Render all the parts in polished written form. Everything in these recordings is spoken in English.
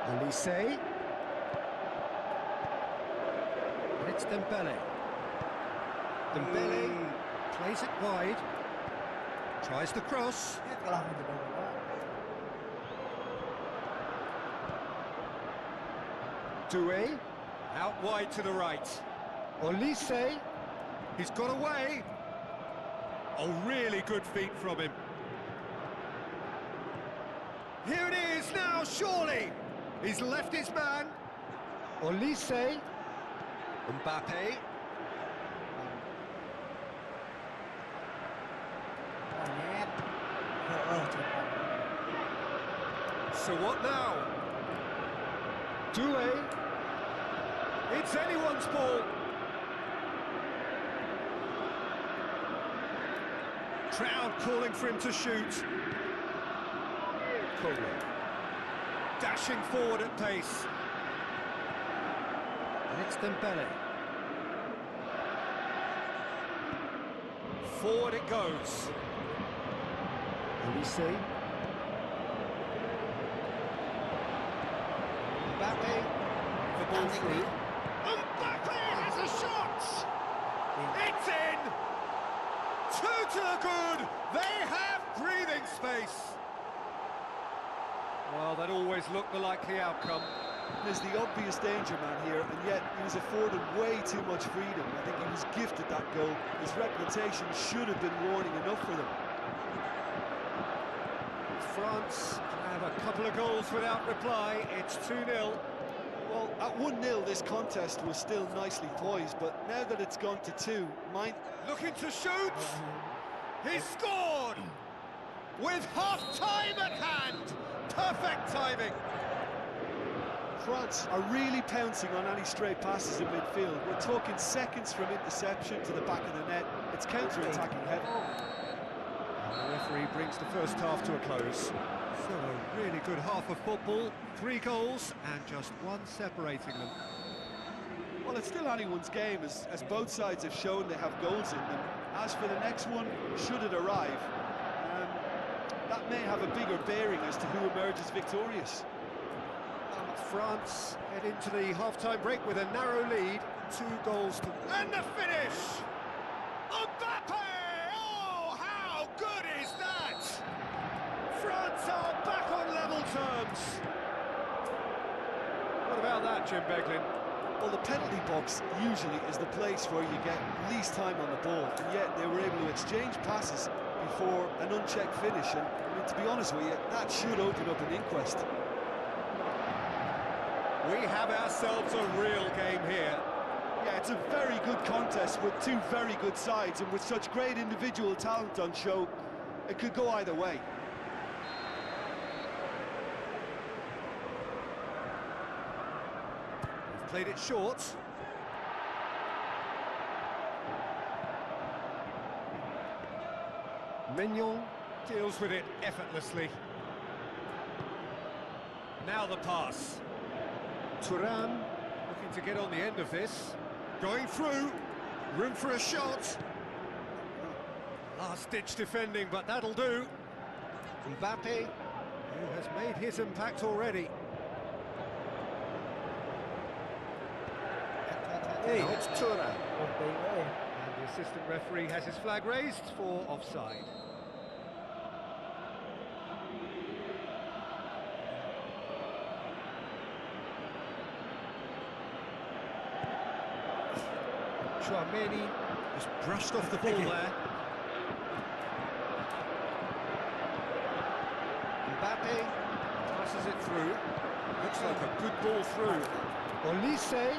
Olise. And it's Dembele. Dembele plays it wide. Tries the cross. Doué. Out wide to the right. Olise. He's got away. Oh, really good feet from him. Here it is now, surely. He's left his man. Olise. Mbappe. So what now? Doué. It's anyone's ball. Crowd calling for him to shoot. Cool. Dashing forward at pace. And it's Dembele. Forward it goes. Olise. Mbappe. The ball through. Mbappe has a shot! It's in! Two to the good! They have breathing space! Well, that always looked the likely outcome. There's the obvious danger man here, and yet he was afforded way too much freedom. I think he was gifted that goal. His reputation should have been warning enough for them. France have a couple of goals without reply. It's 2-0. Well, at 1-0 this contest was still nicely poised, but now that it's gone to 2, mind... Looking to shoot! He scored! With half-time at hand! Perfect timing! France are really pouncing on any stray passes in midfield. We're talking seconds from interception to the back of the net. It's counter-attacking heavy. The referee brings the first half to a close. So a really good half of football, 3 goals and just one separating them. Well, it's still anyone's game, as both sides have shown they have goals in them. As for the next one, should it arrive, that may have a bigger bearing as to who emerges victorious. France head into the half-time break with a narrow lead, 2 goals to... And the finish! Mbappe! Oh, how good is that? France are back on level terms. What about that, Jim Beglin? Well, the penalty box usually is the place where you get least time on the ball, and yet they were able to exchange passes before an unchecked finish, and I mean, to be honest with you, that should open up an inquest. We have ourselves a real game here. Yeah, it's a very good contest with 2 very good sides, and with such great individual talent on show, it could go either way. We've played it short. Mignon deals with it effortlessly. Now the pass. Thuram looking to get on the end of this. Going through. Room for a shot. Last-ditch defending, but that'll do. Mbappe, who has made his impact already. Hey, it's Thuram. And the assistant referee has his flag raised for offside. Turney just brushed off the ball there. Mbappe passes it through. Looks like a good ball through. Olise.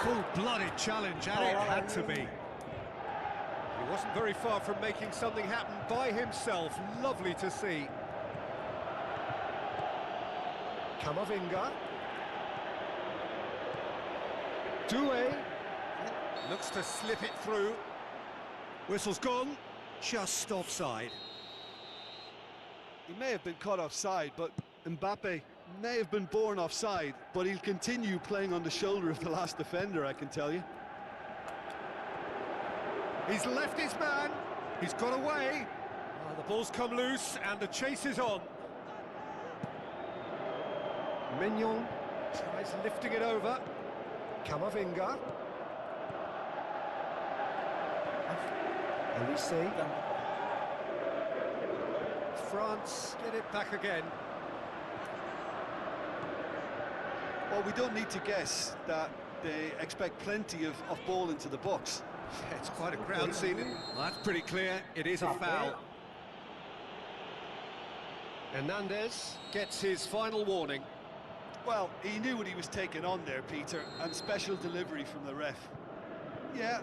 Full-blooded challenge, and it had to be. He wasn't very far from making something happen by himself. Lovely to see. Kamavinga. Doué. Looks to slip it through. Whistle's gone. Just offside. He may have been caught offside, but Mbappe may have been born offside, but he'll continue playing on the shoulder of the last defender, I can tell you. He's left his man. He's got away. Oh, the ball's come loose and the chase is on. Mignon tries lifting it over. Camavinga. Elise. France get it back again. Well, we don't need to guess that they expect plenty of ball into the box. Yeah, it's quite a crowd scene. Well, that's pretty clear. It is a foul. Hernandez gets his final warning. Well, he knew what he was taking on there, Peter, and special delivery from the ref. Yeah,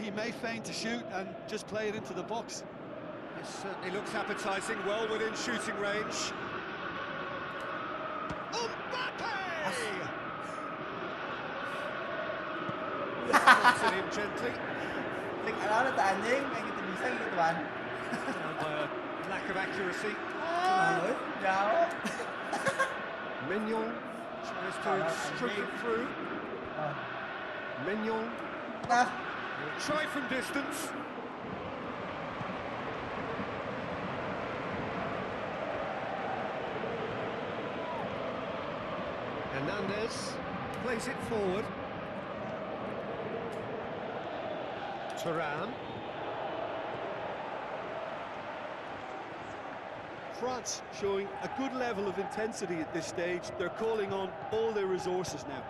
he may feign to shoot and just play it into the box. It certainly looks appetising, well within shooting range. Knocks it in gently. Đó là tại anjing kayak gitu bisa gitu kan. By a lack of accuracy. Jauh. Mignon tries to stroke it through. Mignon will try from distance. Hernandez plays it forward. Turan. France showing a good level of intensity at this stage. They're calling on all their resources now.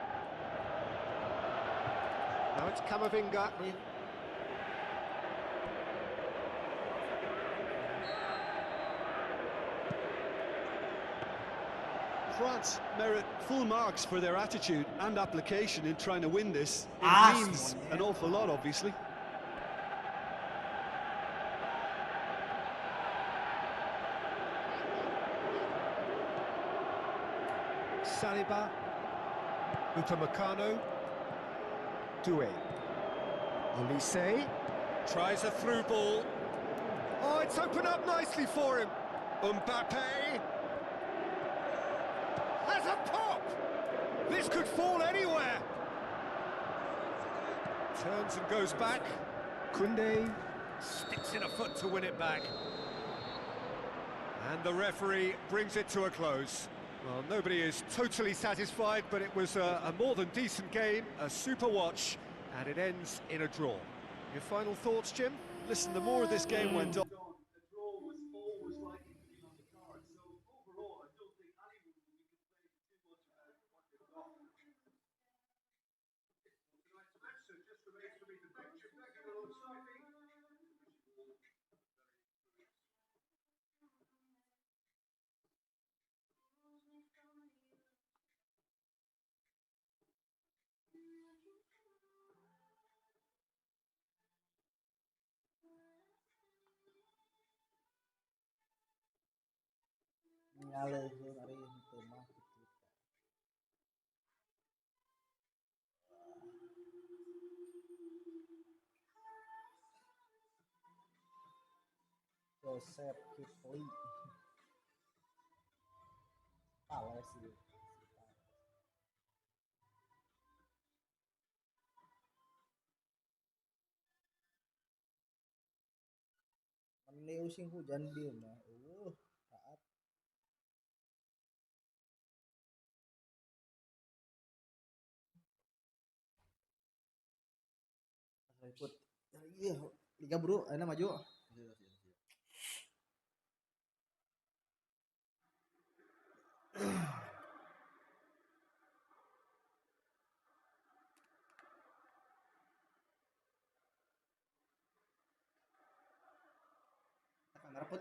Now it's Camavinga. France merit full marks for their attitude and application in trying to win this. It means an awful lot, obviously. Saliba, Upamecano, Doué, Elise tries a through ball. Oh, it's opened up nicely for him. Mbappe has a pop. This could fall anywhere. Turns and goes back. Koundé sticks in a foot to win it back. And the referee brings it to a close. Well, nobody is totally satisfied, but it was a more than decent game, a super watch, and it ends in a draw. Your final thoughts, Jim? Listen, the more this game went on, Ngalir hari itu mah. Joseph Kipli. Kalah sih. Meneu sing hujan dia mah. Taat. Ikut. Iya, Liga Bro, ayo maju.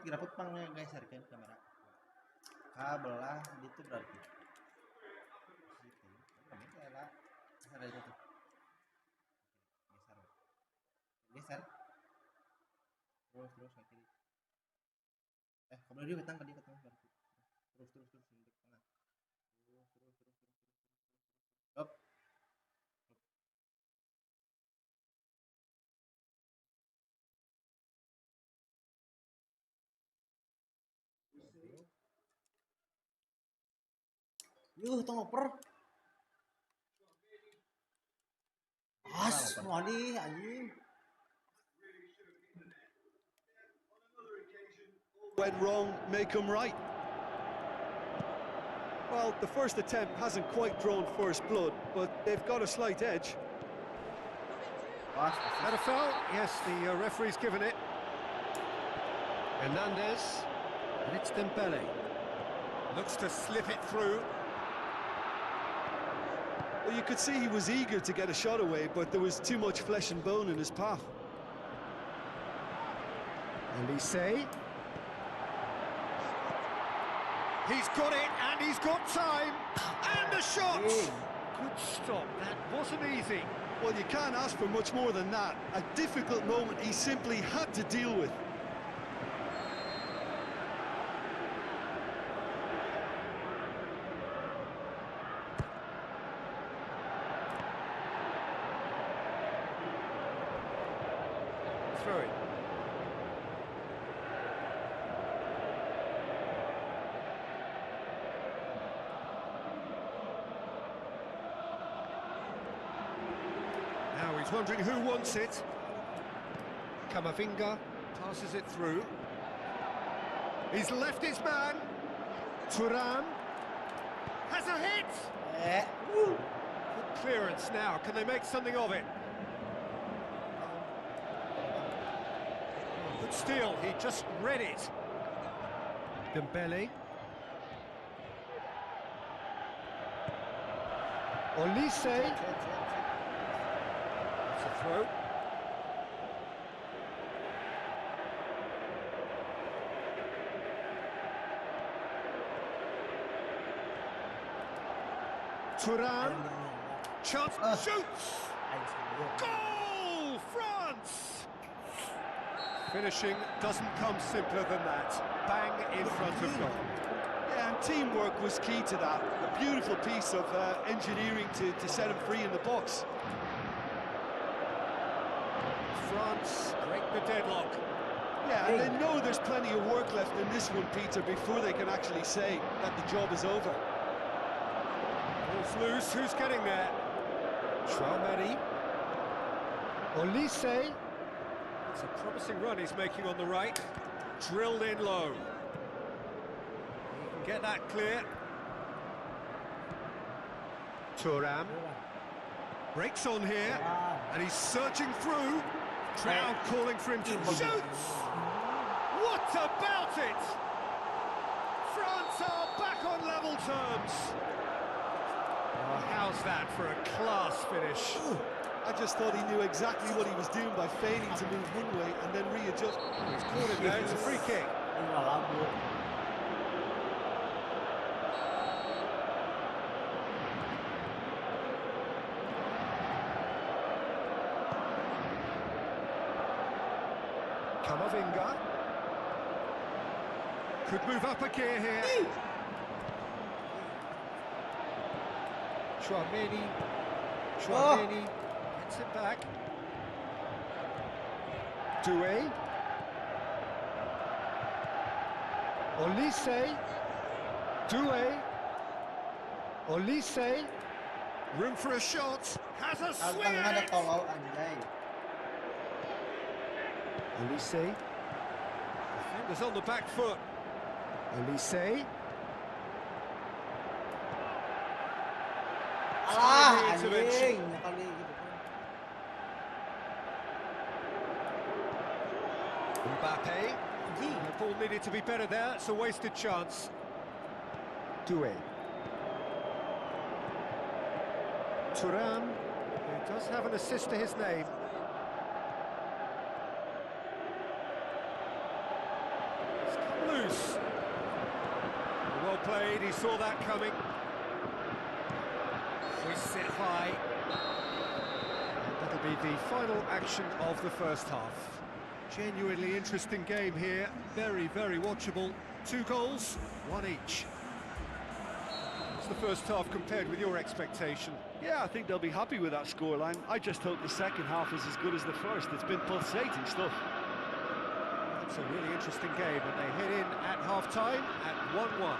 Rapot pangnya guys, hargain kamera. Belah gitu berarti. Gitu. Kamera lah. Ada itu tuh. Geser. Terus ke kiri. Kemudian dia ketang berarti. Terus di tengah. Terus. Hop. Yuh, tong oper. Wadi anjing. went wrong, make them right. Well, the first attempt hasn't quite drawn first blood, but they've got a slight edge. Pass, Had a foul? Yes, the referee's given it. Hernandez. And it's Dembele. Looks to slip it through. Well, you could see he was eager to get a shot away, but there was too much flesh and bone in his path. Elise. He's got it, and he's got time. And the shot! Good stop, that wasn't easy. Well, you can't ask for much more than that. A difficult moment he simply had to deal with. Throw it. Now he's wondering who wants it. Kamavinga passes it through. He's left his man. Thuram has a hit. Good clearance now. Can they make something of it? Good steal. He just read it. Dembele. Olise. It's a throw. Thuram. Chance. Shoots. Goal! France! Finishing doesn't come simpler than that. Bang in front of goal. Yeah, and teamwork was key to that. A beautiful piece of engineering to set him free in the box. France break the deadlock. Yeah, and they know there's plenty of work left in this one, Peter, before they can actually say that the job is over. Ball's loose. Who's getting there? Traoré. Olise. It's a promising run he's making on the right. Drilled in low. He can get that clear. Thuram. Breaks on here. And he's searching through. Crowd calling for him to shoots! What about it? France are back on level terms. Oh, how's that for a class finish? I just thought he knew exactly what he was doing by feigning to move one way and then readjust. He's caught it there, it's a free kick. Kamavinga. Could move up a gear here. Traoré. Gets it back. Doué. Olise. Doué. Olise. Room for a shot. Has a swing at it. Olise. Defenders on the back foot. Olise. Anjing. Mbappe. The ball needed to be better there. It's a wasted chance. Doué. Thuram, who does have an assist to his name. It's come loose. Well played, he saw that coming. We sit high. And that'll be the final action of the first half. Genuinely interesting game here. Very, very watchable. 2 goals, 1 each. What's the first half compared with your expectation? Yeah, I think they'll be happy with that scoreline. I just hope the second half is as good as the first. It's been pulsating stuff. It's a really interesting game, and they head in at half-time at 1-1.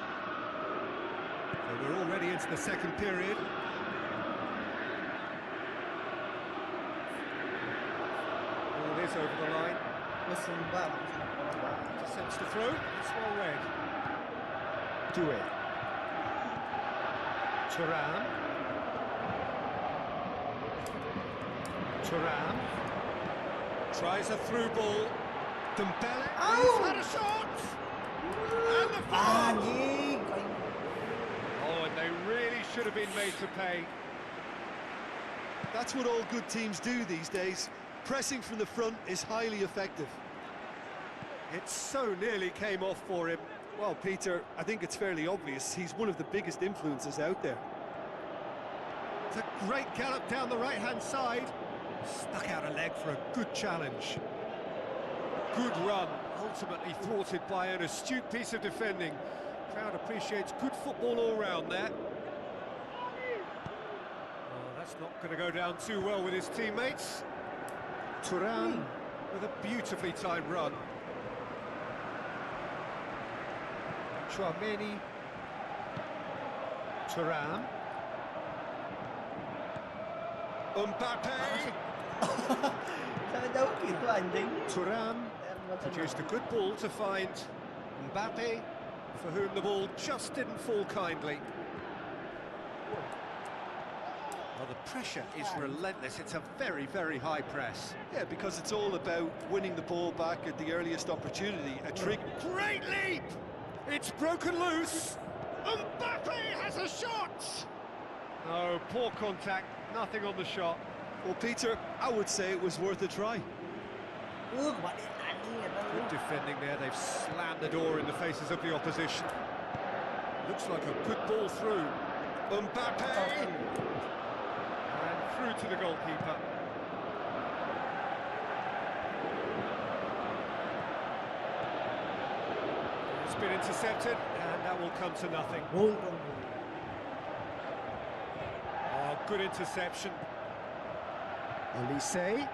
So we're already into the second period. Ball is over the line. Attempts to throw. It's well read. Doué. Turan. Turan. Tries a through ball. Dembele. He's had a shot! And the foul! Anjing. Oh, and they really should have been made to pay. That's what all good teams do these days. Pressing from the front is highly effective. It so nearly came off for him. Well, Peter, I think it's fairly obvious he's one of the biggest influences out there. It's a great gallop down the right-hand side. Stuck out a leg for a good challenge. Good run, ultimately thwarted by an astute piece of defending. Crowd appreciates good football all round there. Oh, that's not going to go down too well with his teammates. Turan with a beautifully timed run. Turney. Turan. Mbappe. Sangat jauh gitu anjing. Turan produced a good ball to find Mbappe, for whom the ball just didn't fall kindly. Well, the pressure is relentless. It's a very, very high press. Yeah, because it's all about winning the ball back at the earliest opportunity. A trick. Great leap! It's broken loose. Mbappe has a shot! Oh, poor contact. Nothing on the shot. Well, Peter, I would say it was worth a try. Good defending there. They've slammed the door in the faces of the opposition. Looks like a good ball through. Mbappe! And through to the goalkeeper. It's been intercepted, and that will come to nothing. Oh, good interception. Elise.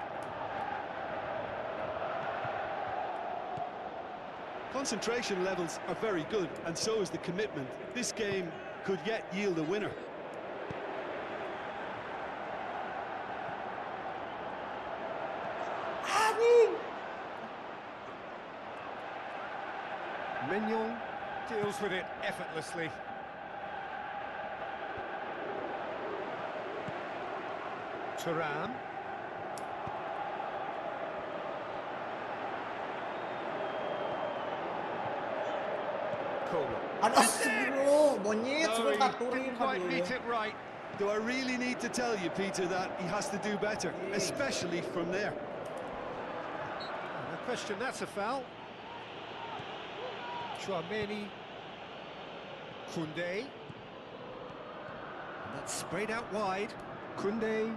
Concentration levels are very good, and so is the commitment. This game could yet yield a winner. Mignon deals with it effortlessly. Turan. Aduh, monyet No, suruh he aturin didn't quite meet it right. Do I really need to tell you, Peter, that he has to do better, especially from there? No question, that's a foul. Turney. Koundé. And that's sprayed out wide. Koundé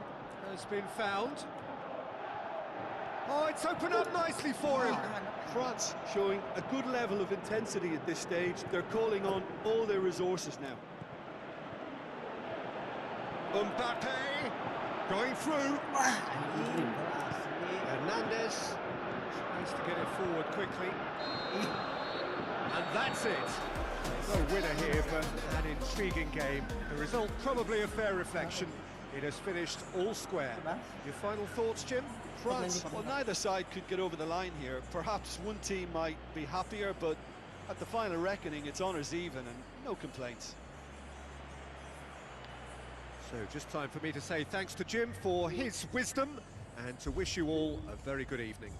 has been found. Oh, it's opened up nicely for him. France showing a good level of intensity at this stage. They're calling on all their resources now. Mbappe going through. Hernandez tries to get it forward quickly. And that's it. No winner here, but an intriguing game. The result probably a fair reflection. It has finished all square. Your final thoughts, Jim? France, well, neither side could get over the line here. Perhaps one team might be happier, but at the final reckoning, it's honours even and no complaints. So just time for me to say thanks to Jim for his wisdom and to wish you all a very good evening.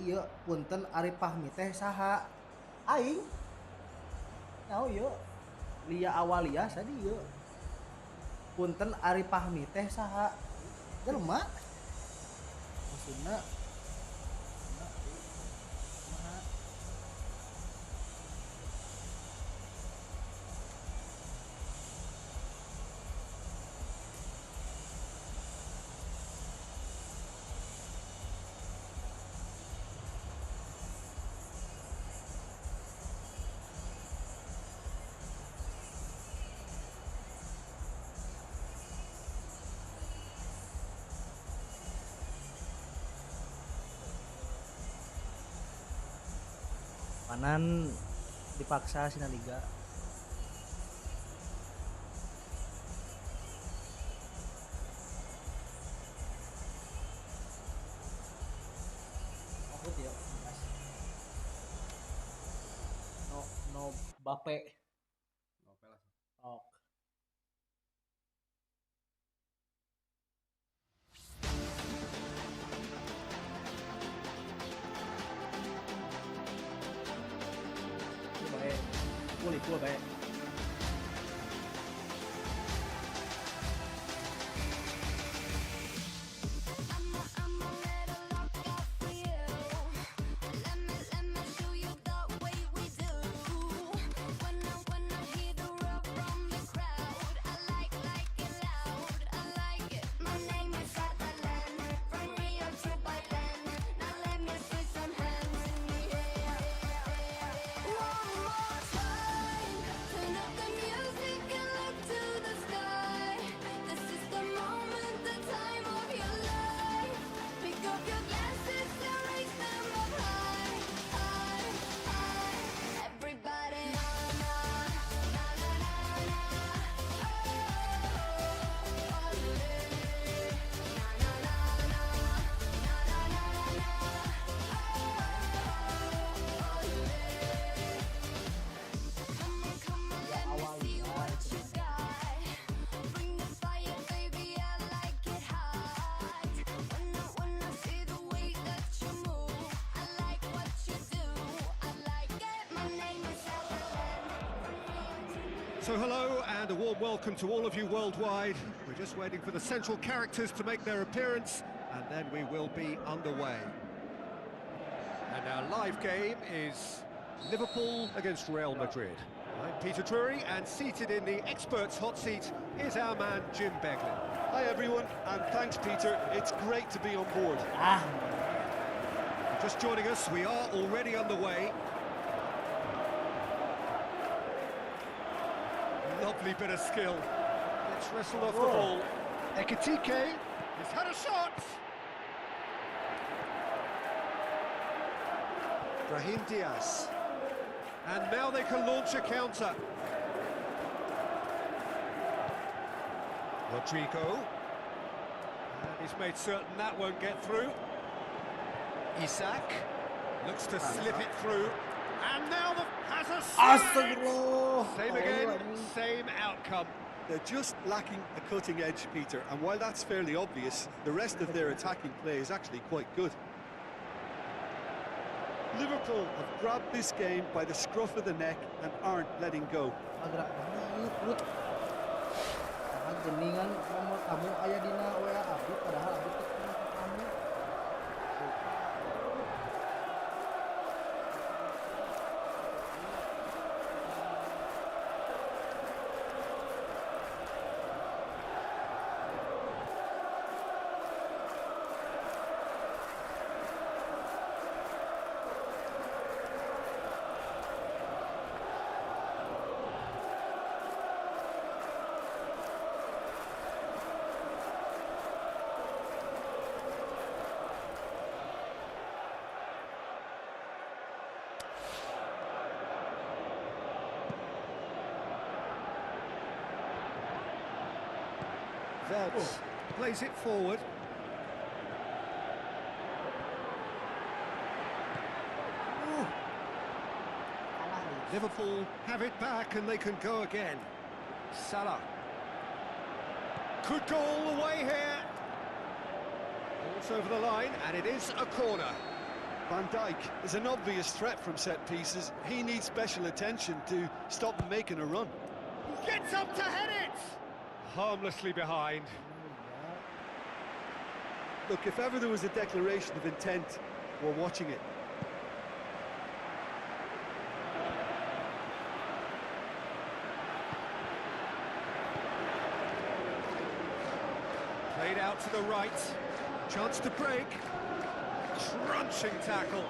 Iya, punten ari pahmi teh saha? Aing. Nyaho ieu. Lia Awalia sa dieu. Punten ari pahmi teh saha? Jelema. Maksudna panan dipaksa Sina Liga. Bape. Oke lah. Oh. Baik. Boleh gua baik. So hello and a warm welcome to all of you worldwide. We're just waiting for the central characters to make their appearance and then we will be underway. And our live game is Liverpool against Real Madrid. I'm Peter Turney and seated in the experts' hot seat is our man Jim Beglin. Hi everyone, and thanks Peter. It's great to be on board. Just joining us, we are already underway. Lovely bit of skill. It's wrestled off the ball. Ekitike has had a shot. Brahim Diaz. And now they can launch a counter. Rodrigo. And he's made certain that won't get through. Isak looks to slip it through. And now has a Astagfirullah. same again, same outcome. They're just lacking a cutting edge, Peter, and while that's fairly obvious, the rest of their attacking play is actually quite good. Liverpool have grabbed this game by the scruff of the neck and aren't letting go. Agak lut. Geningan nomor kamu aya dina WA Abdi padahal Abdi teh kamu. Veltz plays it forward. Liverpool have it back and they can go again. Salah. Could go all the way here. It's over the line and it is a corner. Van Dijk is an obvious threat from set pieces. He needs special attention to stop them making a run. Gets up to head it! Harmlessly behind. Look, if ever there was a declaration of intent, we're watching it. Played out to the right. Chance to break. Crunching tackle.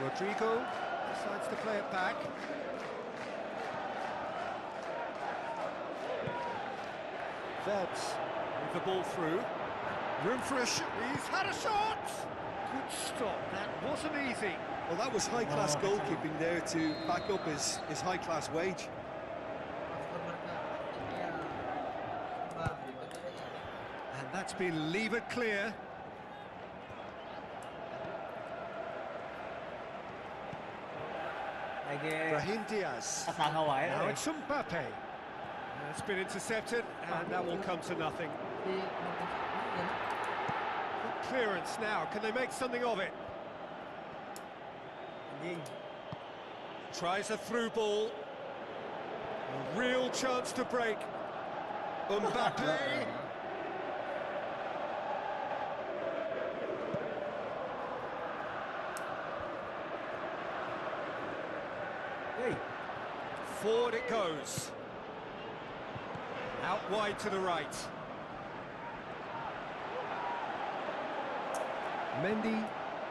Rodrigo decides to play it back. Veltz with the ball through. Room for a shot. He's had a shot. Good stop. That wasn't easy. Well, that was high-class goalkeeping there to back up his high-class wage. And that's been levered clear. Brahim Diaz. Now it's Mbappe. It's been intercepted, and that will come to nothing. Good clearance now. Can they make something of it? Tries a through ball. A real chance to break. Mbappe. Forward it goes. Out wide to the right. Mendy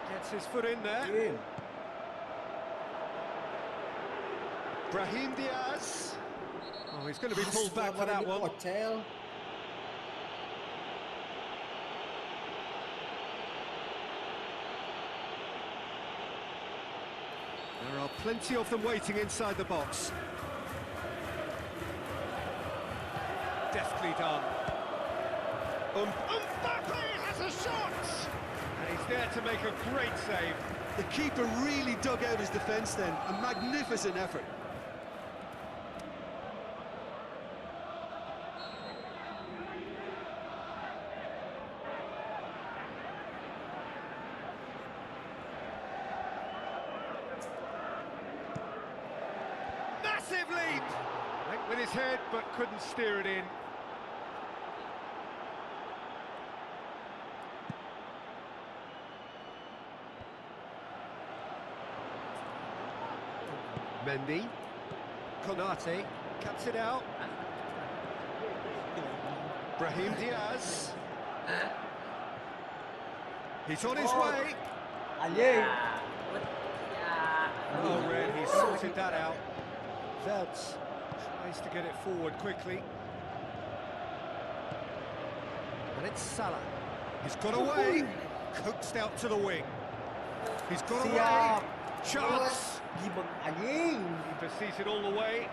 gets his foot in there. Brahim Diaz. Oh, he's going to be pulled back for that one. Hotel. There are plenty of them waiting inside the box. Deftly done. Mbappe has a shot! And he's there to make a great save. The keeper really dug out his defence then. A magnificent effort. Massive leap! Went with his head, but couldn't steer it in. Mendy. Konate cuts it out. Brahim Diaz. He's on his way. Oh, Red, he sorted that out. Veltz tries to get it forward quickly. And it's Salah. He's got away. Coaxed out to the wing. He's got away. Chance. Keeper sees it all the way.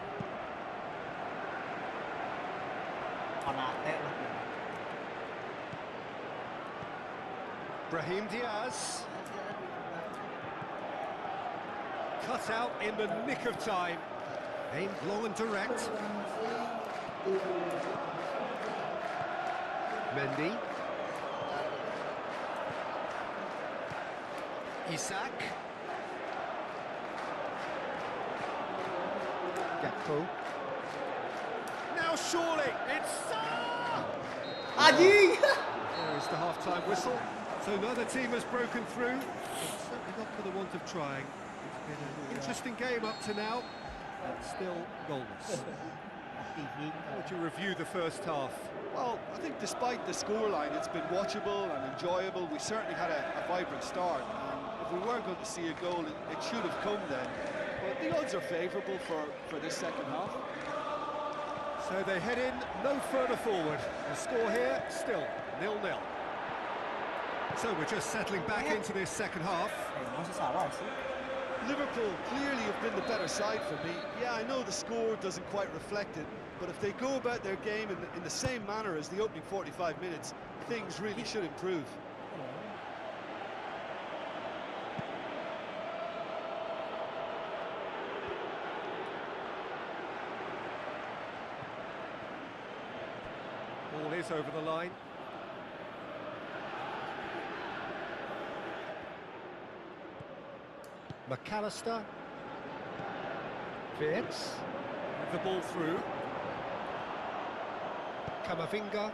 Brahim Diaz. Cut out in the nick of time. Aimed long and direct. Mendy. Isak. Gakpo. Now surely it's Salah! There is the half-time whistle. So neither team has broken through. It's certainly not for the want of trying. It's been an interesting game up to now, but still goalless. How would you review the first half? Well, I think despite the scoreline, it's been watchable and enjoyable. We certainly had a vibrant start. And if we were going to see a goal, it should have come then. But the odds are favourable for this second half. So they head in no further forward. The score here, still 0-0. So we're just settling back into this second half. Liverpool clearly have been the better side for me. Yeah, I know the score doesn't quite reflect it, but if they go about their game in the same manner as the opening 45 minutes, things really should improve. Ball is over the line. McAllister. Wirtz. The ball through. Camavinga.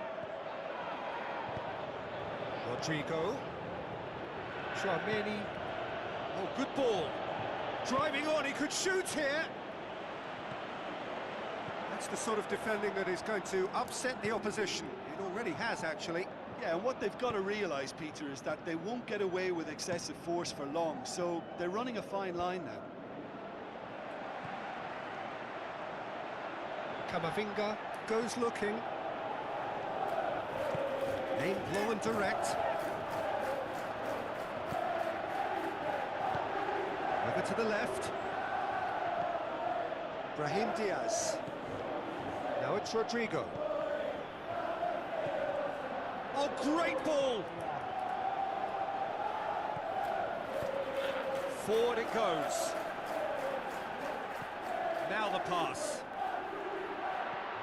Rodrigo. Turney. Oh, good ball. Driving on, he could shoot here. That's the sort of defending that is going to upset the opposition. It already has, actually. Yeah, and what they've got to realise, Peter, is that they won't get away with excessive force for long, so they're running a fine line now. Camavinga goes looking. Aimed low and direct. Over to the left. Brahim Diaz. Now it's Rodrigo. Oh, great ball! Forward it goes. Now the pass.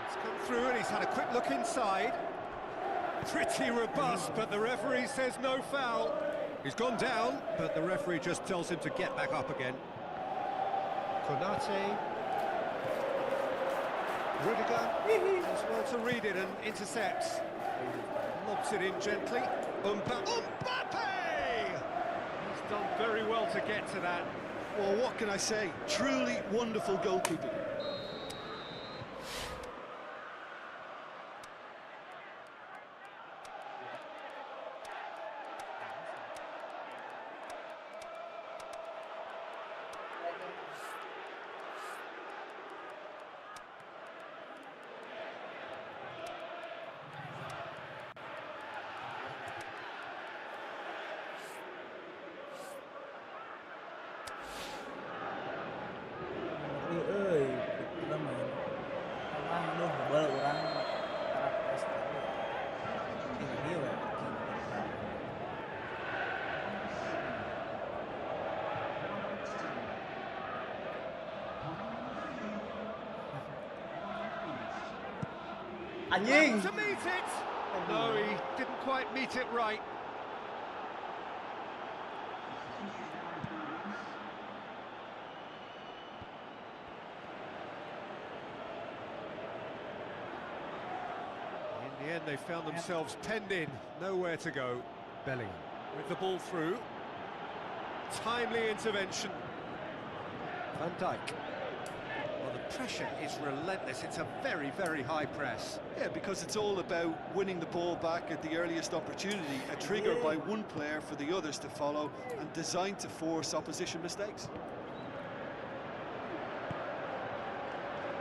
It's come through and he's had a quick look inside. Pretty robust, but the referee says no foul. He's gone down, but the referee just tells him to get back up again. Konate. Rudiger as well to read it and intercepts. Lobs it in gently. Mbappe! He's done very well to get to that. Well, what can I say? Truly wonderful goalkeeping. Kita main sama lu bal orang karakter sekali. Ini dia ya. Anjing. To meet it! No, he didn't quite meet it right. In the end, they found themselves penned in, nowhere to go. Bellingham with the ball through. Timely intervention. Van Dijk. Well, the pressure is relentless. It's a very, very high press. Yeah, because it's all about winning the ball back at the earliest opportunity, a trigger by one player for the others to follow, and designed to force opposition mistakes.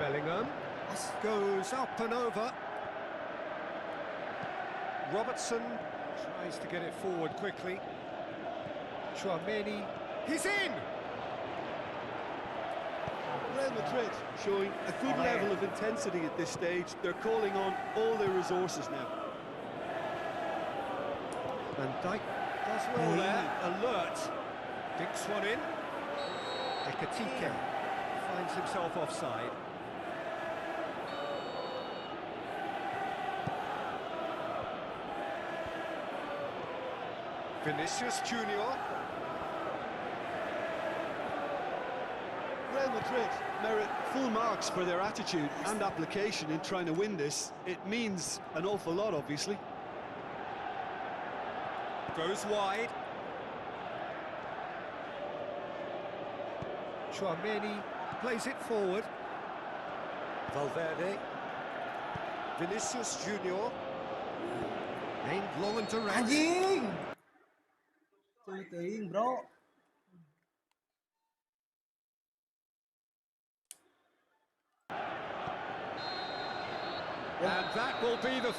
Bellingham goes up and over. Robertson tries to get it forward quickly. Turney, he's in! Real Madrid showing a good level of intensity at this stage. They're calling on all their resources now. Van Dijk does well there, alert. Dinks one in. Ekatike finds himself offside. Vinicius Junior. Real Madrid merit full marks for their attitude and application in trying to win this. It means an awful lot, obviously. Goes wide. Turney plays it forward. Valverde. Vinicius Junior. Aimed low and direct. Anjing. Teuing, bro. And that will be the...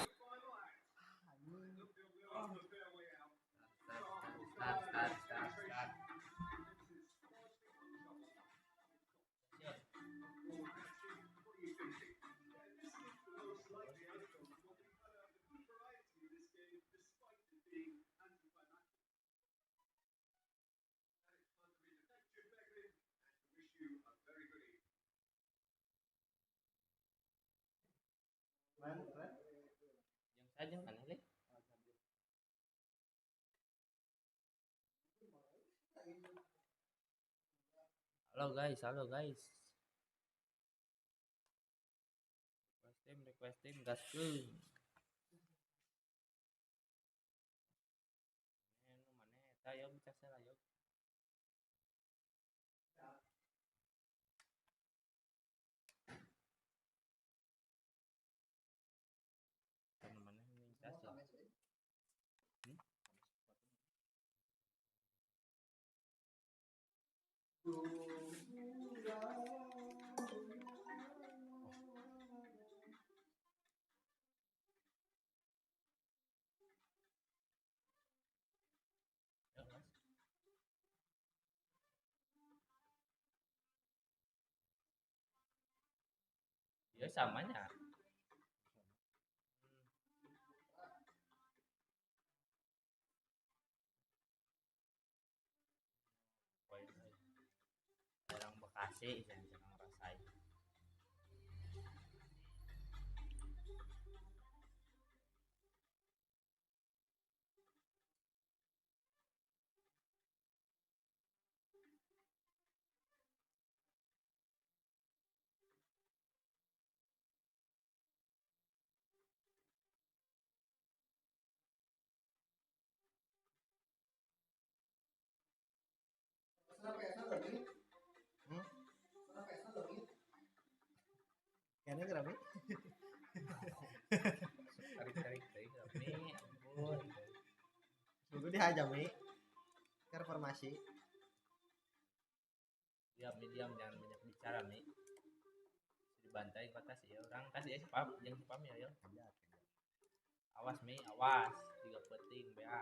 Yang saja kan, Le? Halo guys. Request team, gaskeun. Mana eta ya bisa salah ya. Mana ini bisa. samanya. Orang Bekasi yang jarang rasain. Kayaknya kenapa? Tarik-tarik tapi ampun. Tunggu dihajar Mi. Ke reformasi. Diam, jangan banyak bicara, Mi. Dibantai kasih ya orang kasih ya spam, yang spam ya yo. Awas Mi, awas. 3 peting bea.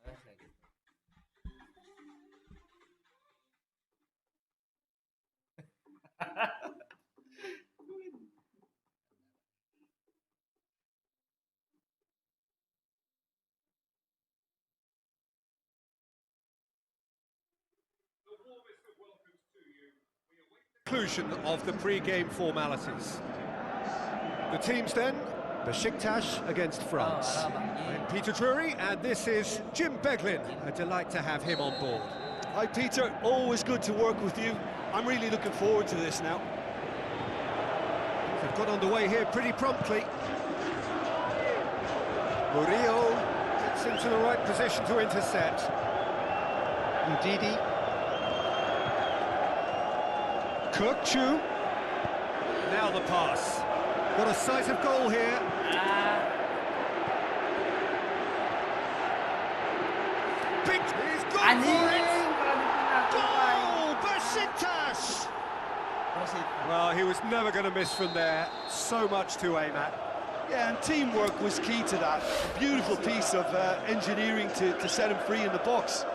Ini lagi. Conclusion of the pre-game formalities. The teams then, Besiktas against France. I'm Peter Drury, and this is Jim Beglin. A delight to have him on board. Hi Peter, always good to work with you. I'm really looking forward to this now. They've got underway here pretty promptly. Murillo gets into the right position to intercept. Udidi. Kirkchu. Now the pass. What a sight of goal here. Big, he's gone for it. Goal, Besiktas. Well, he was never going to miss from there. So much to aim at. Yeah, and teamwork was key to that. A beautiful piece of engineering to set him free in the box.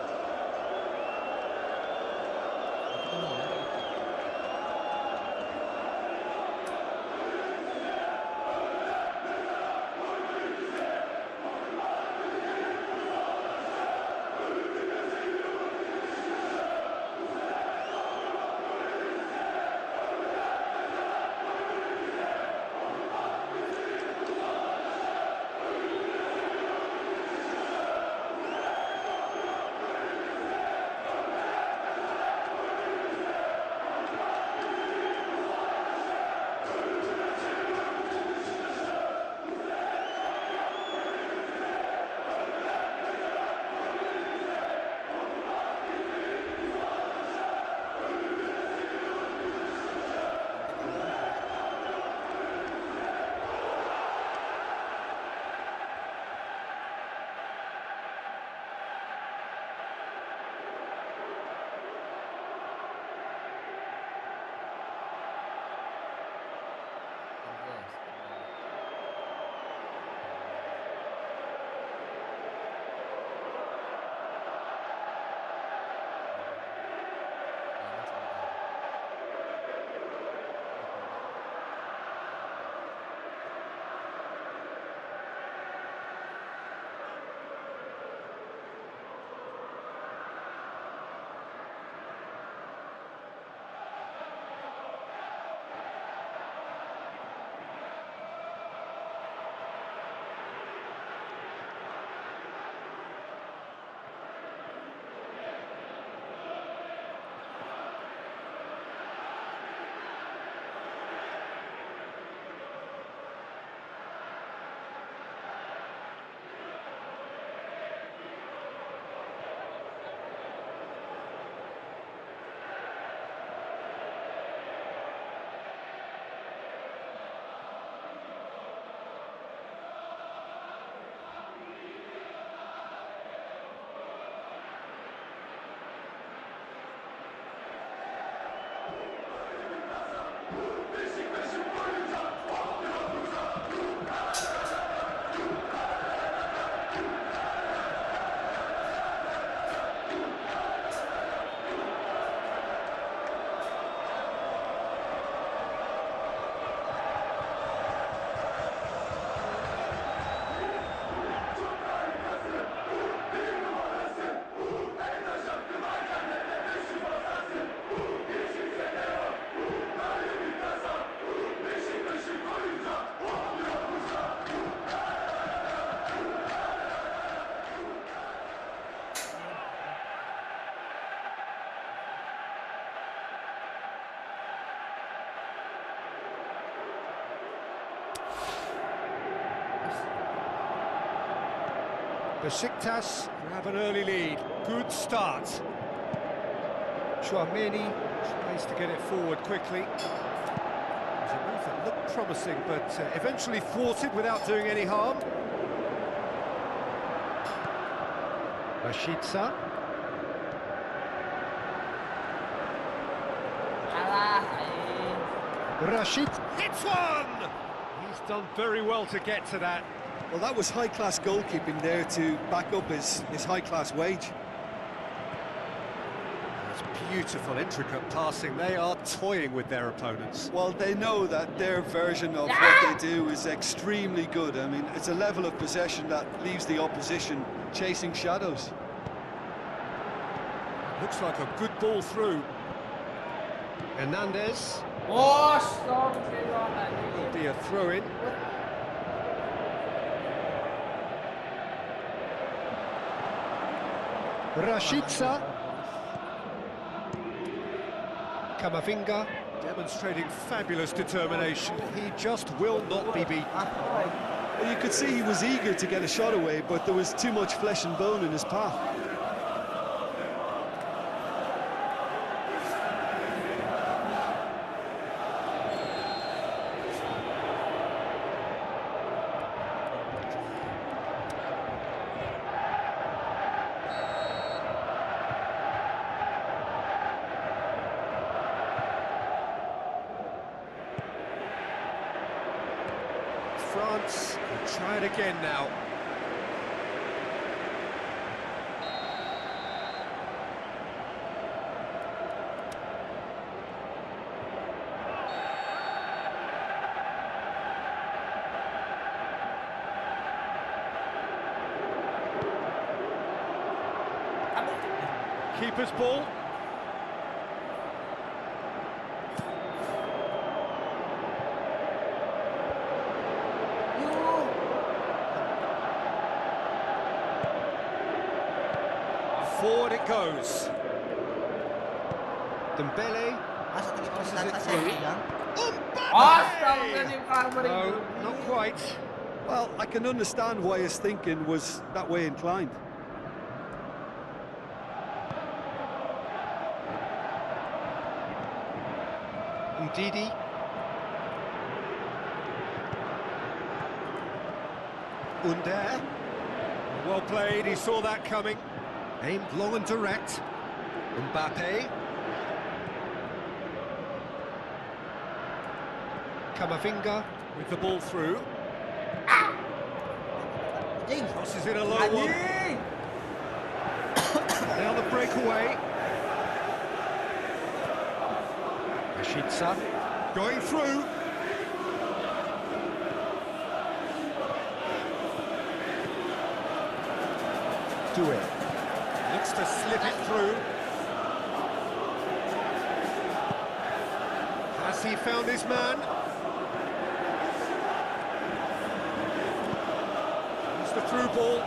Besiktas grab an early lead. Good start. Turney tries to get it forward quickly. It was a move that looked promising, but eventually thwarted without doing any harm. Rashica. Alah, aing. Rashid hits one! He's done very well to get to that. Well, that was high-class goalkeeping there to back up his high-class wage. That's beautiful, intricate passing. They are toying with their opponents. Well, they know that their version of what they do is extremely good. I mean, it's a level of possession that leaves the opposition chasing shadows. Looks like a good ball through. Hernandez. Oh, stop. Will be a throw-in. Rashica. Kamavinga demonstrating fabulous determination. He just will not be beaten. Well, you could see he was eager to get a shot away, but there was too much flesh and bone in his path. France will try it again now. Keeper's ball. Forward it goes. Dembele. Masa tadi Passes komentar it saya through. bilang, Astagfirullahaladzim. No, not quite. Well, I can understand why his thinking was that way inclined. Ndidi. Udah. Well played, he saw that coming. Aimed long and direct. Mbappe. Kamavinga with the ball through. anjing. Crosses in a low one. Anjing. Now the breakaway. Rashica going through. Do it. Looks to slip it through. Has he found his man? It's the through ball.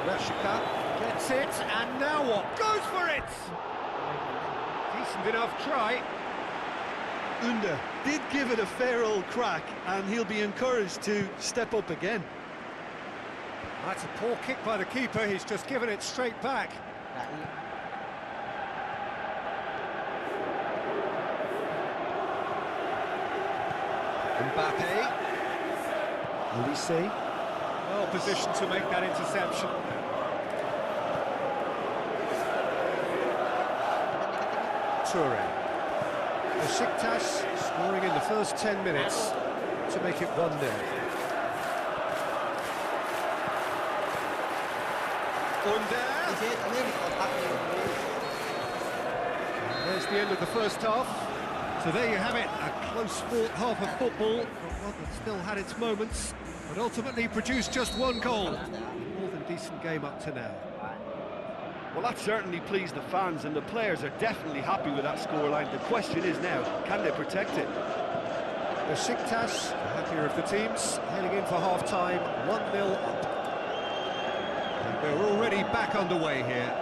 Rashica gets it, and now what? Goes for it! Decent enough try. Udah did give it a fair old crack, and he'll be encouraged to step up again. That's a poor kick by the keeper, he's just given it straight back. Mbappe. Olise. Well positioned to make that interception. Toure. Besiktas scoring in the first 10 minutes to make it 1-0. Udah. There's the end of the first half. So there you have it, a close-fought half of football, but one that still had its moments, but ultimately produced just one goal. More than decent game up to now. Well, that certainly pleased the fans, and the players are definitely happy with that scoreline. The question is now, can they protect it? Besiktas, the happier of the teams, heading in for half-time, 1-0 up. And they're already back underway here.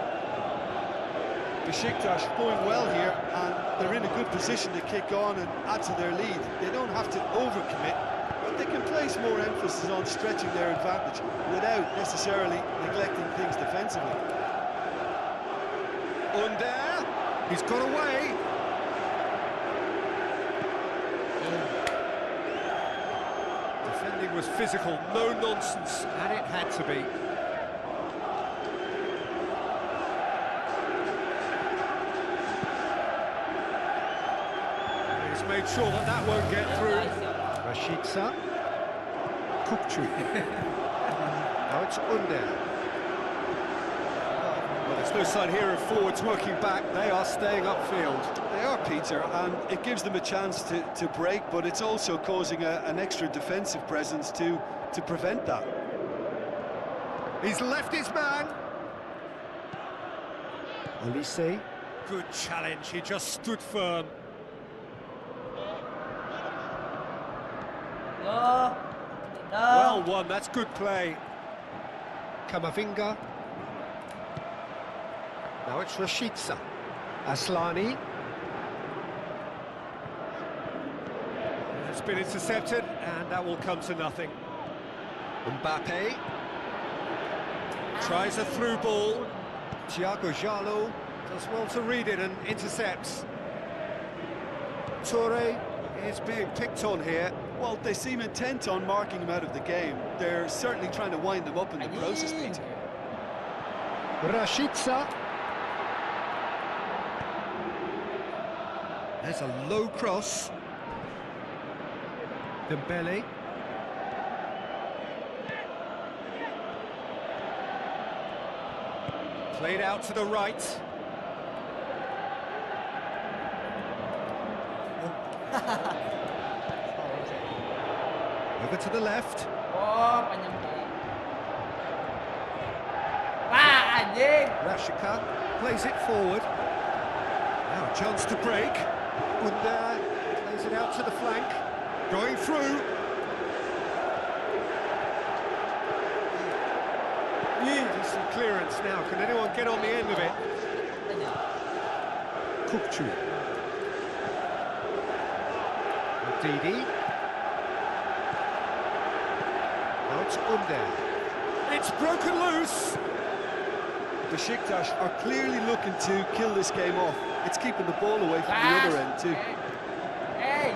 Besiktas going well here, and they're in a good position to kick on and add to their lead. They don't have to overcommit, but they can place much more emphasis on stretching their advantage without necessarily neglecting things defensively. Udah, he's got away. Defending was physical, no nonsense, and it had to be. He's made sure that that won't get through. Rashica. Kupchu. Now it's Udah. Well, there's no sign here of forwards working back. They are staying upfield. They are, Peter, and it gives them a chance to break, but it's also causing an extra defensive presence to prevent that. He's left his man. Olise. Good challenge. He just stood firm. Go. Well won. That's good play. Kamavinga. Now it's Rashica. Aslani. It's been intercepted, and that will come to nothing. Mbappe. Tries a through ball. Thiago Jalo. Does well to read it and intercepts. Toure. Is being picked on here. Well, they seem intent on marking him out of the game. They're certainly trying to wind them up in the process, Peter. Rashica. There's a low cross. Dembele. Played out to the right. Over to the left. Oh, panjang banget. Wah, anjing. Rashica plays it forward. Now a chance to break. Udah plays it out to the flank. Going through. Decent clearance now. Can anyone get on the end of it? Kupchu. Didi. Now it's Udah. It's broken loose. Besiktas are clearly looking to kill this game off. It's keeping the ball away from the other end too. Hey.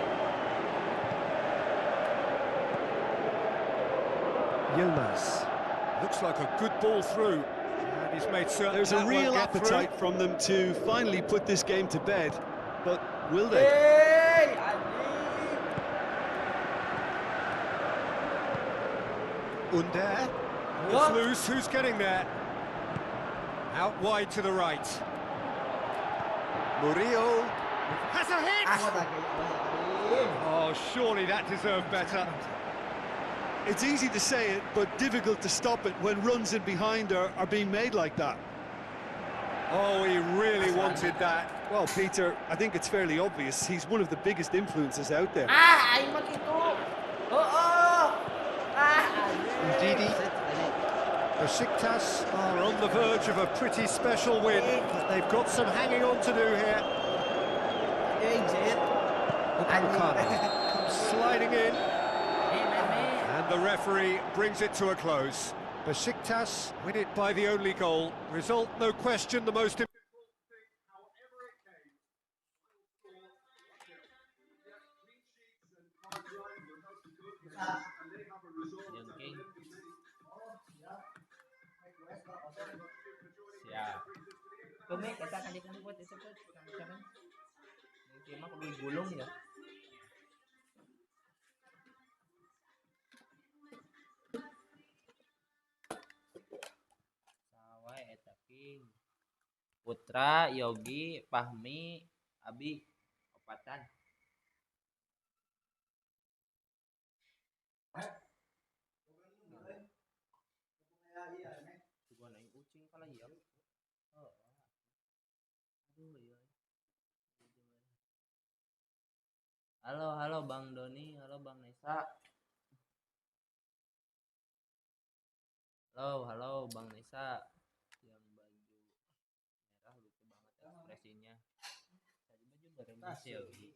Yilmaz. Looks like a good ball through. And he's made certain There's a that won't real get through. appetite from them to finally put this game to bed, but will they? Hey, anjing. Udah. Ball's loose. Who's getting there? Out wide to the right. Murillo. Has a hit! Oh, surely that deserved better. It's easy to say it, but difficult to stop it when runs in behind are being made like that. Oh, he really wanted that. Well, Peter, I think it's fairly obvious. He's one of the biggest influences out there. Ah, aing mah gitu. Oh. Ah, anjing. Didi. Besiktas Are on the verge of a pretty special win, but they've got some hanging on to do here. Anjing, Zed. Upamecano. Comes sliding in, Hey, man. and the referee brings it to a close. Besiktas. Win it by the only goal. Result, no question, the most important. Jengking. Siap. Tumek, kita kan buat itu kan. Ini mah kudu digulung ya. Sawai eta king. Putra, Yogi, Fahmi, Abi, opatan. Juga naik kucing kala ya. Oh. Aduh ya. Halo Bang Doni, halo Bang Nesa. Halo Bang Nesa. Yang baju merah lucu banget ekspresinya. Tadi baju beremis ya, Yogi.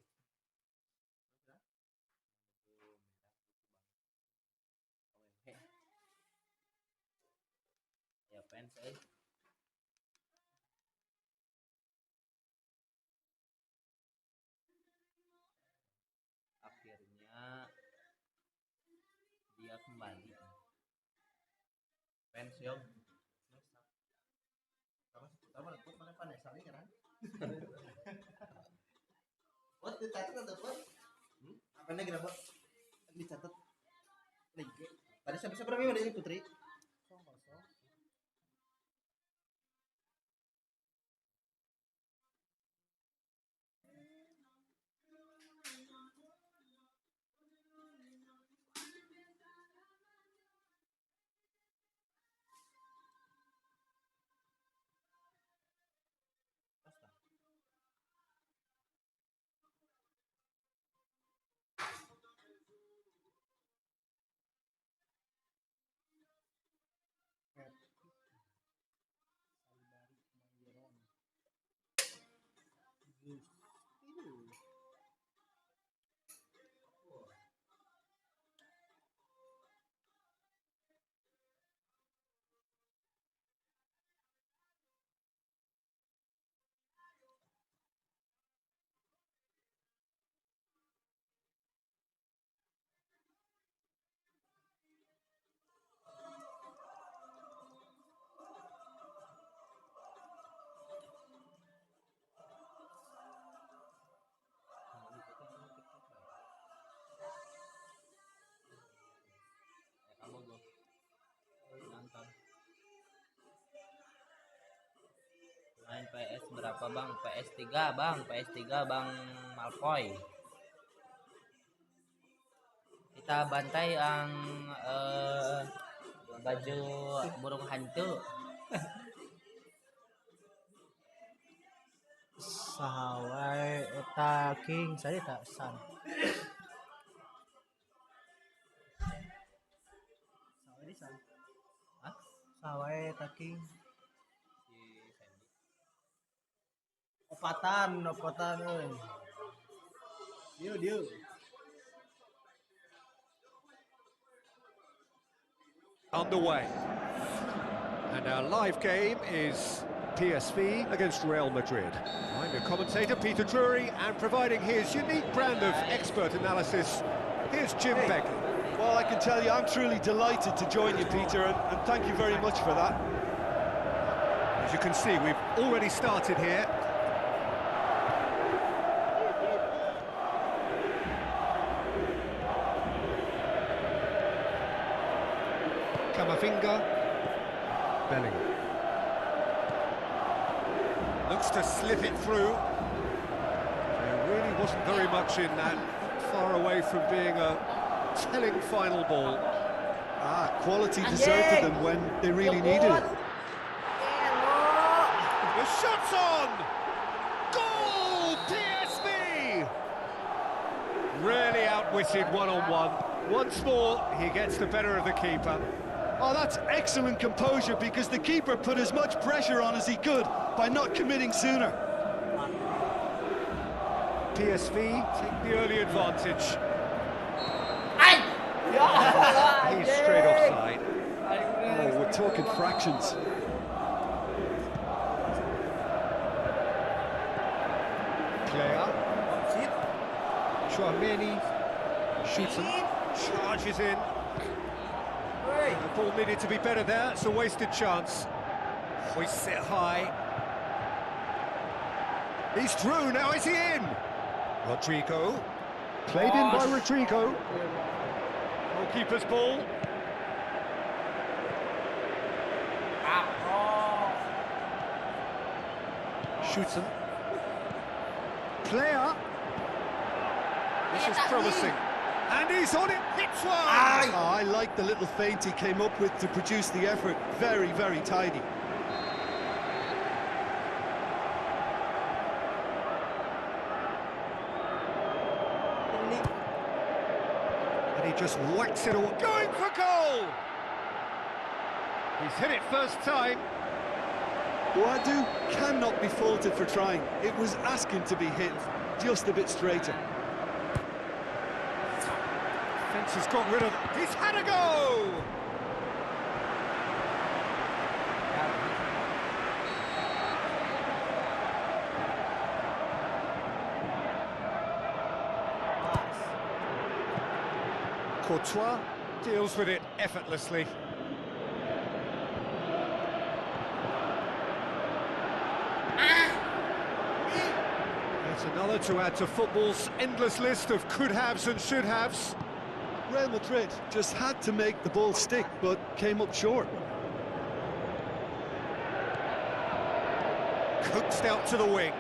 fans eh. Akhirnya dia kembali. Fans Yong. Sama put mana panas kali kan? Put dicatat ada put. Apa nih kira put? Dicatat. Lagi. Tadi sampai berapa minggu ini Putri? 0-0. Kamu gue nonton. Main PS berapa bang? PS3 bang, PS3 bang Malfoy. Kita bantai yang baju burung hantu. Sahawai eta king saya tak san. Sahawai di san. Hah? Sahawai eta king. Si Sandy. Opatan euy. Dieu. Underway. And our live game is PSV against Real Madrid. I'm your commentator, Peter Drury, and providing his unique brand of expert analysis, here's Jim Begley. Well, I can tell you, I'm truly delighted to join you, Peter, and thank you very much for that. As you can see, we've already started here. Camavinga, Bellingham. Looks to slip it through. There really wasn't very much in that, far away from being a telling final ball. Quality deserted them when they really needed it. The shot's on! Goal! PSV! Really outwitted one-on-one. Once more, he gets the better of the keeper. Oh, that's excellent composure because the keeper put as much pressure on as he could by not committing sooner. PSV take the early advantage. He's straight offside. Oh, we're talking fractions. Player. Chouameni shoots and charges in. The ball needed to be better there, it's a wasted chance. Hoists it high. He's through, now is he in? Rodrigo. Played in by Rodrigo. Goalkeeper's ball. Shoots him. Player. This is promising. And he's on it, hits one! I like the little feint he came up with to produce the effort. Very, very tidy. And he just whacks it away. Going for goal! He's hit it first time. Buat cannot be faulted for trying. It was asking to be hit just a bit straighter. Fence has got rid of it. He's had a go! Courtois deals with it effortlessly. That's another to add to football's endless list of could-haves and should-haves. Real Madrid just had to make the ball stick, but came up short. Coaxed out to the wing.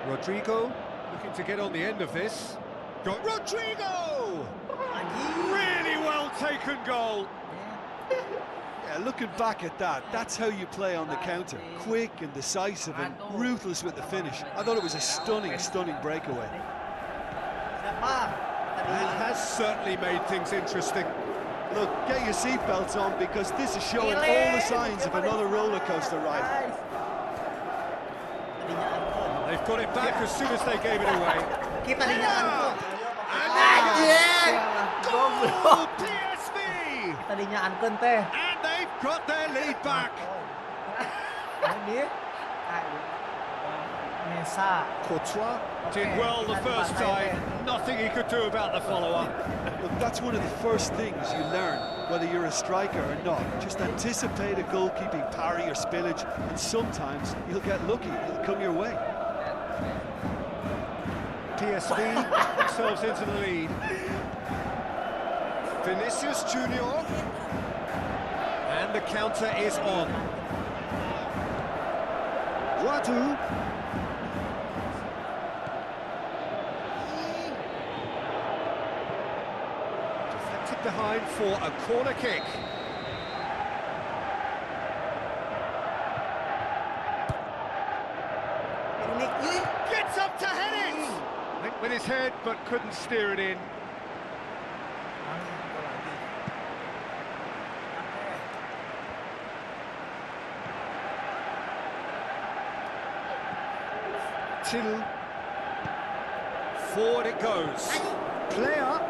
Rodrigo looking to get on the end of this. Got Rodrigo! Really well taken goal. Yeah, looking back at that, that's how you play on the counter. Quick and decisive and ruthless with the finish. I thought it was a stunning, stunning breakaway. That has certainly made things interesting. Look, get your seatbelts on because this is showing all the signs of another roller coaster ride. They've got it back as soon as they gave it away. Goal, PSV! Tadinya Ankun teh. And they've got their lead back. Dia. Mesa. Courtois did well the first time. Nothing he could do about the follow-up. Look, that's one of the first things you learn, whether you're a striker or not. Just anticipate a goalkeeping parry or spillage, and sometimes you'll get lucky. It'll come your way. PSV themselves into the lead. Vinicius Junior. And the counter is on. Buat. Deflected behind for a corner kick. Gets up to head it! Went with his head but couldn't steer it in. Till forward it goes. Player.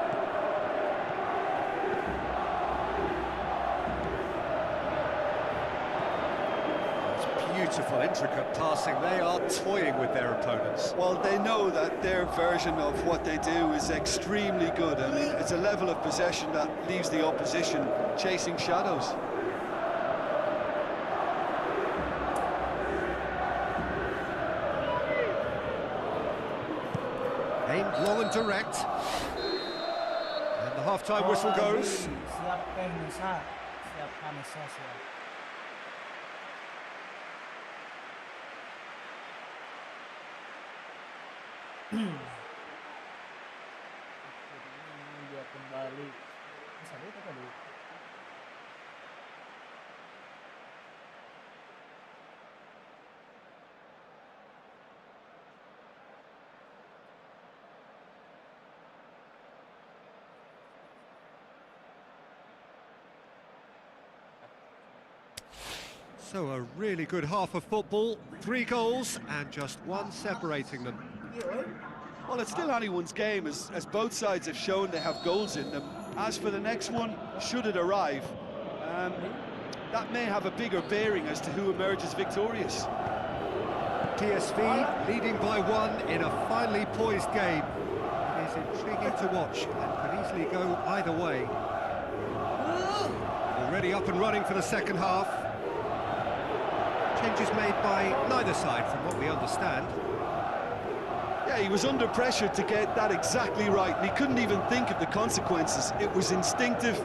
It's beautiful, intricate passing. They are toying with their opponents. Well, they know that their version of what they do is extremely good. I mean, it's a level of possession that leaves the opposition chasing shadows. Aimed long and direct. And the half-time whistle goes. Siap Mesa. Siap Mesa siap. Dia kembali. Bisa itu tadi. So a really good half of football. 3 goals and just 1 separating them. Well, it's still anyone's game, as both sides have shown they have goals in them. As for the next one, should it arrive, that may have a bigger bearing as to who emerges victorious. PSV leading by 1 in a finely poised game. It is intriguing to watch and could easily go either way. Already up and running for the second half. Changes made by neither side from what we understand. Yeah, he was under pressure to get that exactly right, and he couldn't even think of the consequences. It was instinctive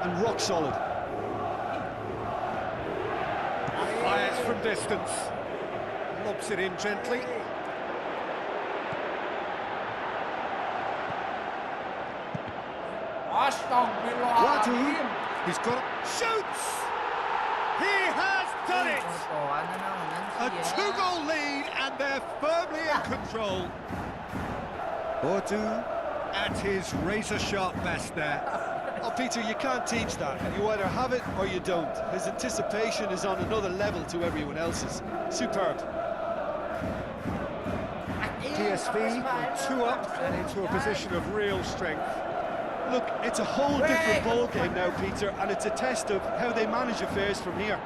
and rock solid. Fires from distance. Lobs it in gently. Astagfirullahaladzim. He's got it. Shoots! He has done it! A 2-goal lead and they're firmly in control. Buat at his razor-sharp best there. Oh, Peter, you can't teach that. You either have it or you don't. His anticipation is on another level to everyone else's. Superb. PSV 2 up and into a position of real strength. Look, it's a whole different ball game now, Peter, and it's a test of how they manage affairs from here.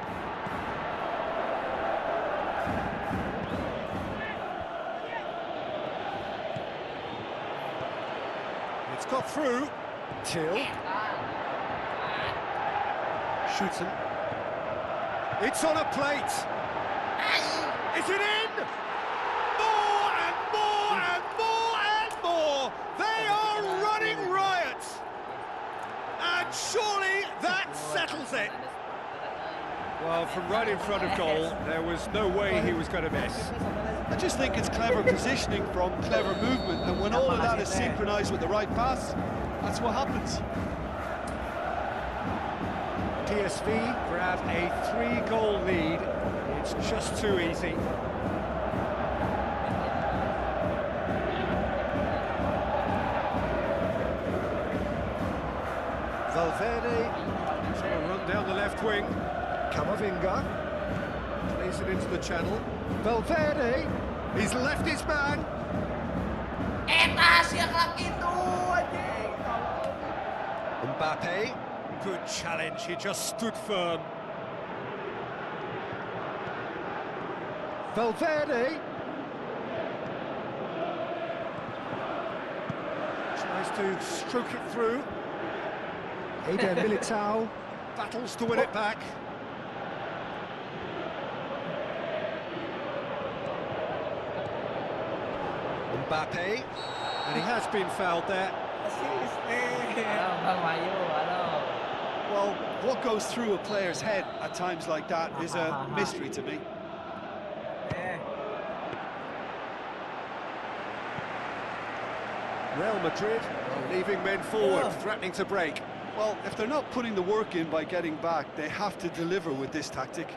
It's got through. Till. Schützen. It's on a plate. Is it in? More and more and more and more. They are running riot. And surely that settles it. Well, from right in front of goal, there was no way he was going to miss. I just think it's clever positioning from clever movement, and when all of that is synchronised with the right pass, that's what happens. PSV grab a 3-goal lead. It's just too easy. Valverde is going to run down the left wing. Camavinga plays it into the channel. Valverde, he's left his man. Mbappe, good challenge, he just stood firm. Valverde tries to stroke it through. Eder Militao battles to win it back. Mbappe, and he has been fouled there. Well, what goes through a player's head at times like that is a mystery to me. Real Madrid are leaving men forward, threatening to break. Well, if they're not putting the work in by getting back, they have to deliver with this tactic.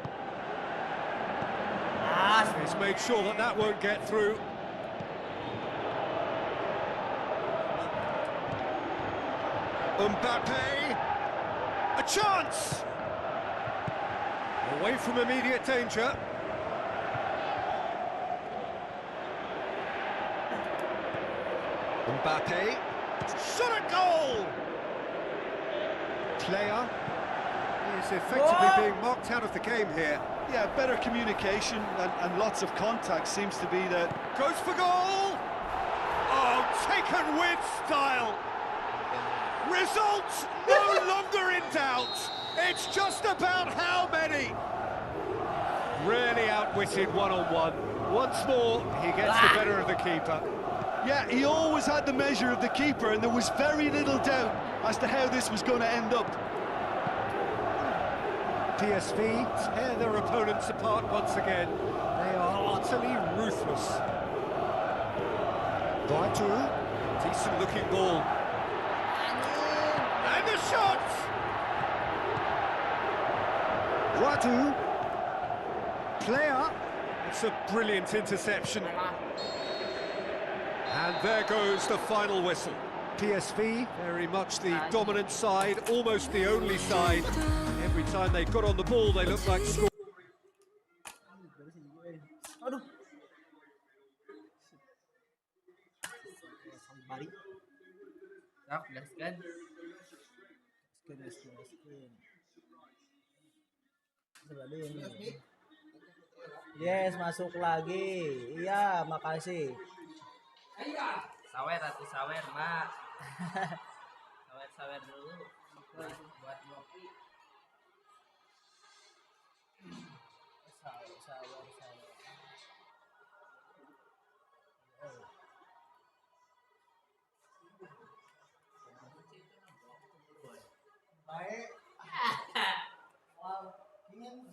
He's made sure that that won't get through. Mbappe, a chance! Away from immediate danger. Mbappe, shot at goal! Player is effectively being knocked out of the game here. Yeah, better communication and lots of contact seems to be the... Goes for goal! Oh, taken with style! Results no longer in doubt. It's just about how many. Really outwitted one-on-one. Once more, he gets the better of the keeper. Yeah, he always had the measure of the keeper, and there was very little doubt as to how this was going to end up. PSV tear their opponents apart once again. They are utterly ruthless. Buat, decent-looking ball. And the shot! Buat, player. It's a brilliant interception. And there goes the final whistle. PSV, very much the dominant side, almost the only side. Every time they got on the ball, they looked like scoring. Aduh. Gaskan. Yes, masuk lagi. Iya, makasih. Sawer atau sawer, Mak. Sawer dulu. Buat ngopi. Sawer. Baik. Wow, ingin.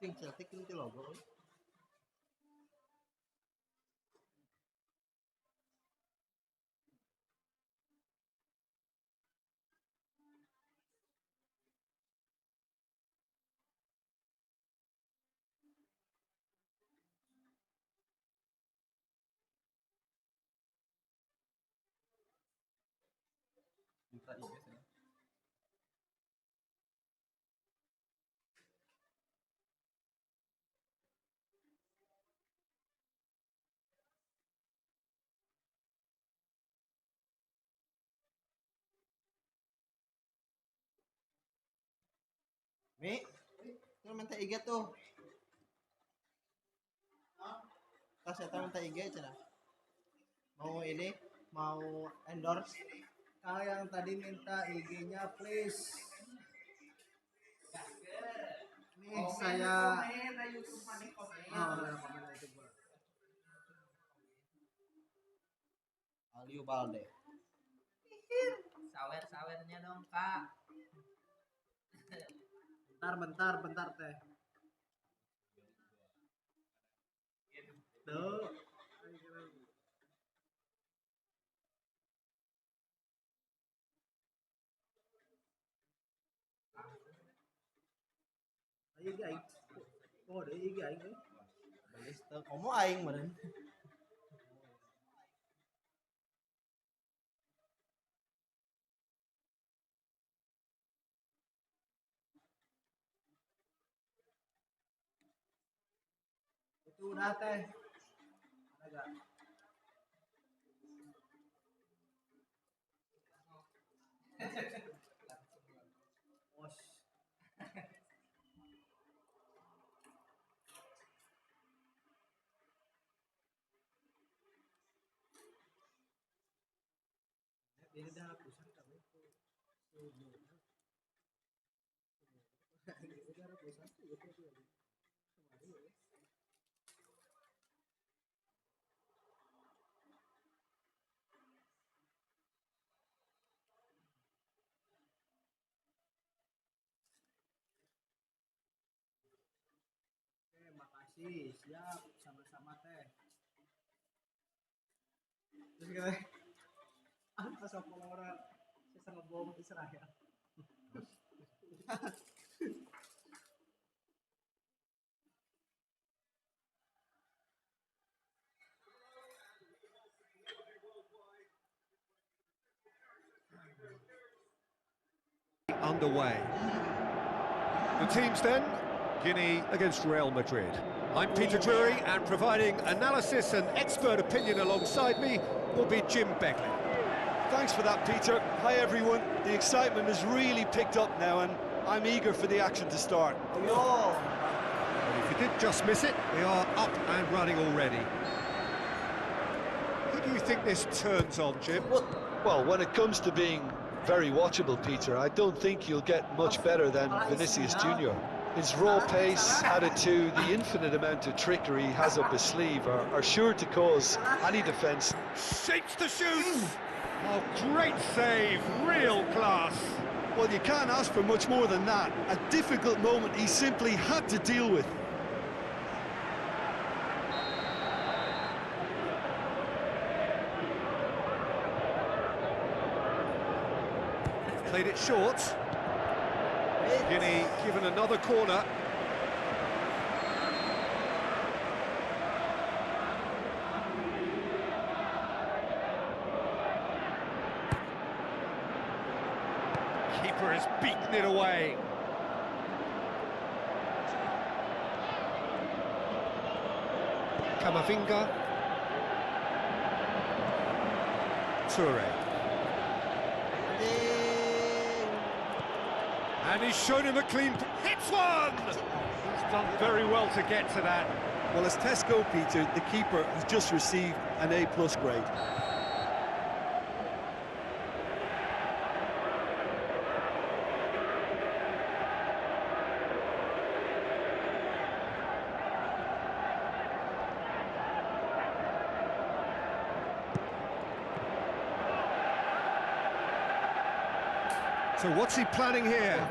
Celtic ini logo. Buka juga sih. Mi, itu minta IG tuh. Tas ya minta IG cina. Mau ini, mau endorse. Kalau yang tadi minta IG-nya please. Nih saya. Aliu Balde. Sawer-sawernya dong, Kak. Bentar teh. Tuh. Ayo guys. Oh, deh guys. Balis tuh. Kamu aing meureun. Itu udah teh. Ada gak? Bos. Ini dah hapusan kami tuh. Udah hapusan tuh itu dia. Oke, makasih. Siap, sama-sama teh. Terus kita pas orang sisa ngebom Israel. Underway. The teams then, Guinea against Real Madrid. I'm Peter Drury, and providing analysis and expert opinion alongside me will be Jim Begley. Thanks for that, Peter. Hi, everyone. The excitement has really picked up now, and I'm eager for the action to start. Yo. And if you did just miss it, we are up and running already. Who do you think this turns on, Jim? Well, when it comes to being very watchable, Peter, I don't think you'll get much better than Vinicius Junior. His raw pace, added to the infinite amount of trickery he has up his sleeve, are sure to cause any defence. Shapes to shoot! Oh, great save, real class. Well, you can't ask for much more than that. A difficult moment he simply had to deal with. Played it short. Guinea given another corner. Keeper has beaten it away. Kamavinga. Toure. And he's shown him a clean... Hits one! He's done very well to get to that. Well, as tests go, Peter, the keeper has just received an A+ grade. So what's he planning here?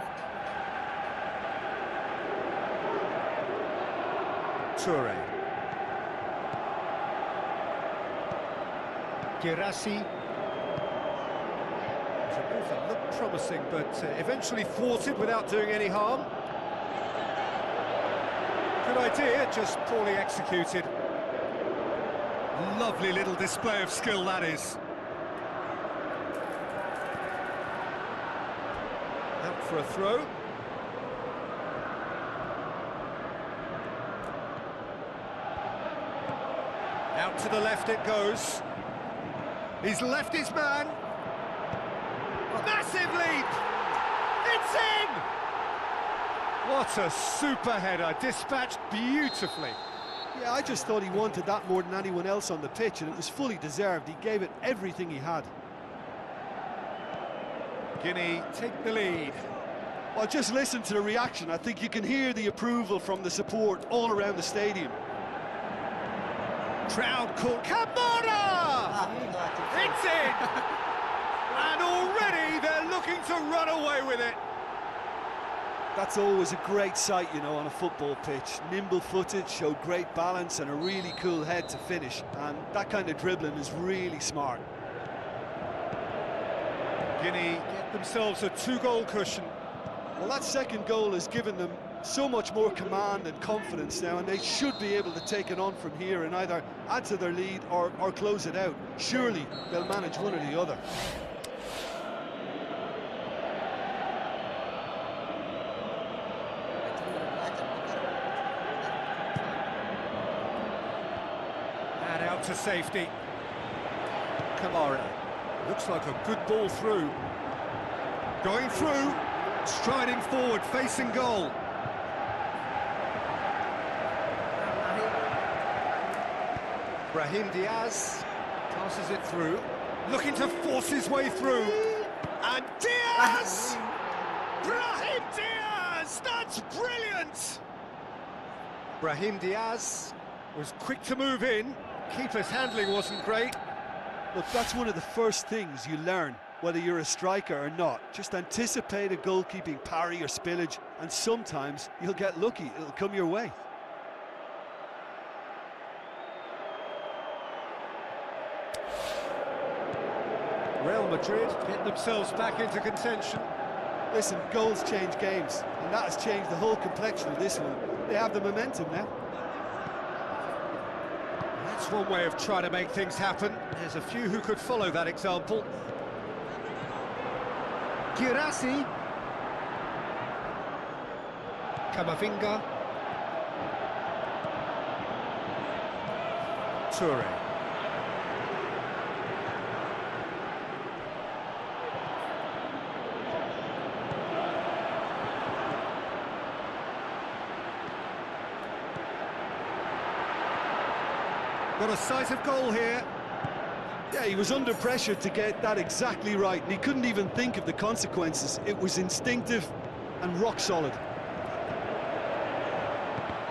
Toure. Girassi. It's a move that looked promising, but eventually thwarted without doing any harm. Good idea, just poorly executed. Lovely little display of skill, that is. Out for a throw. Out to the left it goes. He's left his man. Massive leap! It's in! What a super header, dispatched beautifully. Yeah, I just thought he wanted that more than anyone else on the pitch, and it was fully deserved. He gave it everything he had. Guinea take the lead. Well, just listen to the reaction. I think you can hear the approval from the support all around the stadium. Crowd call. Camara! It's in! And already they're looking to run away with it. That's always a great sight, you know, on a football pitch. Nimble-footed, showed great balance and a really cool head to finish. And that kind of dribbling is really smart. Guinea get themselves a 2-goal cushion. Well, that second goal has given them so much more command and confidence now, and they should be able to take it on from here and either add to their lead or close it out. Surely they'll manage one or the other. And out to safety. Kamara. Looks like a good ball through. Going through. Striding forward, facing goal. Brahim Diaz passes it through, looking to force his way through. And Diaz! Brahim Diaz! That's brilliant! Brahim Diaz was quick to move in. Keeper's handling wasn't great. Look, that's one of the first things you learn, whether you're a striker or not. Just anticipate a goalkeeping parry or spillage, and sometimes you'll get lucky. It'll come your way. Real Madrid get themselves back into contention. Listen, goals change games, and that has changed the whole complexion of this one. They have the momentum now. That's one way of trying to make things happen. There's a few who could follow that example. Girassi. Kamavinga. Toure. Got a sight of goal here. Yeah, he was under pressure to get that exactly right, and he couldn't even think of the consequences. It was instinctive and rock solid.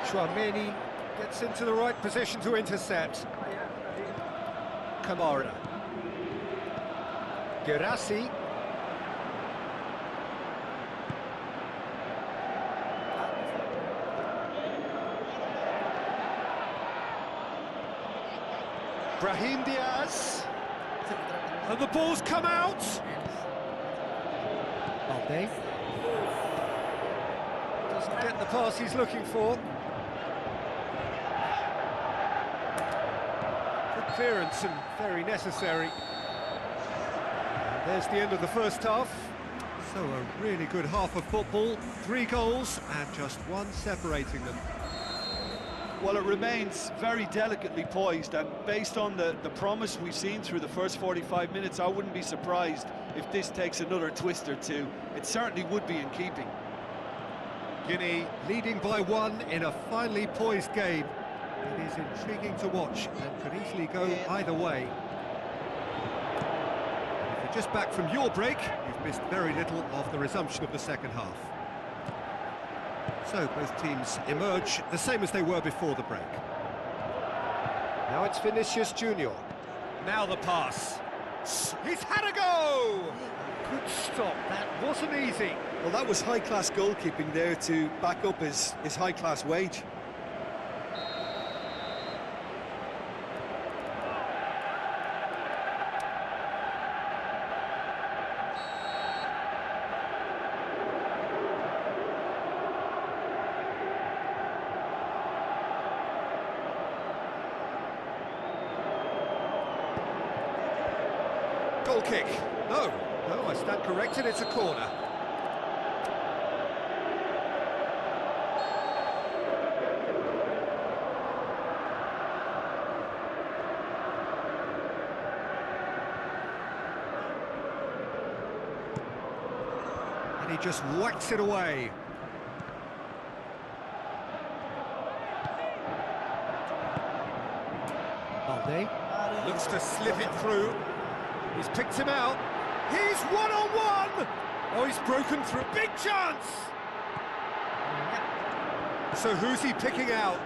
Turney gets into the right position to intercept. Kamara. Girassi. Brahim Diaz. And the ball's come out. Balde. Doesn't get the pass he's looking for. Good clearance and very necessary. And there's the end of the first half. So a really good half of football. 3 goals and just one separating them. Well, it remains very delicately poised, and based on the promise we've seen through the first 45 minutes, I wouldn't be surprised if this takes another twist or two. It certainly would be in keeping. Guinea leading by 1 in a finely poised game. It is intriguing to watch and could easily go either way. And if you're just back from your break, you've missed very little of the resumption of the second half. So both teams emerge the same as they were before the break. Now it's Vinicius Junior. Now the pass. He's had a go! Good stop, that wasn't easy. Well, that was high-class goalkeeping there to back up his high-class wage. Goal kick. No, I stand corrected, it's a corner. And he just whacks it away. Turney. Aduh. Looks to slip it through. He's picked him out. He's one-on-one! Oh, he's broken through. Big chance! So who's he picking out?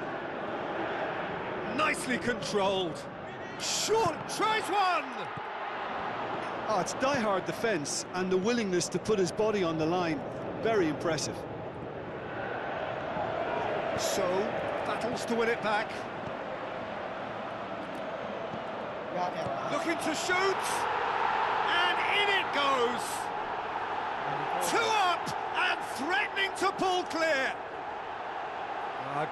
Nicely controlled. Short, tries one! Oh, it's die-hard defence and the willingness to put his body on the line. Very impressive. So, battles to win it back. Ya elah. Looking to shoot! And in it goes! Two up and threatening to pull clear!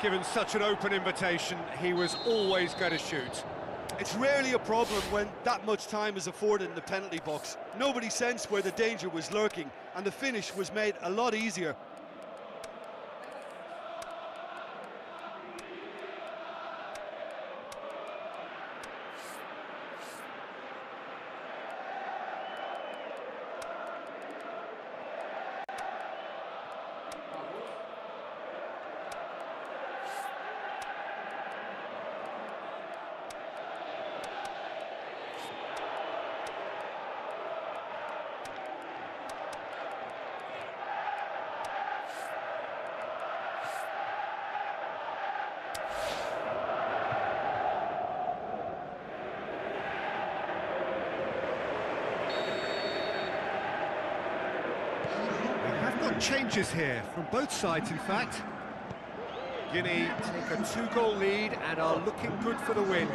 Given such an open invitation, he was always going to shoot. It's rarely a problem when that much time is afforded in the penalty box. Nobody sensed where the danger was lurking, and the finish was made a lot easier. Changes here from both sides, in fact. Guinea take a 2-goal lead and are looking good for the win.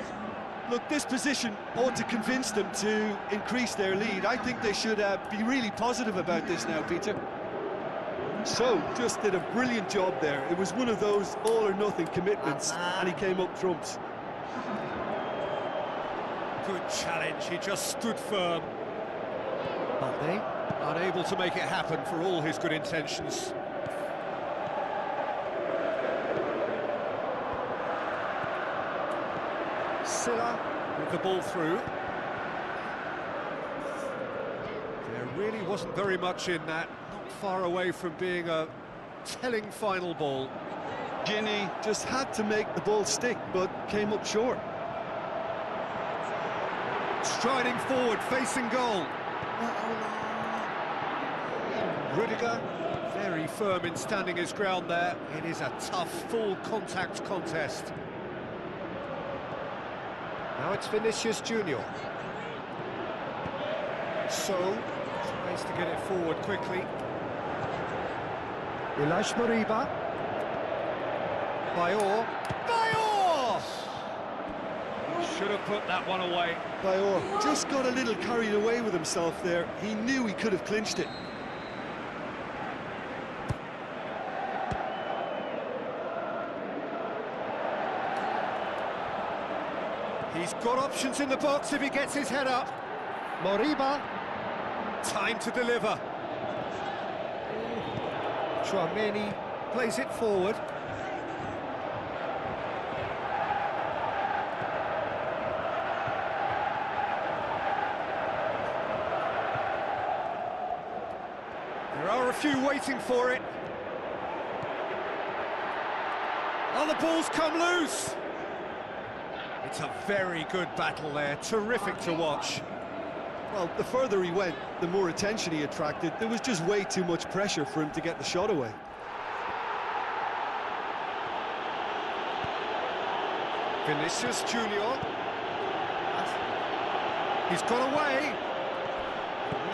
Look, this position ought to convince them to increase their lead. I think they should be really positive about this now, Peter. So, just did a brilliant job there. It was one of those all-or-nothing commitments, and he came up trumps. Good challenge, he just stood firm. But they unable to make it happen for all his good intentions. Silla with the ball through. There really wasn't very much in that, not far away from being a telling final ball. Guinea just had to make the ball stick, but came up short. Striding forward, facing goal. Rudiger, very firm in standing his ground there. It is a tough, full contact contest. Now it's Vinicius Junior. So, tries to get it forward quickly. Ilash Moriba. Bayor. Bayor! Should have put that one away. Bayor just got a little carried away with himself there. He knew he could have clinched it. He's got options in the box if he gets his head up. Moriba. Time to deliver. Turney plays it forward. There are a few waiting for it. Oh, the ball's come loose. It's a very good battle there, terrific to watch. Well, the further he went, the more attention he attracted. There was just way too much pressure for him to get the shot away. Vinicius Junior. He's got away.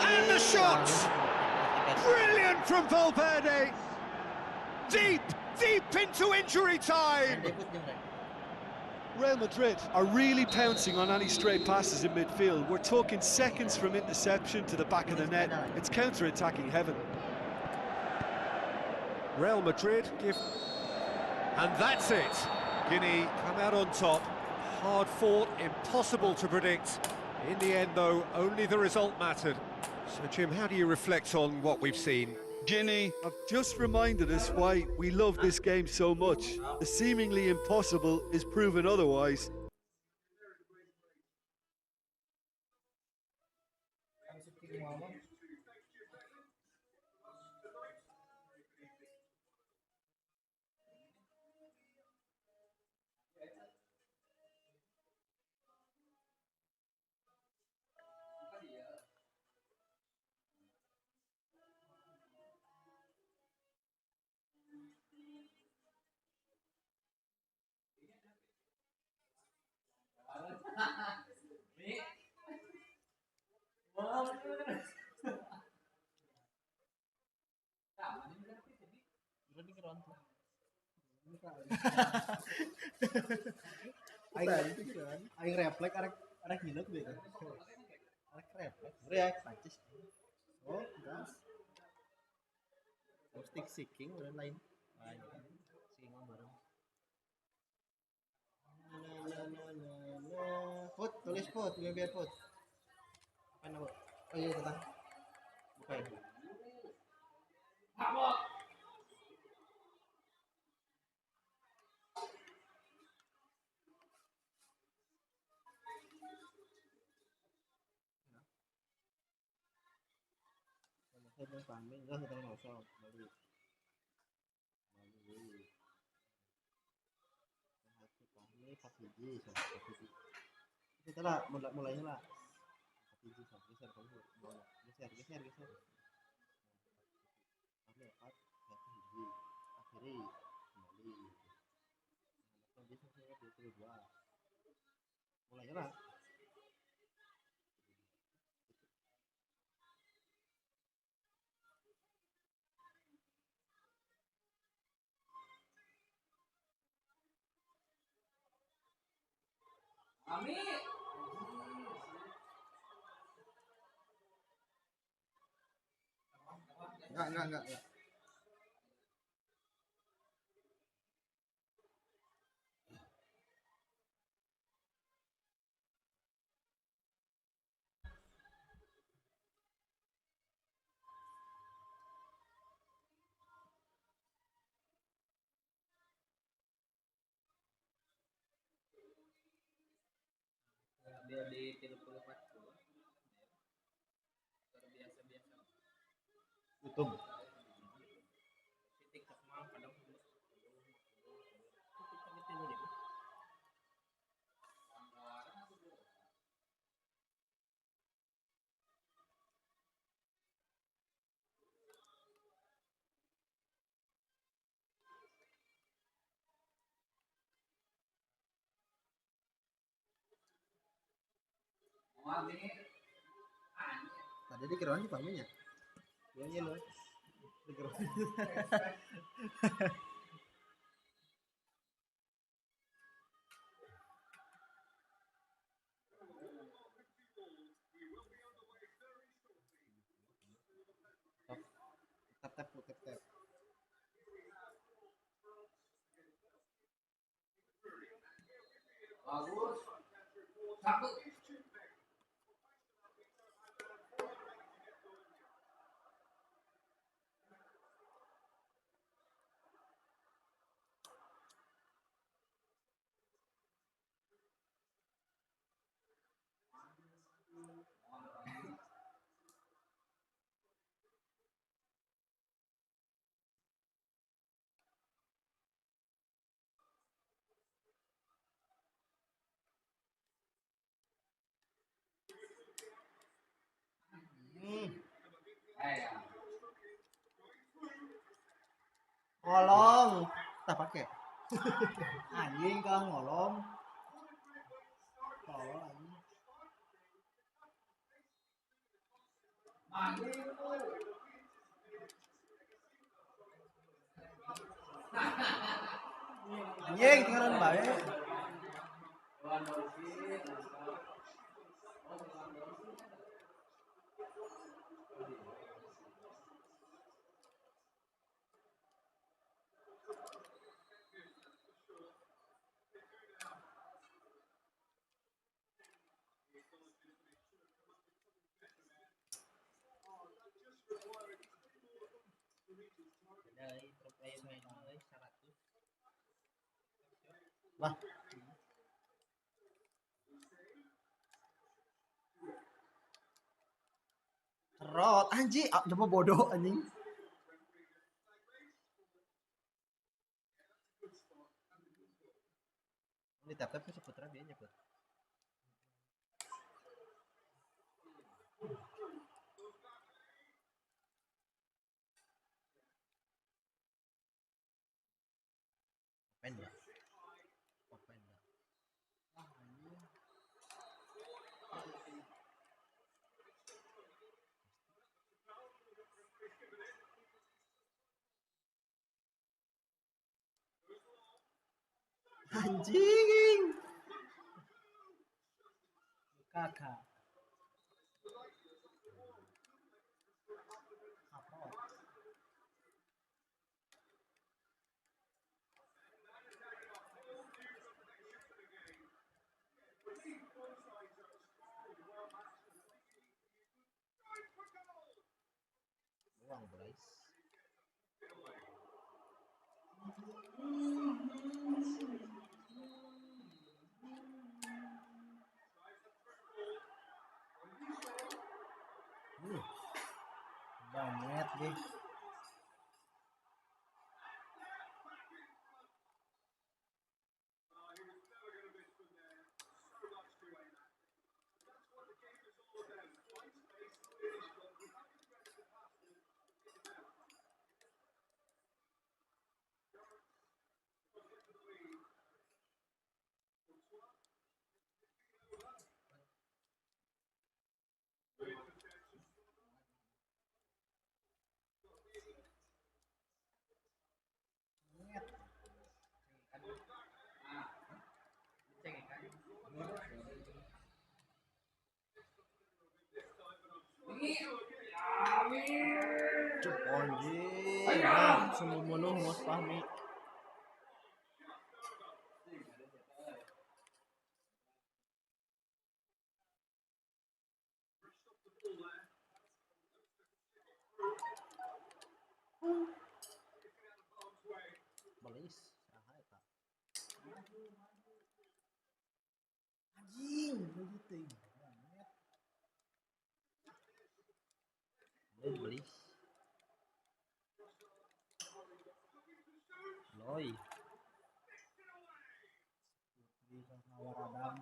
And the shot! Brilliant from Valverde! Deep, deep into injury time! Real Madrid are really pouncing on any stray passes in midfield. We're talking seconds from interception to the back of the net. It's counter-attacking heaven. Real Madrid give... And that's it! Guinea come out on top. Hard fought, impossible to predict. In the end, though, only the result mattered. So, Jim, how do you reflect on what we've seen? Guinea have just reminded us why we love this game so much. The seemingly impossible is proven otherwise. Tadi keren tuh. Aing refleks arek ngilut gitu. Arek refleks. Reak pancis. Oh, gas. Stick seeking udah lain. Lain kan. Singa bareng. Put, tulis put, biar put. Apa nama? Oh iya, tentang. Buka ya. Saya pamit, enggak kita ngosong, balik. Hati pamit, 4 biji, 1 biji. Kita lah, mulainya lah. 4 biji, geser kamu, geser. Kami 4, 1 biji. Akhiri, kembali. Bisa saya 22. Mulainya lah. Enggak. Dia di 30-40. Biasa-biasa. YouTube. TikTok mah kadang TikTok itu dulu. Tadi dikira aja pamitnya. Iya loh. Dikira. Tap. Bagus. Satu. Ngolong. Tak pakai. Anjing kah ngolong. Tolong anjing. Anjing tinggalan bae. Dari pro player main 100. Lah. Rot anjing, coba bodoh anjing. Ini tap-tap ke seputar dia nyebut. Penda. Anjing. Kakak. Apa? Uang, guys. Banyak deh. Cuk anjing. Nah, Semua menuh Mas Fahmi. belis. Saha eta? Anjing, begitu. Belis. Loi. Di nawar Adam.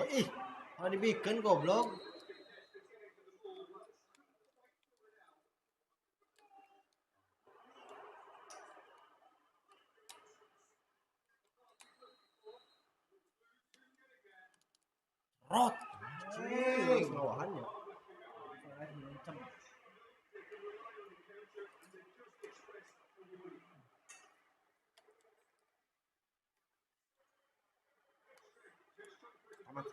Oh ih, mau dibikin goblok. Rot. Anjing, bawahannya. Aman.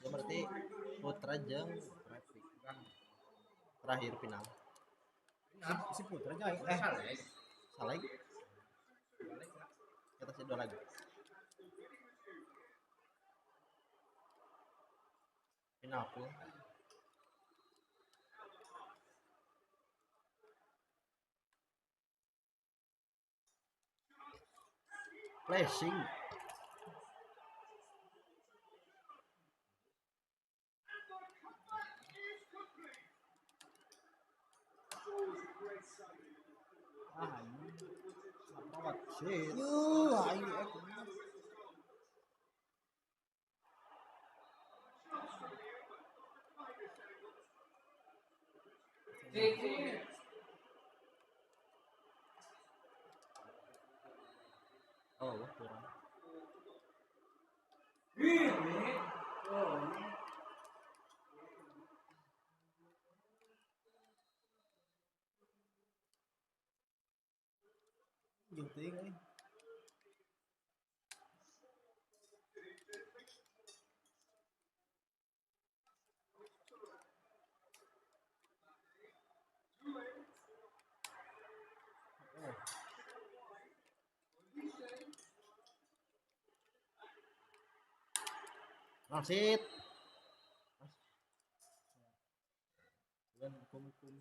Ya berarti Putra jeung Traffic terakhir final. Si Putra aja. Salah lagi. Kita sih 2 lagi. Final full. Flashing. What shit? Ini Oh, kurang. Genting euy. Wasit. Dan hukum-hukum.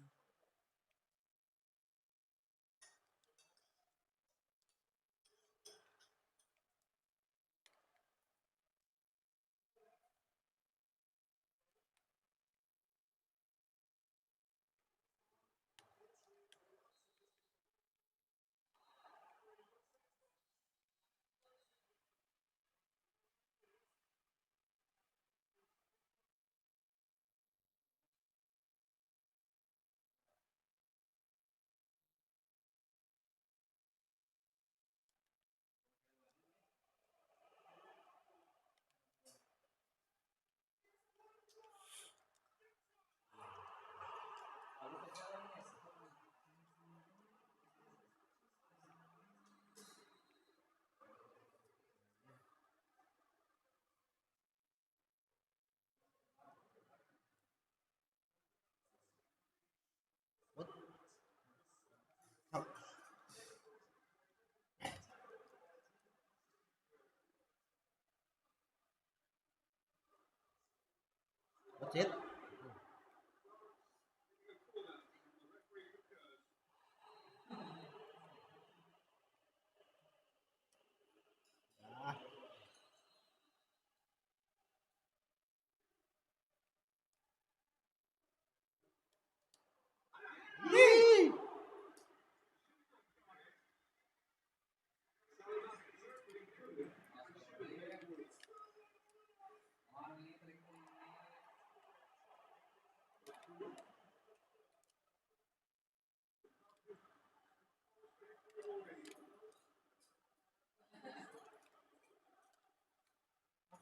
Sit. Ah. Ih.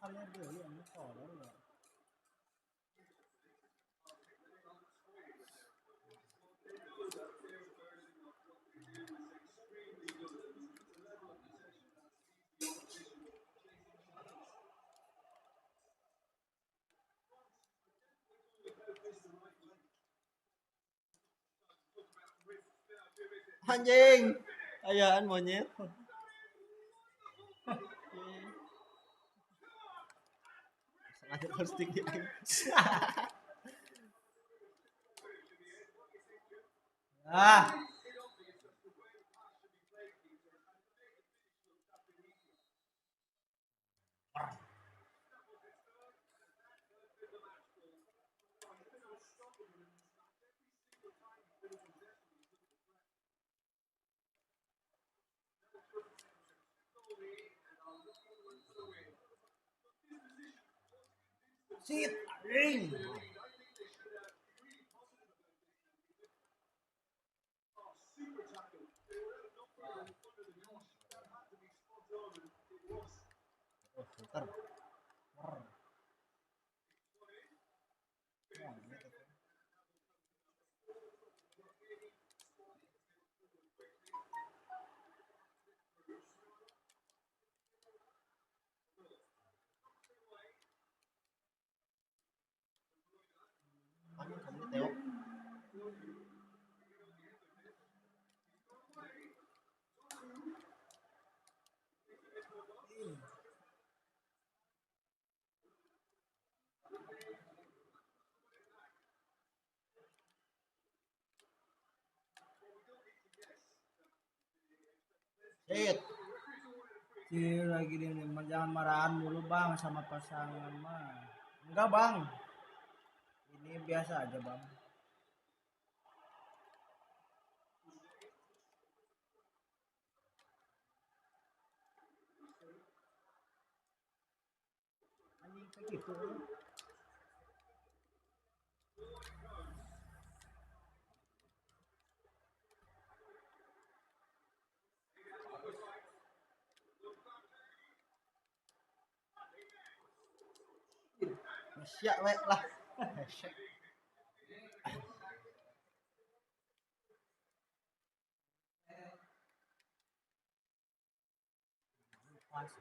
Makannya dulu yang kolor ya. Anjing, ayaan monyet. Sengaja plastik dia. Ah, shit, anjing. Oh, bentar. War. Wah, gitu tuh. Kamu Teo. Shit. Lagi ini jangan marahan dulu bang sama pasangan mah. Enggak bang, ini biasa aja bang. Anjing kayak gitu. Siap wek lah. Pas.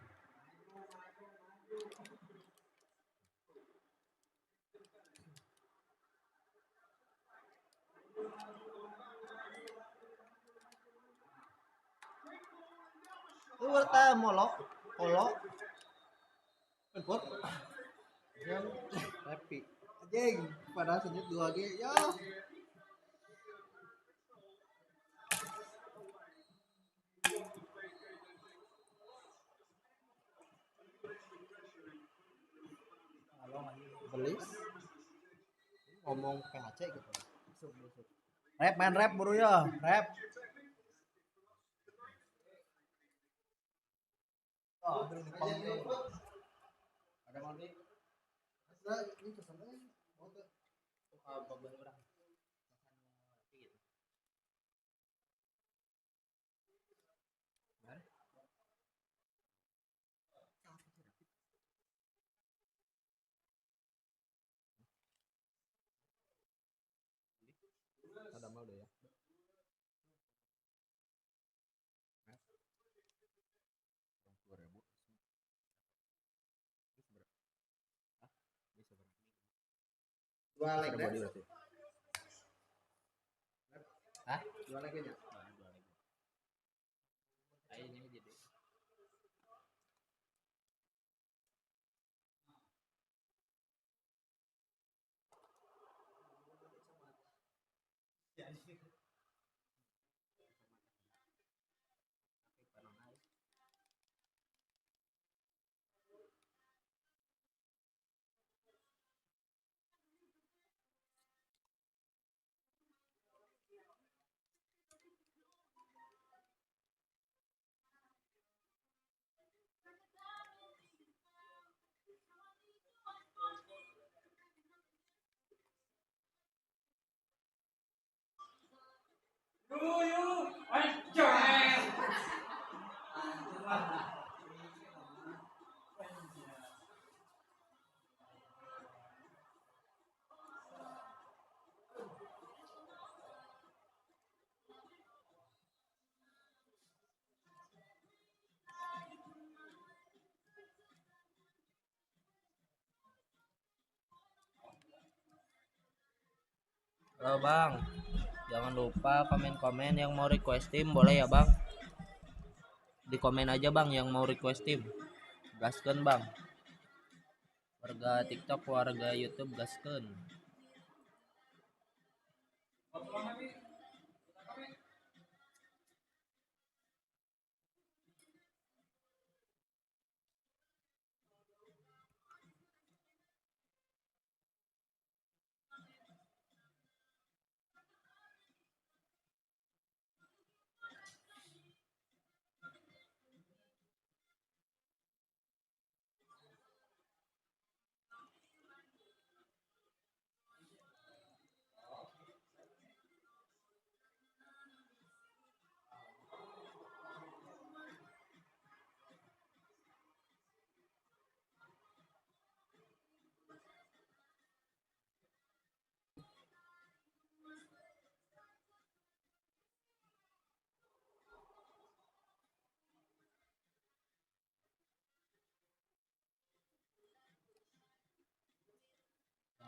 Tuh kita molok, kolok, penpot, yang happy. Anjing, padahal senyum 2G, ya. Halo anjing. Belis, ngomong PHC gitu. Busuk. Rap main rap buru ya, rap. Oh, belum dipanggil. Ada mandi. Nah, ini kesannya motor. Apa bang orang? Ada mau deh ya. Dua leg Body dah. berarti. Hah? Dua leg aja. Kayaknya jadi. Halo bang, jangan lupa komen-komen yang mau request tim, boleh ya bang? Di komen aja bang yang mau request tim. Gaskeun bang. Warga TikTok, warga YouTube gaskeun.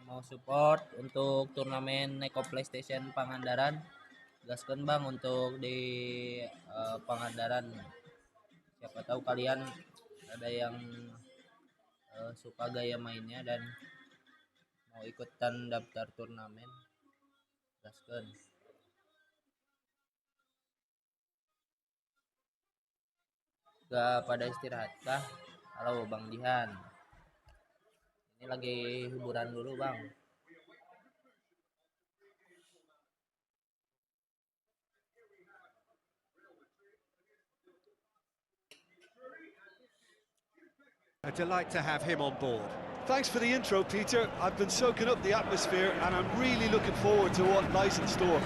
Mau support untuk turnamen Neko PlayStation Pangandaran, gaskeun bang untuk di Pangandaran. Siapa tahu kalian ada yang suka gaya mainnya dan mau ikutan daftar turnamen, gaskeun. Gak pada istirahat kah? Halo Bang Dihan. Ini lagi hiburan dulu bang. A delight to have him on board. Thanks for the intro, Peter. I've been soaking up the atmosphere and I'm really looking forward to what lies in store.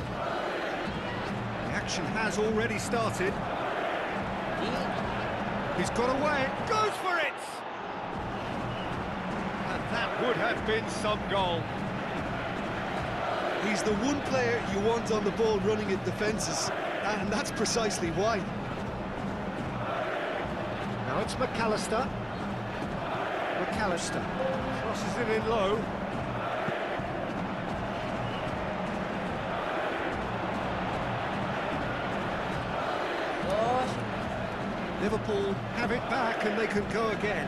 The action has already started. He's got away, goes for it! And that would have been some goal. He's the one player you want on the ball running at defences, and that's precisely why. Now it's McAllister. McAllister crosses it in low. Liverpool have it back and they can go again.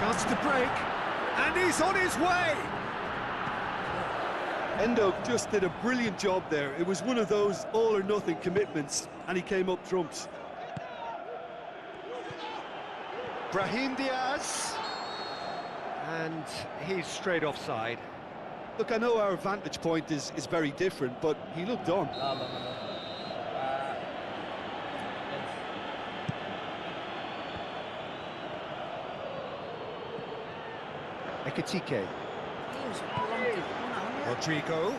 Chance to break, and he's on his way! Endo just did a brilliant job there. It was one of those all-or-nothing commitments, and he came up trumps. Brahim Diaz, and he's straight offside. Look, I know our vantage point is very different, but he looked on. Ekitike. Rodrigo.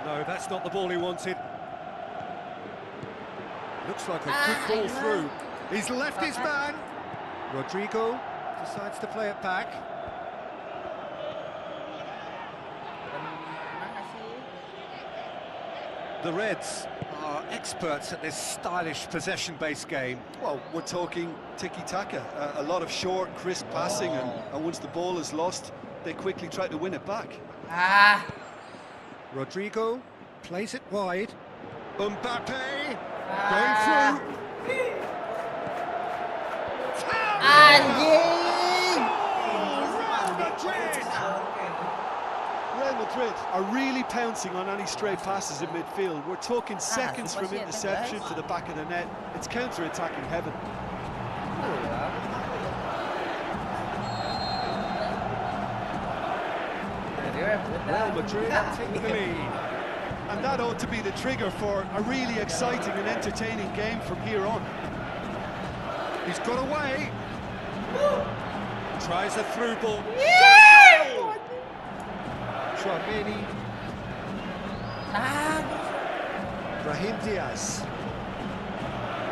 No, that's not the ball he wanted. Looks like a good ball through. He's left his man. Rodrigo decides to play it back. The Reds are experts at this stylish possession-based game. Well, we're talking tiki-taka, a lot of short, crisp passing, and once the ball is lost, they quickly try to win it back. Rodrigo plays it wide. Mbappe going through. Real Madrid are really pouncing on any stray passes in midfield. We're talking seconds from interception to the back of the net. It's counter-attacking heaven. Real Madrid take the lead. And that ought to be the trigger for a really exciting and entertaining game from here on. He's got away. Tries a through ball. Tchouaméni Brahim Diaz.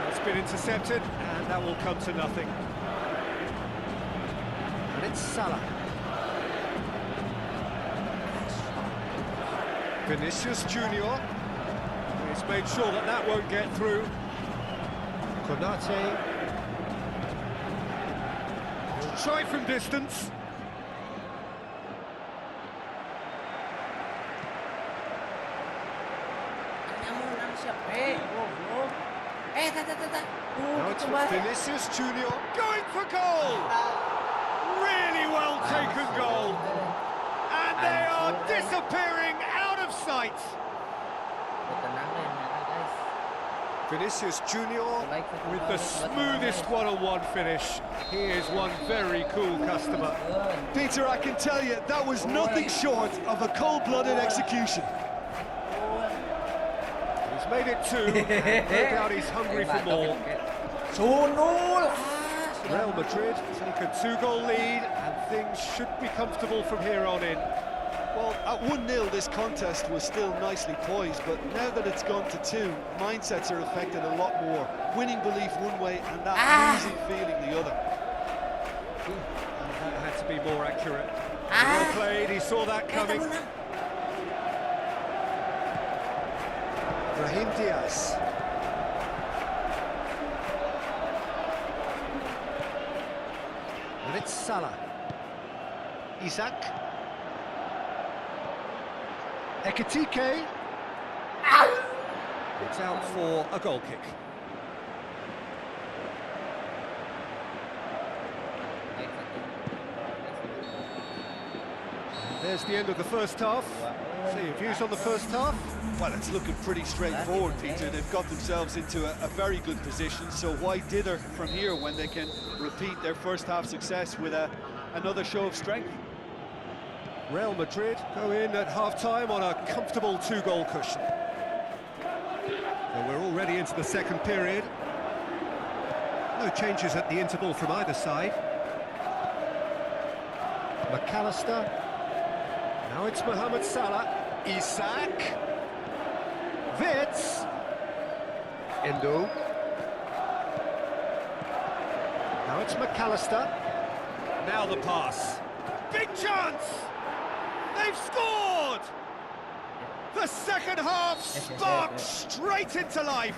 It's been intercepted, and that will come to nothing. And it's Salah. Vinicius Junior. He's made sure that that won't get through. Konate. He'll try from distance. Now it's Vinicius Junior going for goal. Really well taken goal. And they are disappearing out of sight. Vinicius Junior with the smoothest one-on-one finish. He is one very cool customer. Peter, I can tell you, that was nothing short of a cold-blooded execution. He's made it 2, and no doubt he's hungry for more. Real Madrid take a 2-goal lead, and things should be comfortable from here on in. Well, at 1-0 this contest was still nicely poised, but now that it's gone to 2, mindsets are affected a lot more. Winning belief one way and that losing feeling the other. That had to be more accurate. Well played, he saw that coming. Brahim Diaz. And it's Salah. Isaac. Ekitike. It's out for a goal kick. And there's the end of the first half. So your views on the first half? Well, it's looking pretty straightforward, Peter. They've got themselves into a very good position, so why dither from here when they can repeat their first half success with another show of strength? Real Madrid go in at half-time on a comfortable 2-goal cushion. So we're already into the second period. No changes at the interval from either side. Makasih. Now it's Mohamed Salah. Isaac. Wits. Endo. Now it's Makasih. Now the pass. Big chance! They've scored! The second half sparked straight into life.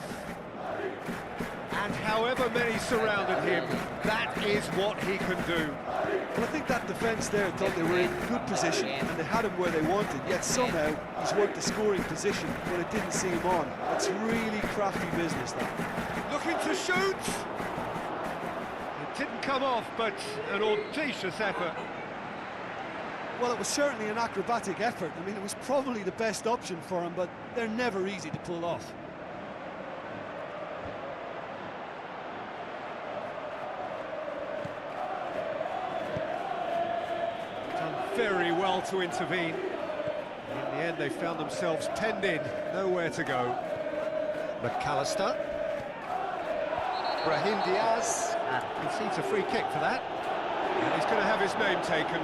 And however many surrounded him, that is what he can do. Well, I think that defence there thought they were in good position and they had him where they wanted, yet somehow he's worked the scoring position when it didn't see him on. It's really crafty business, that. Looking to shoot. It didn't come off, but an audacious effort. Well, it was certainly an acrobatic effort. I mean, it was probably the best option for him, but they're never easy to pull off. Done very well to intervene. In the end, they found themselves penned in, nowhere to go. Makasih. Brahim Diaz concedes a free kick for that. And he's going to have his name taken.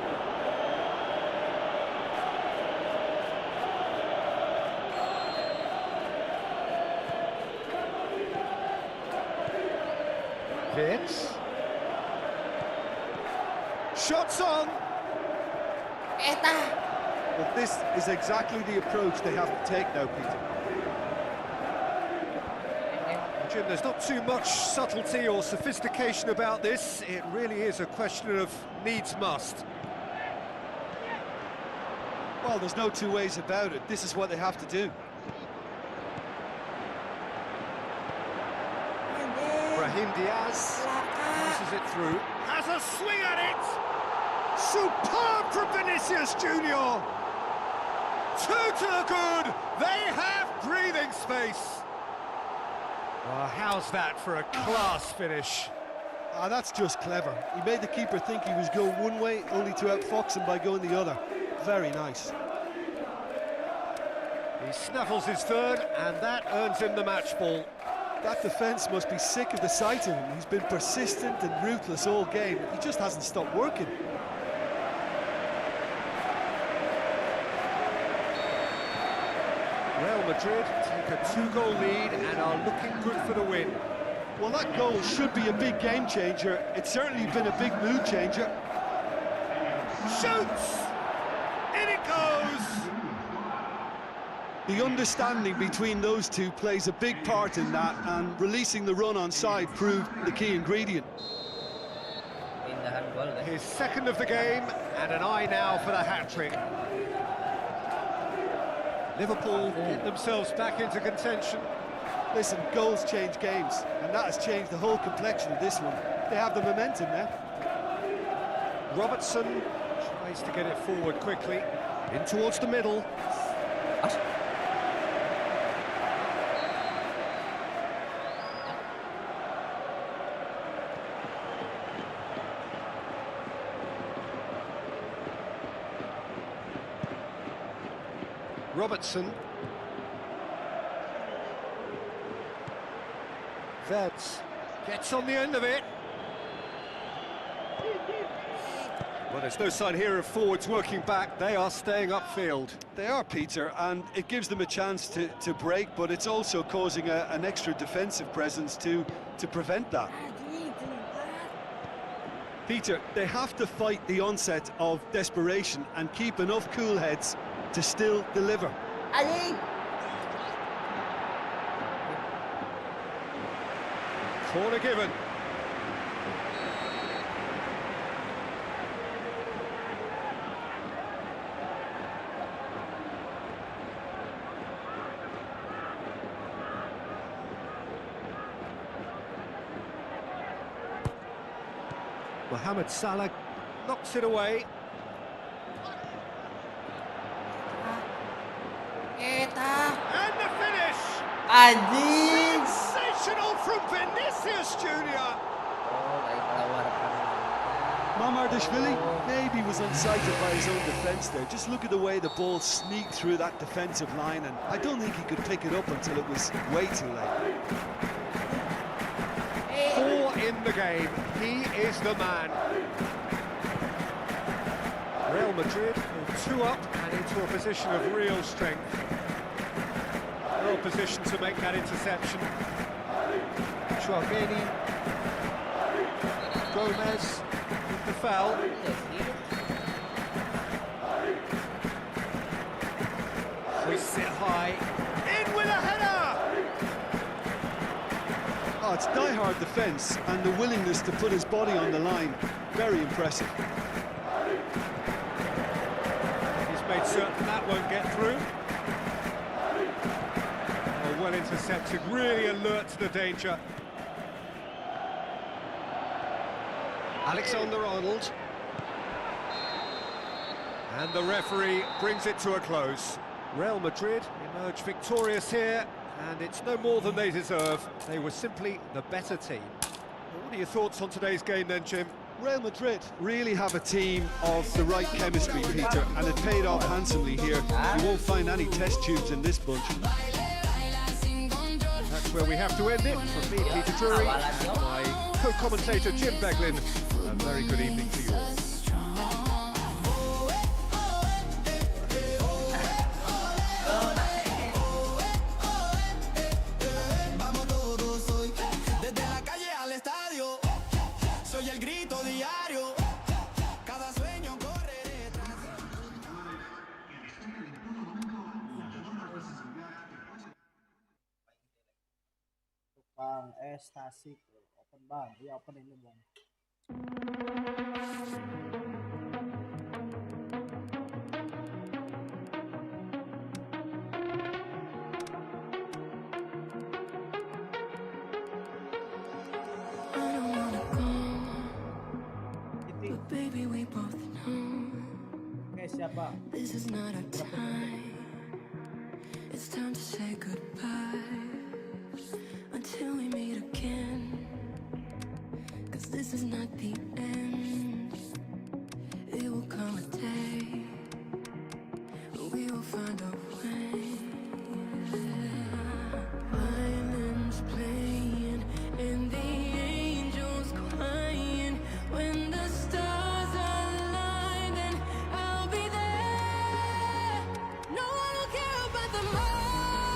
Wits. Shots on. But this is exactly the approach they have to take now, Peter. Jim, there's not too much subtlety or sophistication about this. It really is a question of needs must. Well, there's no two ways about it. This is what they have to do. Brahim Diaz passes it through. Has a swing at it! Superb from Vinicius Junior! 2 to the good! They have breathing space! Oh, how's that for a class finish? Ah, that's just clever. He made the keeper think he was going one way, only to outfox him by going the other. Very nice. He snaffles his third, and that earns him the match ball. That defence must be sick of the sight of him. He's been persistent and ruthless all game. He just hasn't stopped working. Real Madrid take a 2-goal lead and are looking good for the win. Well, that goal should be a big game changer. It's certainly been a big mood changer. Shoots! In it goes! The understanding between those two plays a big part in that, and releasing the run on side proved the key ingredient. Pindahan gol guys. His second of the game, and an eye now for the hat-trick. Liverpool get themselves back into contention. Listen, goals change games, and that has changed the whole complexion of this one. They have the momentum now. Robertson tries to get it forward quickly, in towards the middle. Robertson. Vets gets on the end of it. Well, there's no sign here of forwards working back. They are staying upfield. They are, Peter, and it gives them a chance to break, but it's also causing an extra defensive presence to prevent that. Peter, they have to fight the onset of desperation and keep enough cool heads to still deliver. Corner given. Mohamed Salah knocks it away. And the finish! Anjing. Sensational from Vinicius Junior. Oh, kayak kelawar. Mamardashvili maybe was unsighted by his own defence there. Just look at the way the ball sneaked through that defensive line, and I don't think he could pick it up until it was way too late. 4 in the game. He is the man. Real Madrid are 2 up and into a position of real strength. Well positioned to make that interception. Chouameni. Gomez with the foul. Hoists it high. In with a header! Oh, it's die-hard defence and the willingness to put his body on the line. Very impressive. He's made certain that won't get through. Oh, well intercepted, really alert to the danger. Alexander-Arnold. And the referee brings it to a close. Real Madrid emerge victorious here, and it's no more than they deserve. They were simply the better team. Well, what are your thoughts on today's game then, Jim? Real Madrid really have a team of the right chemistry, Peter, and it paid off handsomely here. You won't find any test tubes in this bunch. That's where we have to end it. From me, Peter Drury, and my co-commentator Jim Beglin. A very good evening to you all. Bang, Tasik, open bang, iya open ini bang. Baby, we both know Siapa? this is not our time. It's time to say goodbye until we meet again. 'Cause this is not the end. It will come a day when we will find a way. Violins playing and the angels crying. When the stars align, then I'll be there. No one will care about the moon.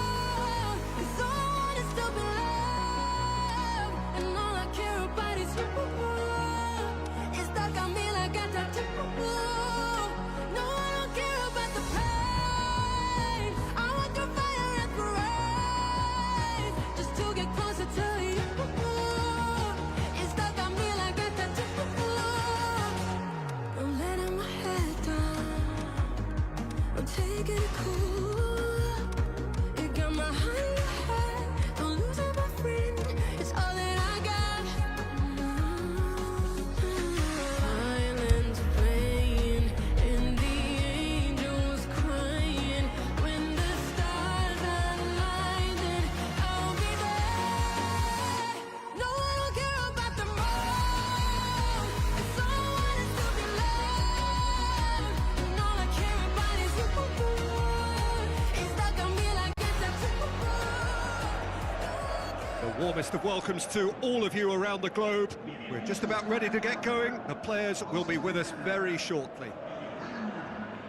Warmest of welcomes to all of you around the globe. We're just about ready to get going. The players will be with us very shortly.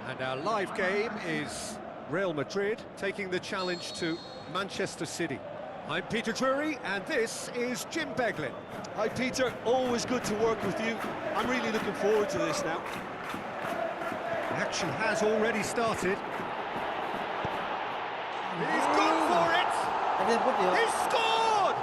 And our live game is Real Madrid taking the challenge to Manchester City. I'm Peter Turney, and this is Jim Beglin. Hi Peter, always good to work with you. I'm really looking forward to this now. The action has already started. He's gone for it! He scored!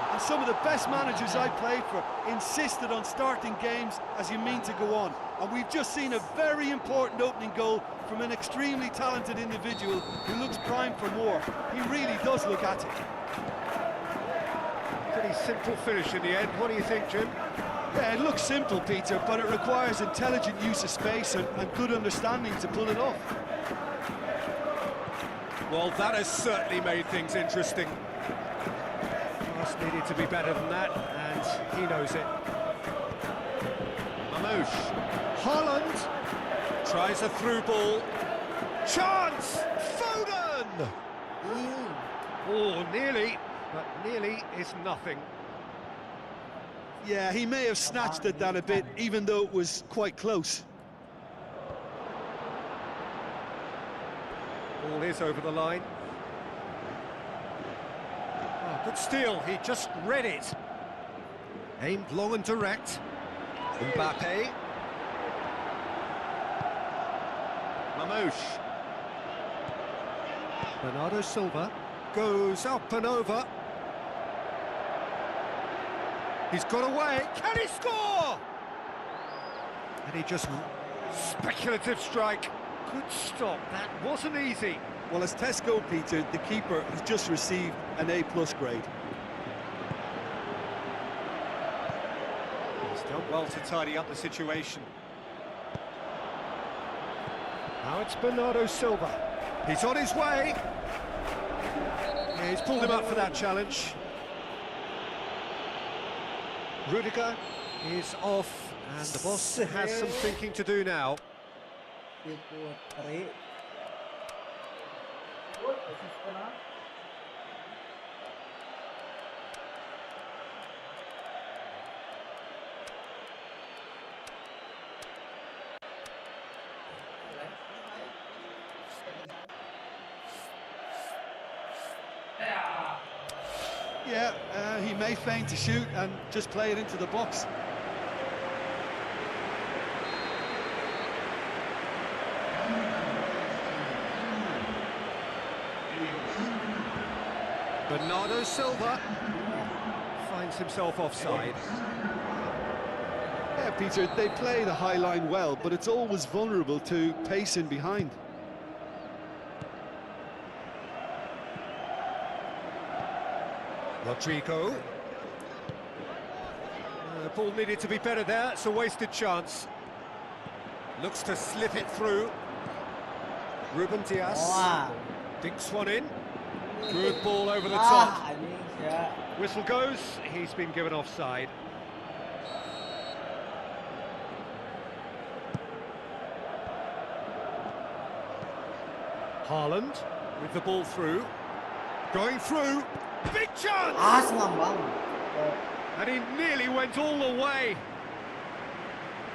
And some of the best managers I played for insisted on starting games as you mean to go on. And we've just seen a very important opening goal from an extremely talented individual who looks primed for more. He really does look at it. Pretty simple finish in the end. What do you think, Jim? Yeah, it looks simple, Peter, but it requires intelligent use of space and good understanding to pull it off. Well, that has certainly made things interesting. Pass needed to be better than that, and he knows it. Mamouche. Holland tries a through ball. Chance! Foden! Oh, nearly, but nearly is nothing. Yeah, he may have snatched at that a bit, even though it was quite close. Ball is over the line. Oh, good steal, he just read it. Aimed long and direct. Mbappe. Mamouche. Bernardo Silva goes up and over. He's got away. Can he score? And he just speculative strike. Good stop. That wasn't easy. Well, as tests go, Peter, the keeper has just received an A+ grade. He's done well to tidy up the situation. Now it's Bernardo Silva. He's on his way. Yeah, he's pulled him up for that challenge. Rudiger is off, and the boss has some thinking to do now. Yeah, he may feign to shoot and just play it into the box. Bernardo Silva finds himself offside. Yeah, Peter, they play the high line well, but it's always vulnerable to pace in behind. Rodrigo. The ball needed to be better there, it's a wasted chance. Looks to slip it through. Ruben Diaz dinks one in. Good ball over the top. Whistle goes, he's been given offside. Haaland with the ball through. Going through. Big chance! And he nearly went all the way.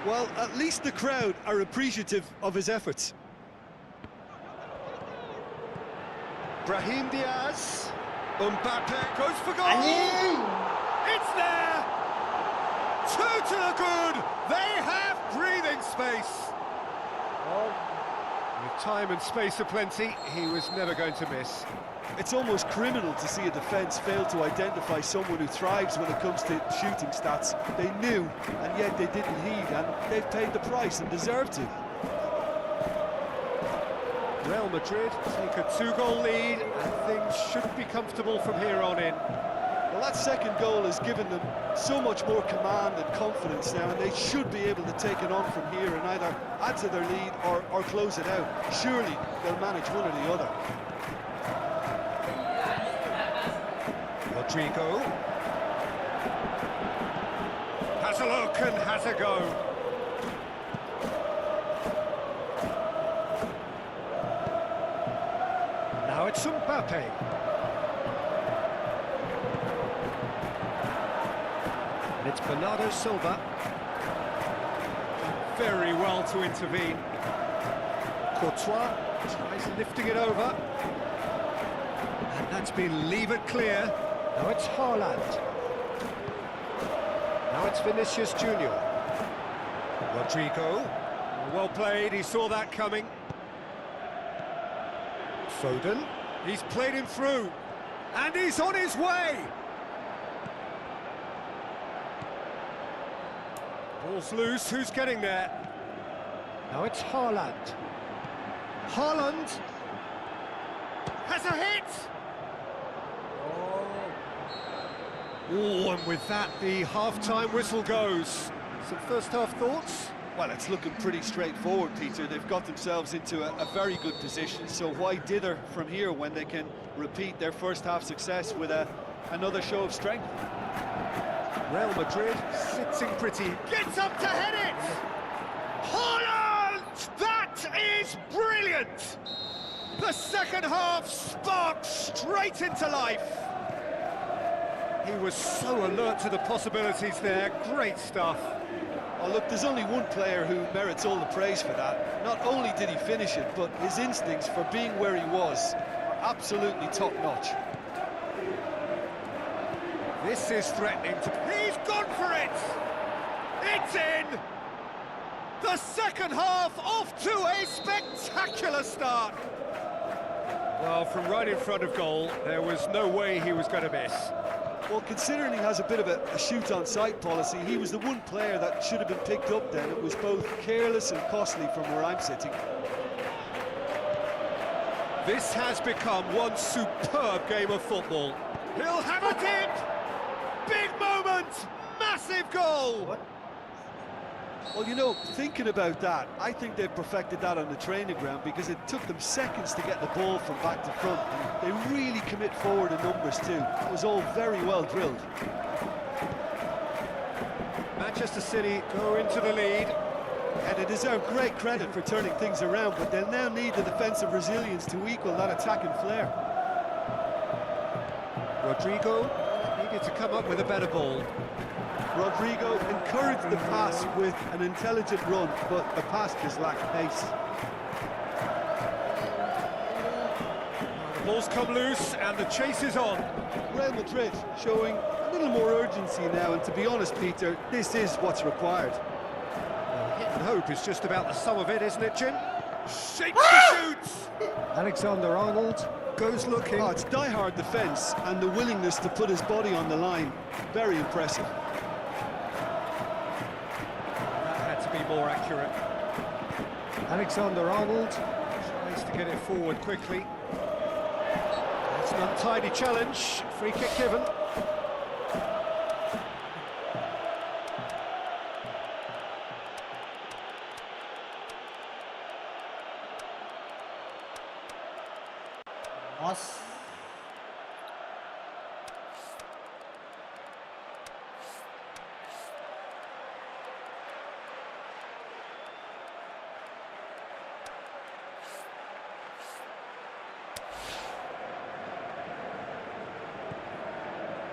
Well, at least the crowd are appreciative of his efforts. Brahim Diaz. Mbappe goes for goal. It's there. 2 to the good. They have breathing space. With time and space aplenty, he was never going to miss. It's almost criminal to see a defence fail to identify someone who thrives when it comes to shooting stats. They knew, and yet they didn't heed, and they've paid the price and deserve to. Real Madrid take a 2-goal lead, and things should be comfortable from here on in. Well, that second goal has given them so much more command and confidence now, and they should be able to take it on from here and either add to their lead or close it out. Surely they'll manage one or the other. Rodrigo has a look and has a go. Now it's Mbappe. And it's Bernardo Silva. Very well to intervene. Courtois tries lifting it over. And that's been levered clear. Now it's Haaland. Now it's Vinicius Junior. Rodrigo. Well played, he saw that coming. Foden. He's played him through. And he's on his way. Ball's loose, who's getting there? Now it's Haaland. Haaland has a hit! Oh, and with that, the half-time whistle goes. Some first-half thoughts? Well, it's looking pretty straightforward, Peter. They've got themselves into a very good position, so why dither from here when they can repeat their first-half success with another show of strength? Real Madrid sitting pretty. Gets up to head it! Haaland! That is brilliant! The second half sparked straight into life. He was so alert to the possibilities there. Great stuff. Oh, look, there's only one player who merits all the praise for that. Not only did he finish it, but his instincts for being where he was are absolutely top-notch. This is threatening to... He's gone for it! It's in! The second half off to a spectacular start! Well, from right in front of goal, there was no way he was going to miss. Well, considering he has a bit of a shoot-on-sight policy, he was the one player that should have been picked up then. It was both careless and costly from where I'm sitting. This has become one superb game of football. He'll have it in! Big moment! Massive goal! What? Well, you know, thinking about that, I think they've perfected that on the training ground because it took them seconds to get the ball from back to front. And they really commit forward in numbers too. It was all very well drilled. Manchester City go into the lead. And they deserve great credit for turning things around, but they'll now need the defensive resilience to equal that attacking flair. Rodrigo needed to come up with a better ball. Rodrigo encouraged the pass with an intelligent run, but the pass just lacked pace. The ball's come loose and the chase is on. Real Madrid showing a little more urgency now, and to be honest, Peter, this is what's required. Hit and hope is just about the sum of it, isn't it, Jim? Shapes the shoots! Alexander-Arnold goes looking. Oh, it's die-hard defence and the willingness to put his body on the line. Very impressive. Be more accurate. Alexander-Arnold tries to get it forward quickly. It's an untidy challenge. Free kick given. Os.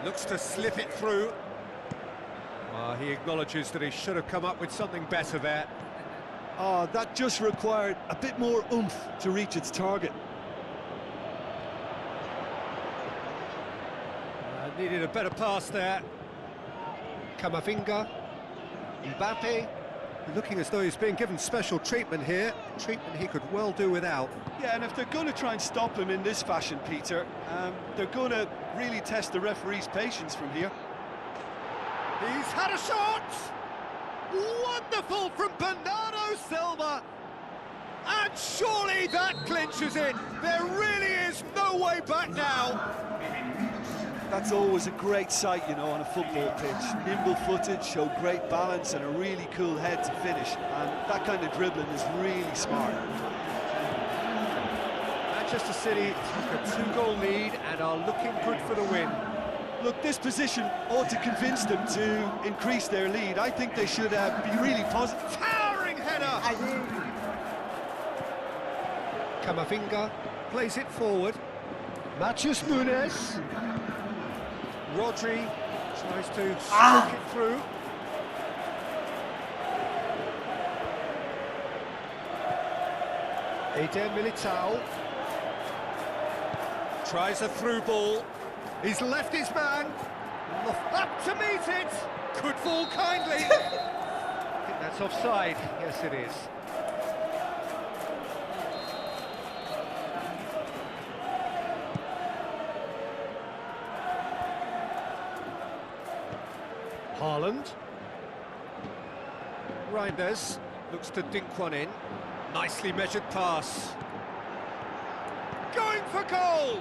Looks to slip it through. He acknowledges that he should have come up with something better there. Oh, that just required a bit more oomph to reach its target. Needed a better pass there. Camavinga, Mbappe, looking as though he's being given special treatment here. Treatment he could well do without. Yeah, and if they're going to try and stop him in this fashion, Peter, they're going to really test the referee's patience from here. He's had a shot! Wonderful from Bernardo Silva! And surely that clinches it! There really is no way back now! That's always a great sight, you know, on a football pitch. Nimble-footed, show great balance and a really cool head to finish. And that kind of dribbling is really smart. Manchester City took a 2-goal lead and are looking good for the win. Look, this position ought to convince them to increase their lead. I think they should be really positive. Towering header! Camavinga plays it forward. Matheus Nunes. Rodri Tries to stroke it through. Eder Militao tries a through ball. He's left his man. Up to meet it. Could fall kindly. I think that's offside. Yes, it is. Haaland. Reinders looks to dink one in. Nicely measured pass. Going for goal!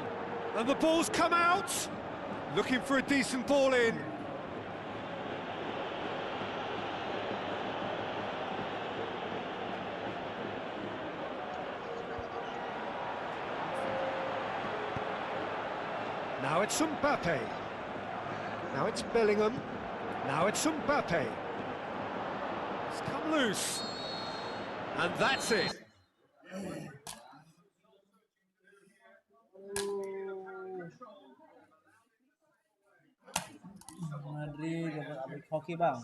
And the ball's come out. Looking for a decent ball in. Now it's Mbappe. Now it's Bellingham. Now it's Mbappe. It's come loose. And that's it. Madrid dapat abis hoki bang.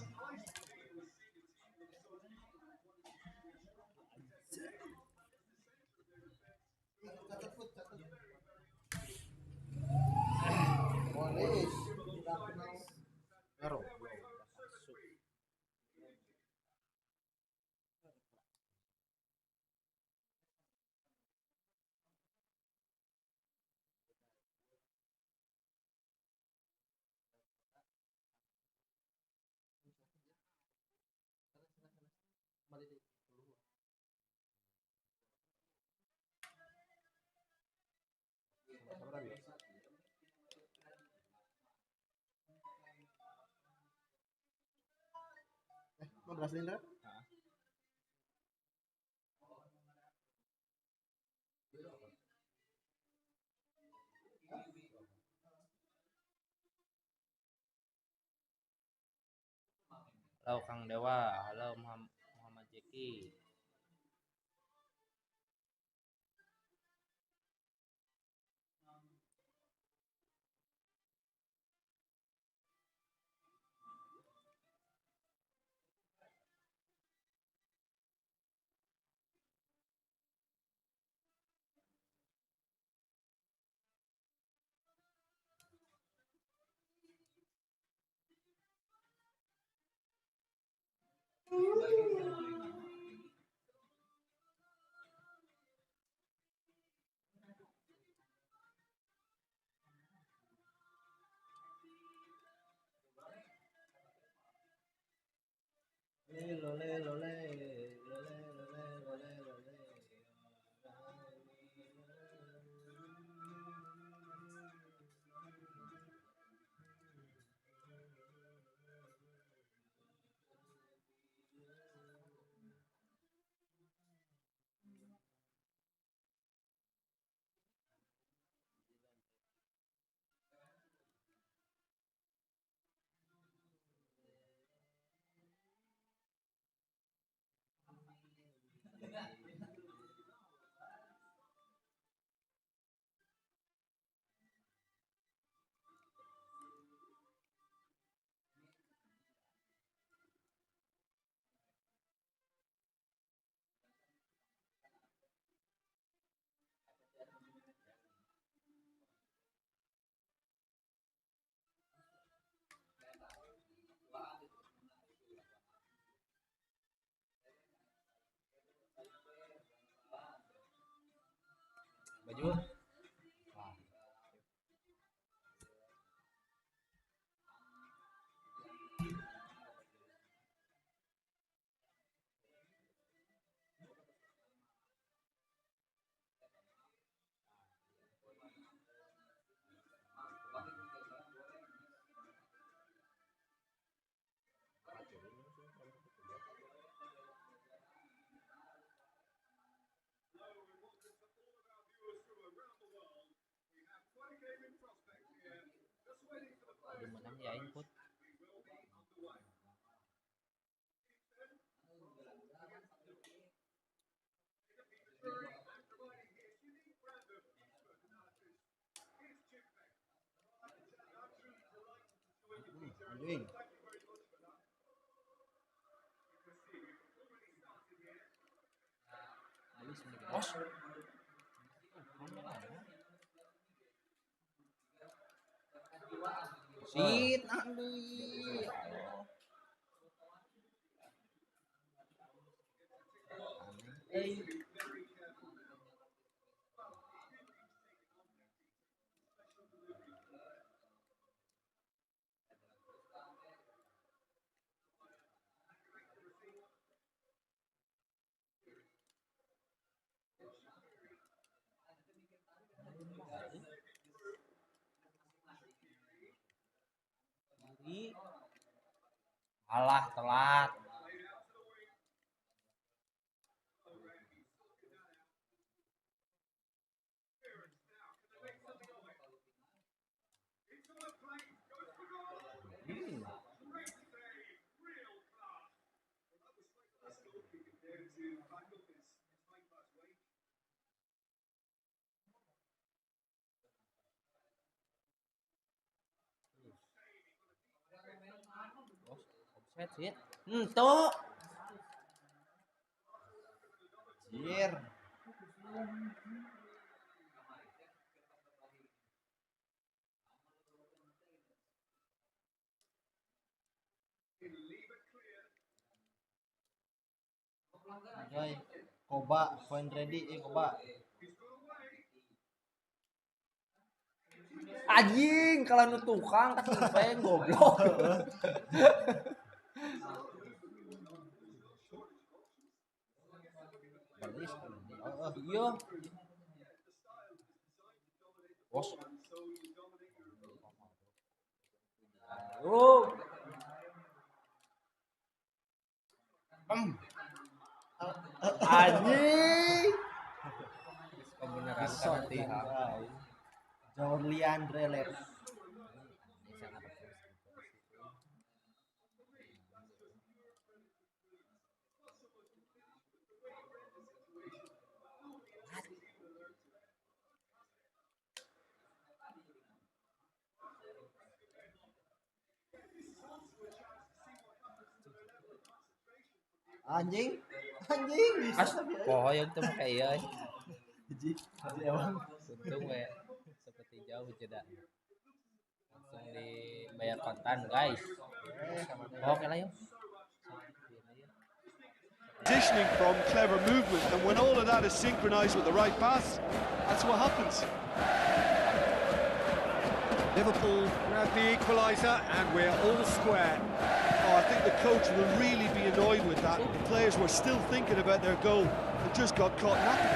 Mau berhasil Indra? Halo Kang Dewa, halo Muhammad Jeki. Baju. Udah menang ya input. Anjing. Bos. Sit deui. Alah telat. Offset sih. Tuh. Jir. Joy, Koba, point ready, Koba. Anjing, kalau nu tukang ketimpeng goblok. Balis. Iya. Bos. Oh. Anjing. Kebenaran Latihan. Jorlian Drelet. Anjing bisa. Pohoyong tuh mah kayak Ji emang untung we seperti jauh jeda. Langsung dibayar kontan, guys. Oke lah yuk. Positioning from clever movement, and when all of that is synchronized with the right pass, that's what happens. Liverpool grab the equaliser and we're all square. Oh, I think the coach will really be annoyed with that. The players were still thinking about their goal and just got caught napping.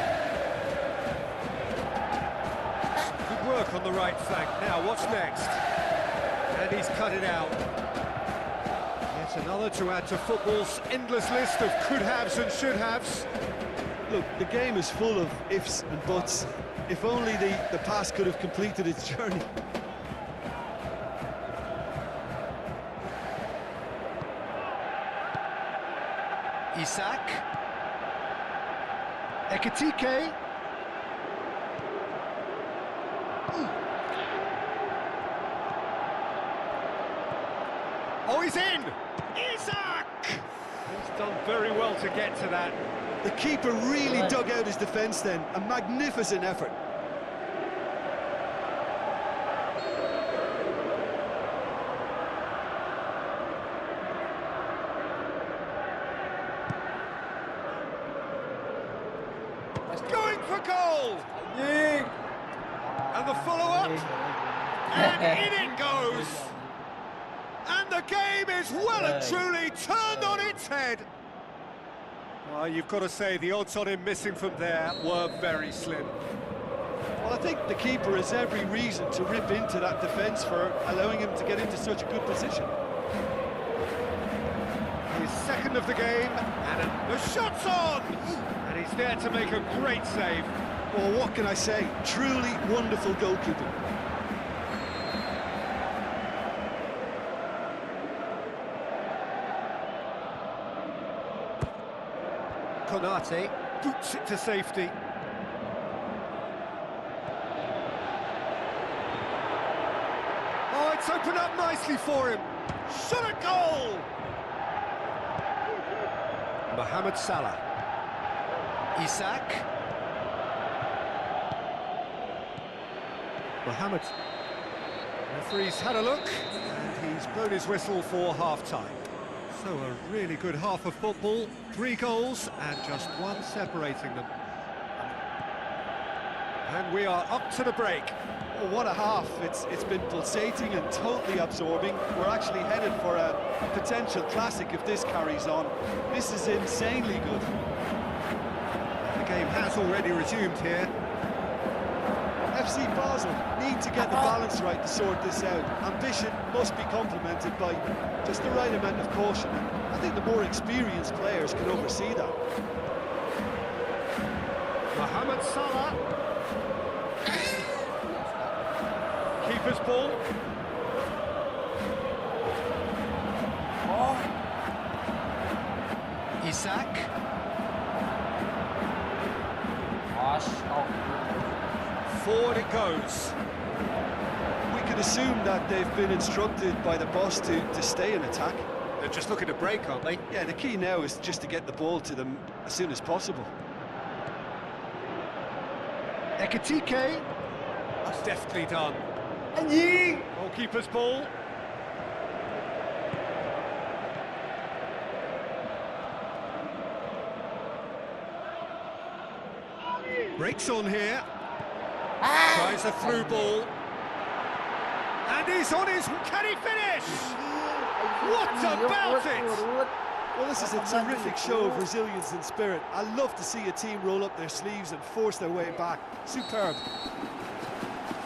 Good work on the right flank. Now, what's next? And he's cut it out. Yet another to add to football's endless list of could-haves and should-haves. Look, the game is full of ifs and buts. If only the pass could have completed its journey. Isak. Ekitike. Oh, he's in! Isak! He's done very well to get to that. The keeper really dug out his defence then. A magnificent effort. Going for goal! And the follow-up. And in it goes! And the game is well and truly turned on its head. Well, you've got to say the odds on him missing from there were very slim. Well, I think the keeper has every reason to rip into that defence for allowing him to get into such a good position. His second of the game, and the shot's on! And he's there to make a great save. Well, what can I say? Truly wonderful goalkeeping. Konate boots it to safety. Oh, it's opened up nicely for him. Shot a goal! Mohamed Salah. Isak. Mohamed. Referee's had a look, and he's blown his whistle for half-time. So a really good half of football, 3 goals and just 1 separating them. And we are up to the break. Oh, what a half. It's been pulsating and totally absorbing. We're actually headed for a potential classic if this carries on. This is insanely good. The game has already resumed here. FC Basel need to get the balance right to sort this out. Ambition must be complemented by just the right amount of caution. I think the more experienced players can oversee that. Mohamed Salah. Keeper's ball. Isak. Forward it goes. We can assume that they've been instructed by the boss to stay in attack. They're just looking to break, aren't they? Yeah, the key now is just to get the ball to them as soon as possible. Ekitike. That's deftly done. Goalkeeper's ball. Breaks on here. Tries a through ball. And he's on his... Can he finish? What about it? Well, this is a terrific show of resilience and spirit. I love to see a team roll up their sleeves and force their way back. Superb.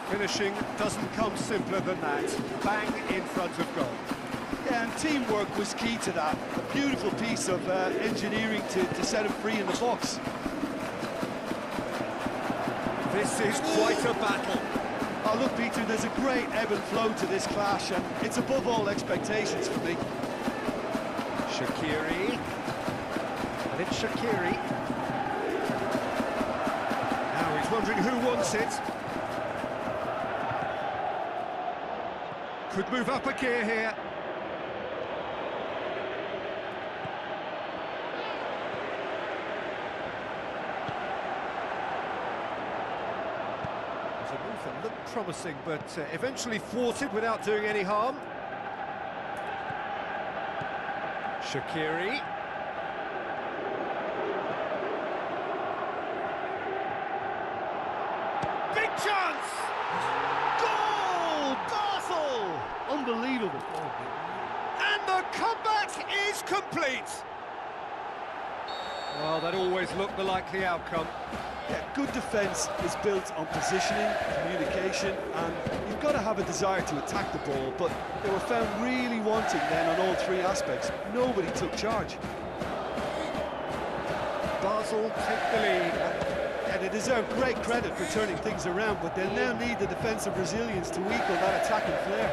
Finishing doesn't come simpler than that. Bang in front of goal. Yeah, and teamwork was key to that. A beautiful piece of engineering to set him free in the box. This is quite a battle. Oh, look, Peter, there's a great ebb and flow to this clash, and it's above all expectations for me. Shaqiri. And it's Shaqiri. Now he's wondering who wants it. Could move up a gear here. There's a move that looked promising, but eventually thwarted without doing any harm. Shaqiri. Big chance! Goal! Basel! Unbelievable. And the comeback is complete. Well, that always looked the likely outcome. Yeah, good defence is built on positioning, communication, and you've got to have a desire to attack the ball, but they were found really wanting then on all 3 aspects. Nobody took charge. Basel take the lead. And they deserve great credit for turning things around, but they'll now need the defensive resilience to equal that attacking flair.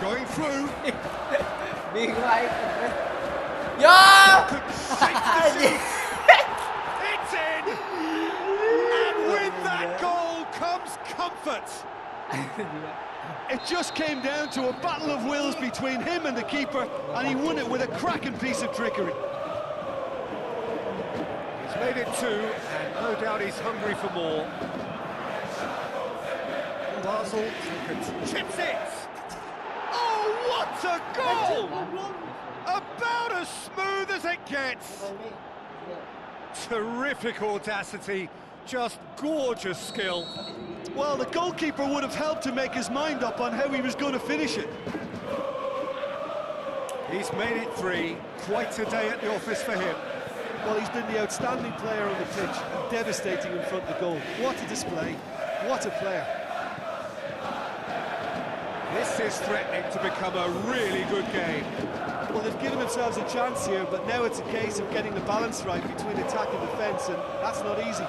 Going through. Big right. Yo! Could shake the sea. It's in! And with that goal comes comfort. It just came down to a battle of wills between him and the keeper, and he won it with a cracking piece of trickery. He's made it 2, and no doubt he's hungry for more. Basel Chips it! Oh, what a goal! About as smooth as it gets. terrific audacity, just gorgeous skill. Well, the goalkeeper would have helped to make his mind up on how he was going to finish it. He's made it 3. Quite a day at the office for him. Well, he's been the outstanding player on the pitch and devastating in front of the goal. What a display, what a player. This is threatening to become a really good game. Well, they've given themselves a chance here, but now it's a case of getting the balance right between attack and defence, and that's not easy.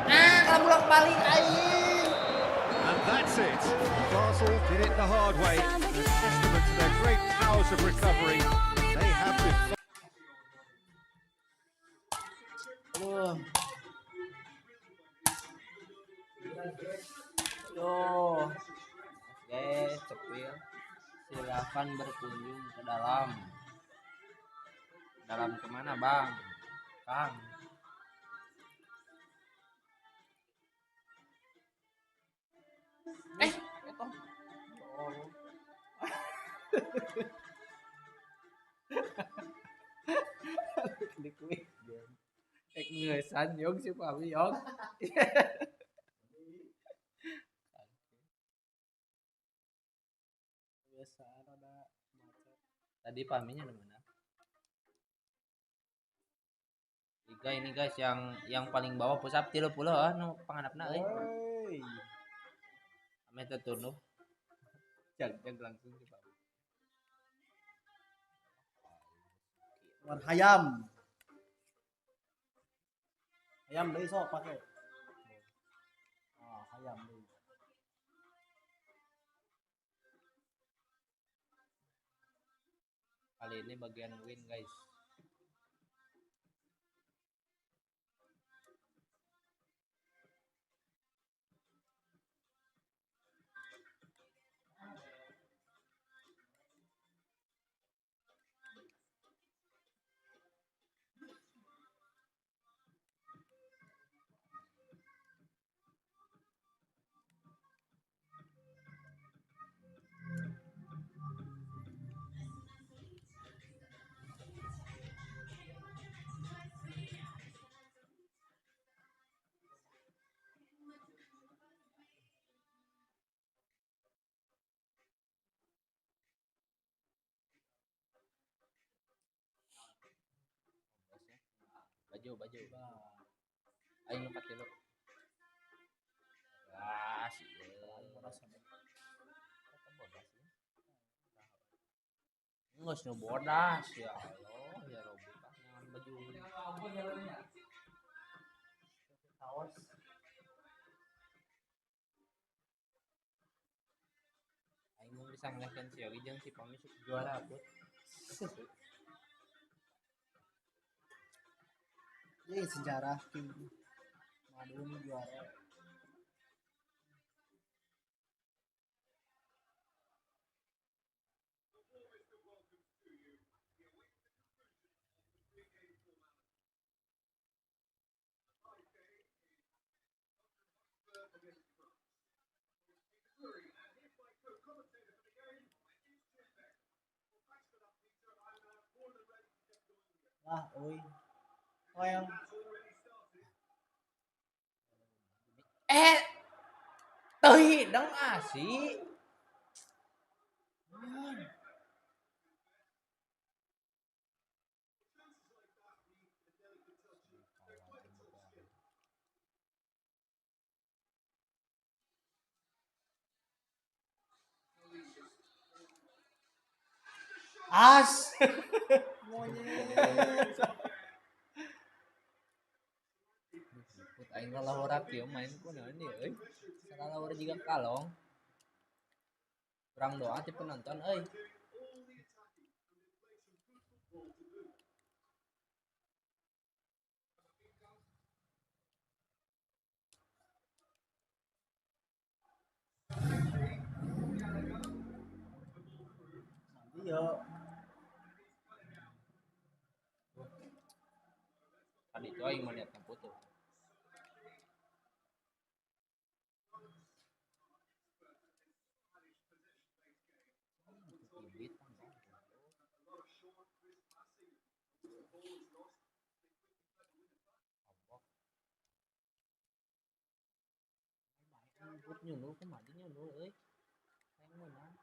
And that's it. Basel did it the hard way. A testament to their great powers of recovery. They have this. Yo. Yes, cepil. Silakan berkunjung ke dalam. Dalam kemana bang? Kang. Itu. Oh. Klik ngesan yong si Pami yong. Biasa ada macet. Tadi Paminya di mana? Tiga ini guys yang paling bawah push up 30 anu panganapna euy. Ame teh tunduh. Jag langsung si Pami. Wan hayam. Hayam deui sok pake. Hayam deui. Kali ini bagian win guys. Baju. Ayo lompat dulu. Ah, sih. Nggak sih bodas ya Allah ya Robi jangan baju. Tawas. Aing mau bisa ngelehkan si Yogi jeung si Pami juara put. Ini sejarah tim Madun juara. Oi. Oh yang Teuy dong asih. as. Monyet. Put aing lalawar kieu main ku naon ieu euy. Salalawar jiga kalong. Kurang doa ti penonton euy. Iya. Tadi itu aing melihat foto. Put nyuluh ke madi nyuluh euy. Aing menang.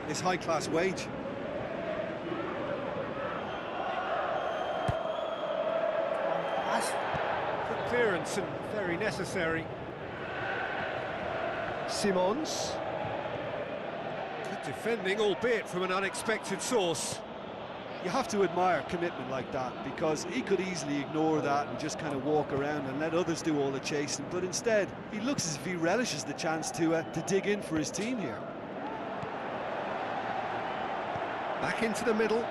This high-class wage. Quick clearance and very necessary. Simons. Good defending, albeit from an unexpected source. You have to admire commitment like that, because he could easily ignore that and just kind of walk around and let others do all the chasing, but instead he looks as if he relishes the chance to dig in for his team here. Back into the middle.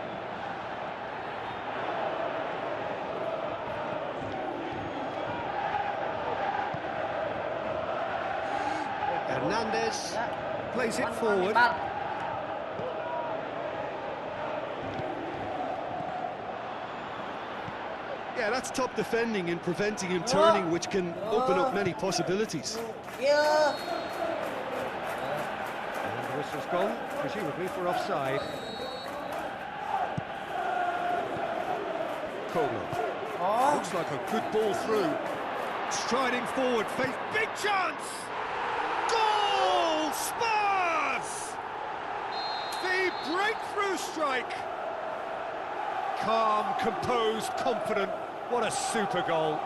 Yes, plays it forward. Yeah, that's top defending and preventing him turning, which can open up many possibilities. Ya. And the whistle's gone, presumably for offside. Kolo. Oh. Looks like a good ball through. Striding forward, face, big chance! Goal! Spurs! The breakthrough strike! Calm, composed, confident. What a super goal.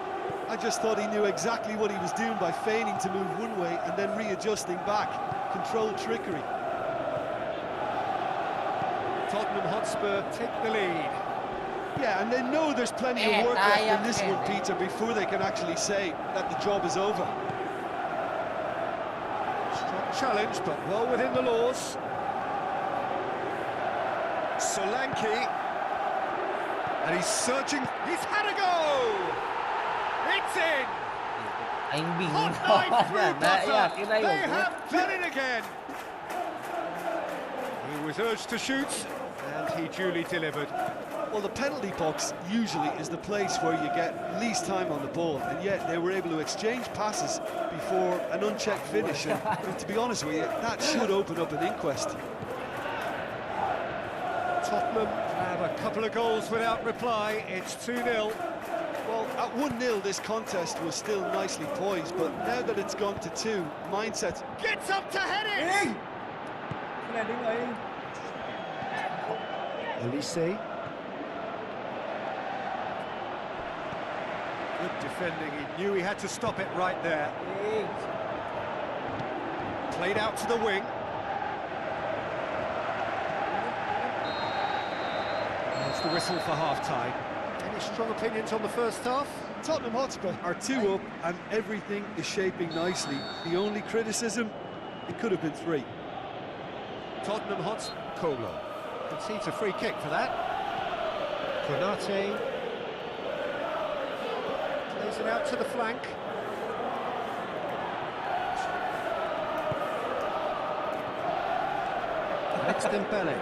I just thought he knew exactly what he was doing by feigning to move one way and then readjusting back. Controlled trickery. Tottenham Hotspur take the lead. Yeah, and they know there's plenty of work left in this one, Peter, before they can actually say that the job is over. Strong challenge, but well within the laws. Solanke. And he's searching. He's had a go! It's in! Aing bingung. Hot knife through Ya, butter. They have done it again. He was urged to shoot, and he duly delivered. Well, the penalty box usually is the place where you get least time on the ball, and yet they were able to exchange passes before an unchecked finish. And to be honest with you, that should open up an inquest. Tottenham have a couple of goals without reply. It's 2-0. Well, at 1-0, this contest was still nicely poised, but now that it's gone to 2, mindset. Gets up to head it! Cái này đứng ấy. Elise. Good defending. He knew he had to stop it right there. Played out to the wing. There's the whistle for half-time. Any strong opinions on the first half? Tottenham Hotspur are 2 up, and everything is shaping nicely. The only criticism, it could have been 3. Tottenham Hotspur. Kolo concedes a free kick for that. Konate plays it out to the flank. Next Dembele.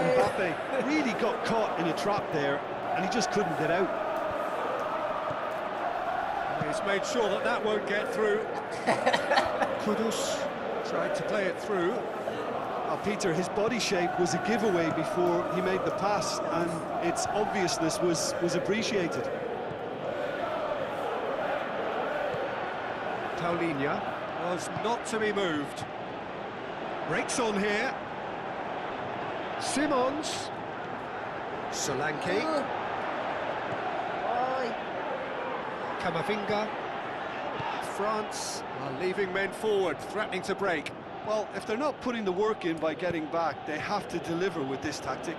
Mbappe really got caught in a trap there, and he just couldn't get out. He's made sure that that won't get through. Kudus tried to play it through. Peter, his body shape was a giveaway before he made the pass, and its obviousness was appreciated. Paulinho was not to be moved. Breaks on here. Simons. Solanke. Camavinga. France are leaving men forward, threatening to break. Well, if they're not putting the work in by getting back, they have to deliver with this tactic.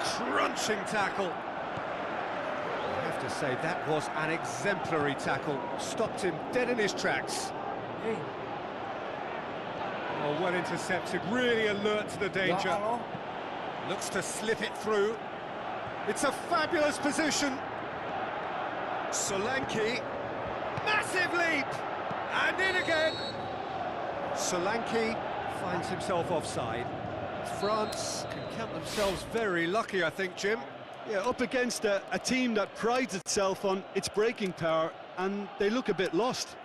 Crunching tackle. I have to say, that was an exemplary tackle. Stopped him dead in his tracks. Oh, well intercepted, really alert to the danger. Looks to slip it through. It's a fabulous position. Solanke, massive leap, and in again. Solanke finds himself offside. France can count themselves very lucky, I think, Jim. Yeah, up against a team that prides itself on its breaking power, and they look a bit lost.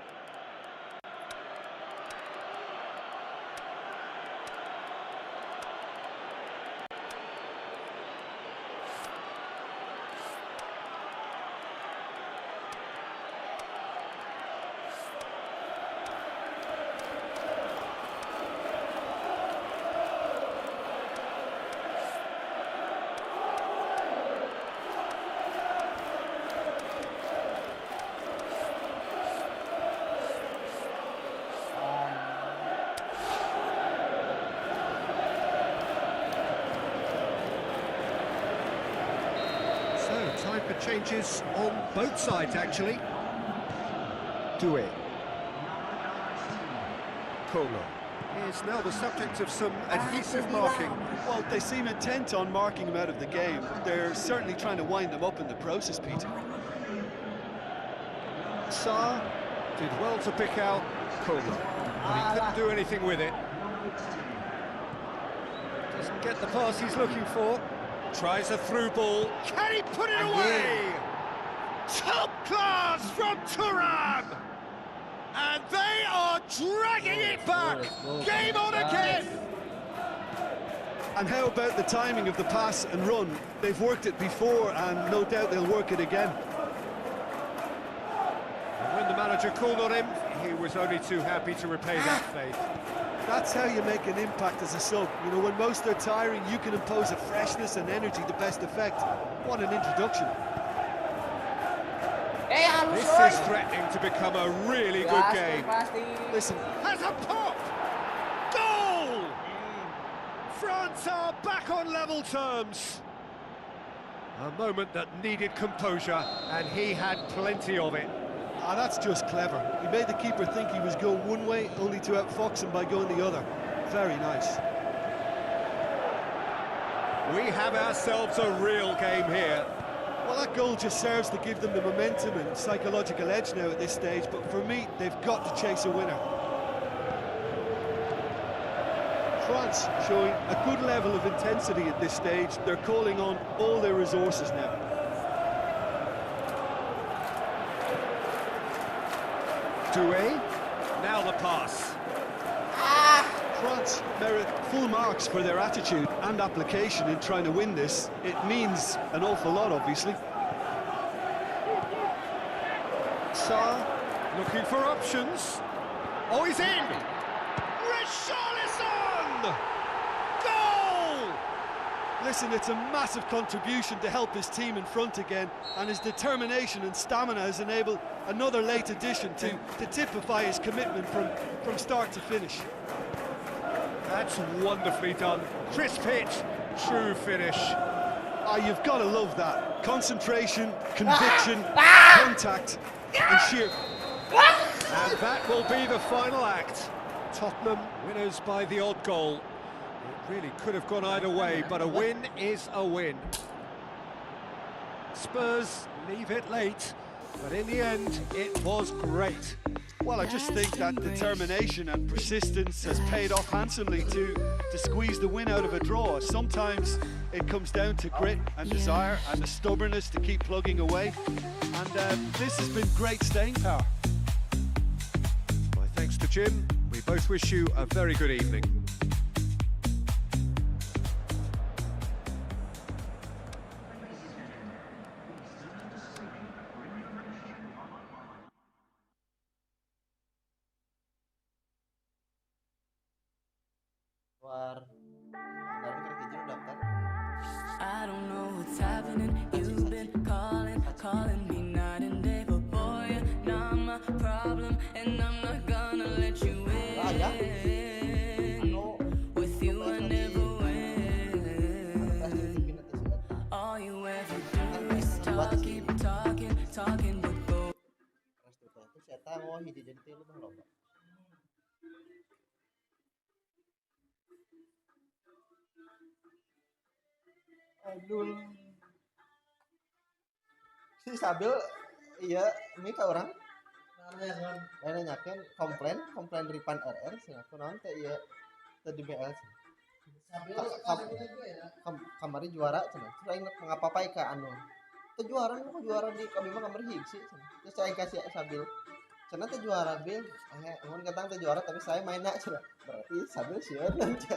Time for changes on both sides, actually. Do it. Kolo. is now the subject of some adhesive marking. Well, they seem intent on marking him out of the game. They're certainly trying to wind them up in the process, Peter. Saar did well to pick out Coleman, but he couldn't do anything with it. Doesn't get the pass he's looking for. Tries a through ball. Can he put it away? Top class from Thuram! And they are dragging it back! Game on again! And how about the timing of the pass and run? They've worked it before, and no doubt they'll work it again. And when the manager called on him, he was only too happy to repay that faith. That's how you make an impact as a sub. You know, when most are tiring, you can impose a freshness and energy to best effect. What an introduction. This is threatening to become a really good game. Listen, Has a pop! Goal! France are back on level terms. A moment that needed composure, and he had plenty of it. that's just clever. He made the keeper think he was going one way, only to outfox him by going the other. Very nice. We have ourselves a real game here. Well, that goal just serves to give them the momentum and psychological edge now at this stage, but for me, they've got to chase a winner. France showing a good level of intensity at this stage. They're calling on all their resources now. Doué, now the pass. France merit full marks for their attitude and application in trying to win this. It means an awful lot, obviously. Saar looking for options. Oh, he's in! Richarlison! Goal! Listen, it's a massive contribution to help his team in front again, and his determination and stamina has enabled another late addition to typify his commitment from start to finish. That's wonderfully done. Crisp hit, true finish. You've got to love that. Concentration, conviction, contact, and sheer... And that will be the final act. Tottenham winners by the odd goal. It really could have gone either way, but a win is a win. Spurs leave it late, but in the end, it was great. Well, I just think that determination and persistence has paid off handsomely to squeeze the win out of a draw. Sometimes it comes down to grit and desire and the stubbornness to keep plugging away. And this has been great staying power. My thanks to Jim. We both wish you a very good evening. I don't know what's happening. You've been calling me night and day, but boy, you're not my problem, and I'm not gonna let you in. With you, I never win. All you ever do is talking, but go. Aduh. Si Sabil, iya, ini ke orang. Nanyakan komplain Ripan RR sih aku nanti iya tadi BL sih. Kamari juara cenah. Terus aing ngapapai ka anu. Teu juara di kami mah kamari hiji cenah. Terus saya kasih Sabil. Cenah teu juara bil. Mun katang teu juara tapi saya main cenah. Berarti Sabil sieun nanti.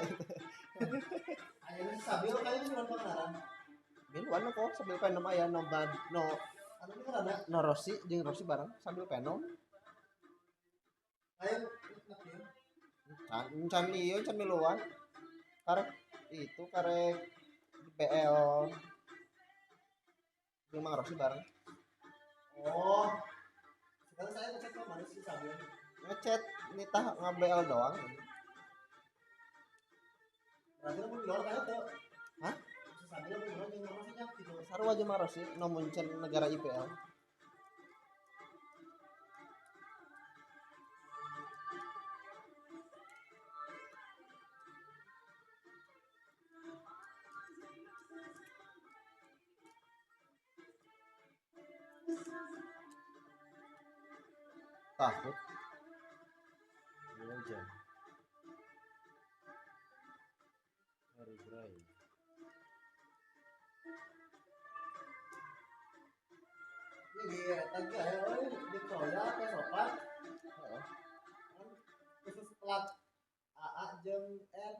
Ayeuna Sabil kayaknya sudah pengenalan. Bil warna kok Sabil penom aya no anu kana no Rossi jeung Rossi bareng Sabil penom. Ayo can ieu can miluan. Karek itu karek PL jeung Mang Rossi bareng. Oh. Sekarang saya ngechat ke mana sih Sabil? Ngechat nitah nge-BL doang. Berarti lu di luar kan tuh? Hah? Sabil lu di luar jeung Mang Rossi gitu. Sarua jeung Mang Rossi nu muncul negara IPL. Takut. Hujan. Very dry. Ini tadi ya, di Korea apa sopan? Khusus plat AA jeung R.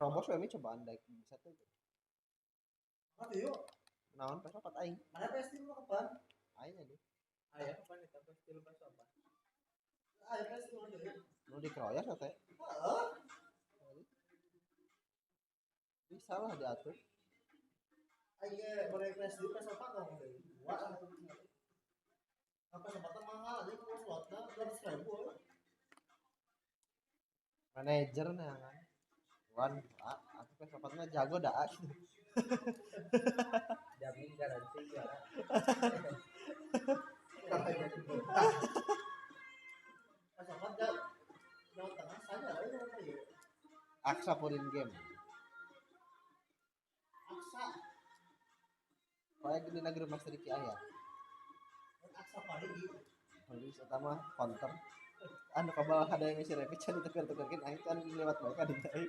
Robos we cobaan daik bisa tuh. Apa yuk? Naon pas apa aing? Mana pasti lu kapan? Aing nya. Aya kapan eta pasti lu pas apa? Aya pasti lu deui. Lu dikeroyok teh. Heeh. Bisa lah diatur. Aing boleh pasti pas apa dong deui. Dua atau tiga. Apa sebetulnya mahal aja kalau slotnya 200.000. Manajer nih kan. Wan, aku kan sepatnya jago dah gitu. Jamin garansi juara. Aksa purin game. Aksa. Kayak gini negeri Master Ki aya. Aksa paling gitu. Paling utama counter. Anu kabal ada yang ngisi rapid can ditukar-tukarkeun aing kan lewat bae kan ditai.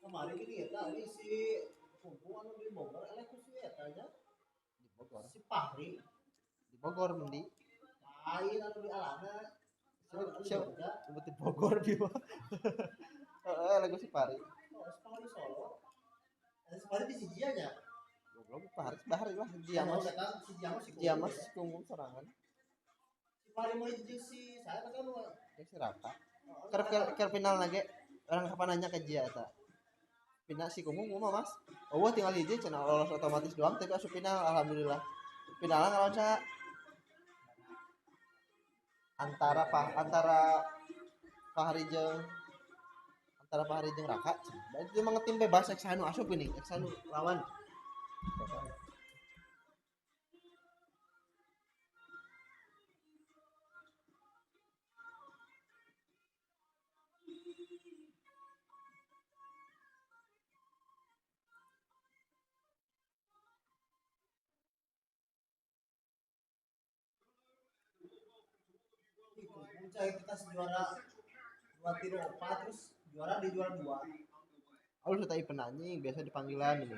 Kemarin ini eta si kumpul anu di Bogor elekus eta nya. Di Bogor. Si Fahri di Bogor mendi. Lain anu di Alana. Siapa di Bogor di mah. Heeh, elekus si Fahri. Oh, si Fahri Solo. Ada si Fahri di Sijia nya. Goblok Fahri bahari lah dia mas. Dia mas kungkum sorangan. Paling mau jeung si saya kan si Raka. Keur final lagi orang kapan nanya ke dia eta. Final si Kungkung mah Mas. Oh tinggal hiji cenah lolos otomatis doang tapi asup final alhamdulillah. Finalan ngalawan sa antara Fahri jeung Raka. Itu mah tim bebas eks anu asup ini, eks anu lawan. Kita juara 2 tiro 4 terus juara di juara 2. Oh lu sudah penanya biasa dipanggilan ini.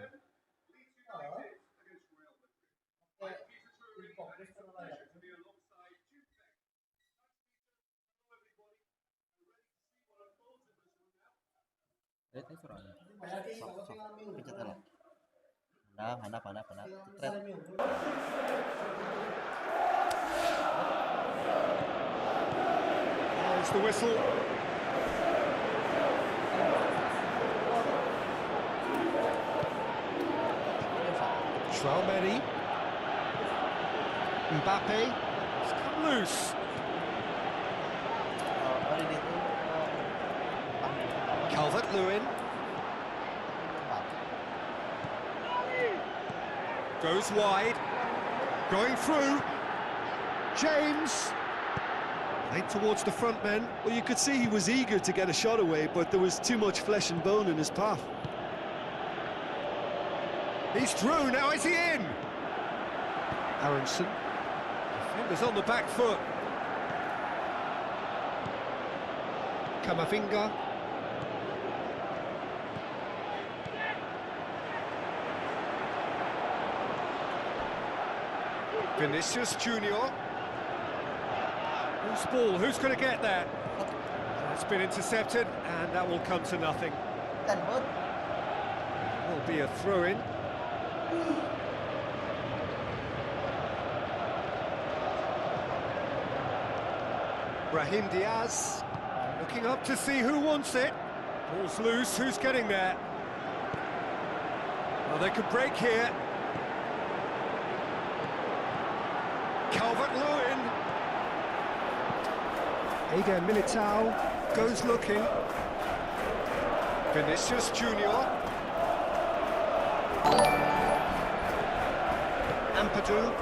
Itu soalnya. Pencet lah. Nah, mana. Tret. There's the whistle. Traoré. Mbappe. It's come loose. Calvert-Lewin. Goes wide. Going through. James. Played towards the front men. Well, you could see he was eager to get a shot away, but there was too much flesh and bone in his path. He's through, now is he in? Aronson. Defenders on the back foot. Kamavinga. Vinicius Junior. Who's ball? Who's going to get that? It's been intercepted, and that will come to nothing. Will be a throw-in. Brahim Diaz looking up to see who wants it. Ball's loose. Who's getting there? Well, they could break here. Calvert-Lewin. Again, Militao goes looking. Vinicius Junior. Ampadu.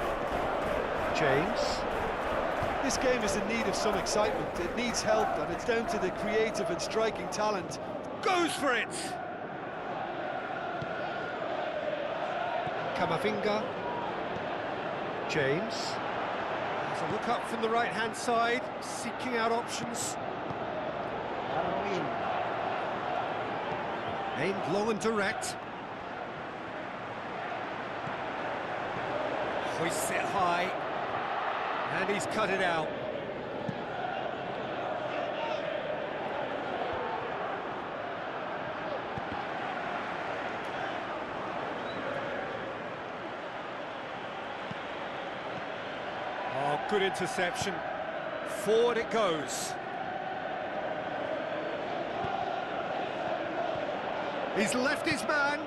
James. This game is in need of some excitement. It needs help, and it's down to the creative and striking talent. Goes for it! Kamavinga. James. Has a look up from the right-hand side, seeking out options. Darwin. Aimed long and direct. Hoists it high. And he's cut it out. Oh, good interception. Forward it goes. He's left his man.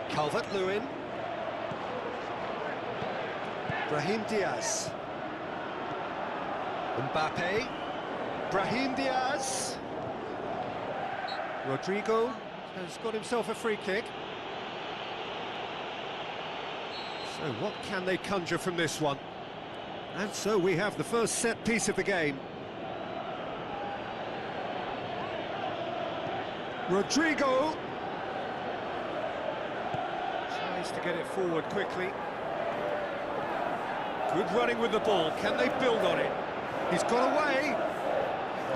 Calvert-Lewin. Brahim Diaz. Mbappe. Brahim Diaz. Rodrigo has got himself a free kick. So what can they conjure from this one? And so we have the first set piece of the game. Rodrigo tries to get it forward quickly. Good running with the ball. Can they build on it? He's got away.